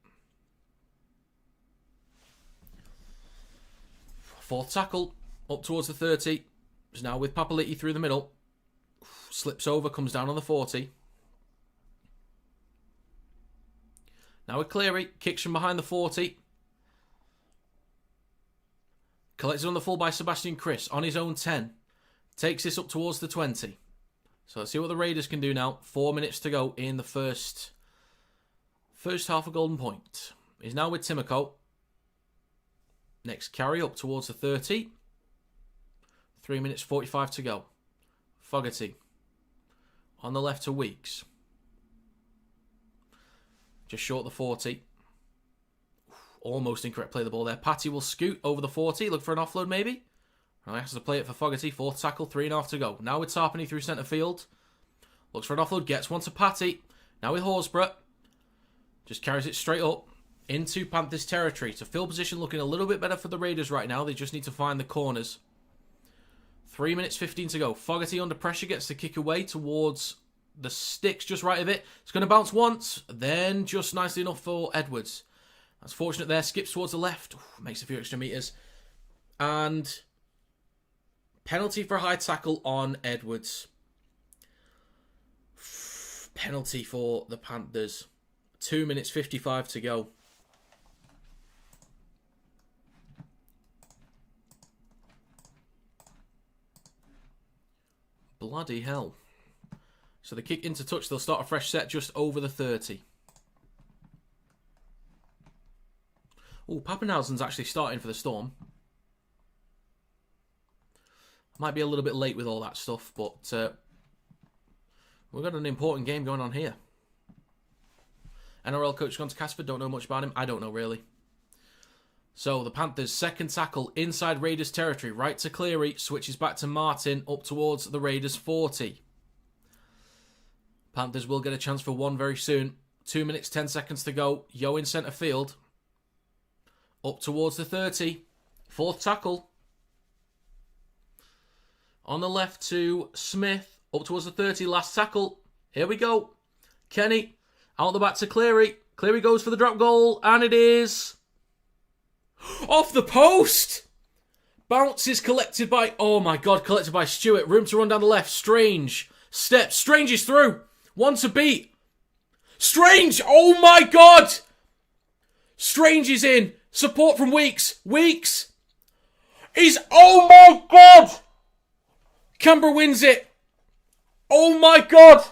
[SPEAKER 1] Fourth tackle up towards the 30. Is now with Papali'i through the middle. Slips over, comes down on the 40. Now with Cleary, kicks from behind the 40. Collected on the full by Sebastian Chris on his own 10. Takes this up towards the 20. So let's see what the Raiders can do now. 4 minutes to go in the first half of Golden Point. He's now with Timoko. Next carry up towards the 30. 3 minutes 45 to go. Fogarty. On the left to Weeks. Just short the 40. Almost incorrect play the ball there. Patty will scoot over the 40. Look for an offload maybe. Right, has to play it for Fogarty. 4th tackle, 3.5 to go. Now with Tarpany through centre field. Looks for an offload. Gets one to Patty. Now with Horsburgh. Just carries it straight up into Panthers territory. So field position looking a little bit better for the Raiders right now. They just need to find the corners. 3 minutes 15 to go. Fogarty under pressure gets the kick away towards the sticks just right of it. It's going to bounce once. Then just nicely enough for Edwards. That's fortunate there. Skips towards the left. Makes a few extra meters. And penalty for a high tackle on Edwards. Penalty for the Panthers. 2 minutes 55 to go. Bloody hell. So the kick into touch. They'll start a fresh set just over the 30. Oh, Pappenhausen's actually starting for the Storm. Might be a little bit late with all that stuff, but we've got an important game going on here. NRL coach gone to Casper. Don't know much about him. I don't know really. So the Panthers' second tackle inside Raiders territory. Right to Cleary. Switches back to Martin up towards the Raiders 40. Panthers will get a chance for one very soon. 2 minutes 10 seconds to go. Yo in centre field. Up towards the 30. 4th tackle. On the left to Smith. Up towards the 30. Last tackle. Here we go. Kenny. Out the back to Cleary. Cleary goes for the drop goal. And it is off the post. Bounce is collected by, oh my God, collected by Stewart. Room to run down the left. Strange. Steps. Strange is through. One to beat. Strange. Oh my God. Strange is in. Support from Weeks. Weeks is, oh my God. Canberra wins it. Oh my God.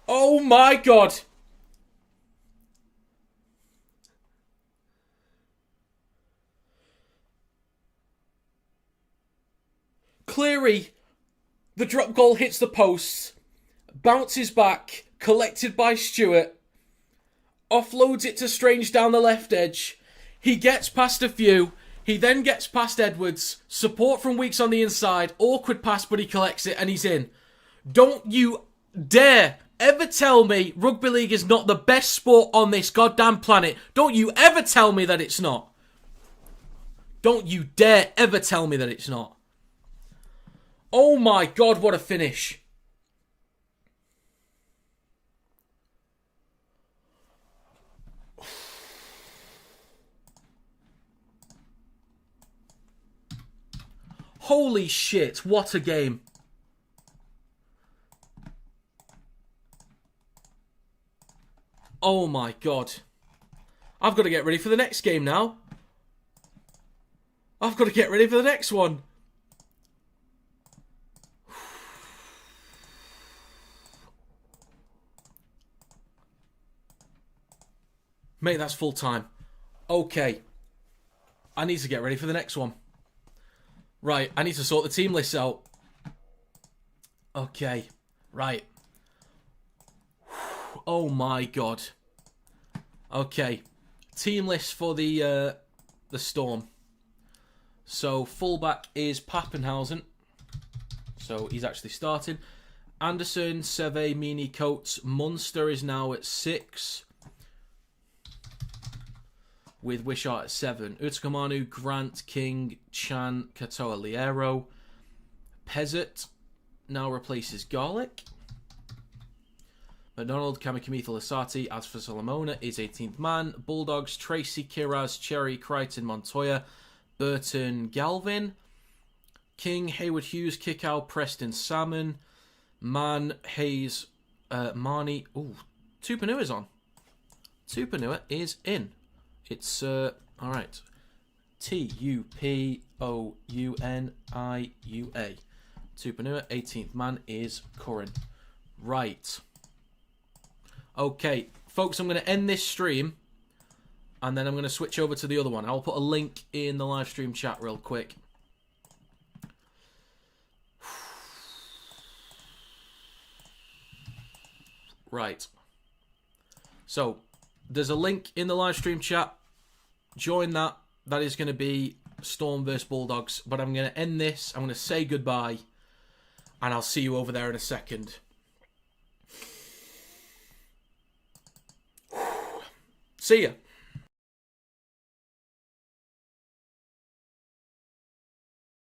[SPEAKER 1] Oh my God. Cleary, the drop goal hits the post, bounces back, collected by Stewart, offloads it to Strange down the left edge. He gets past a few. He then gets past Edwards. Support from Weeks on the inside. Awkward pass, but he collects it and he's in. Don't you dare ever tell me rugby league is not the best sport on this goddamn planet. Don't you ever tell me that it's not. Don't you dare ever tell me that it's not. Oh my God, what a finish. Holy shit, what a game. Oh my God. I've got to get ready for the next game now. I've got to get ready for the next one. Mate, that's full time. Okay. I need to get ready for the next one. Right, I need to sort the team lists out. Okay, right. Oh my God. Okay, team list for the Storm. So fullback is Pappenhausen. So he's actually starting. Anderson, Seve, Meany, Coates. Munster is now at 6. With Wishart at 7. Utakamanu, Grant, King, Chan, Katoa, Liero. Pezzett now replaces Garlic. McDonald, Kamikamitha, Lasati, as for Solomona, is 18th man. Bulldogs, Tracy, Kiraz, Cherry, Crichton, Montoya, Burton, Galvin. King, Hayward, Hughes, Kickow, Preston, Salmon. Mann, Hayes, Marnie. Ooh, Tupanua's on. Tupanua is in. It's, alright. Tupouniua. Tupouniua, 18th man is Curran. Right. Okay, folks, I'm going to end this stream, and then I'm going to switch over to the other one. I'll put a link in the live stream chat real quick. Right. So, there's a link in the live stream chat. Join that. That is going to be Storm vs Bulldogs. But I'm going to end this. I'm going to say goodbye. And I'll see you over there in a second. See ya.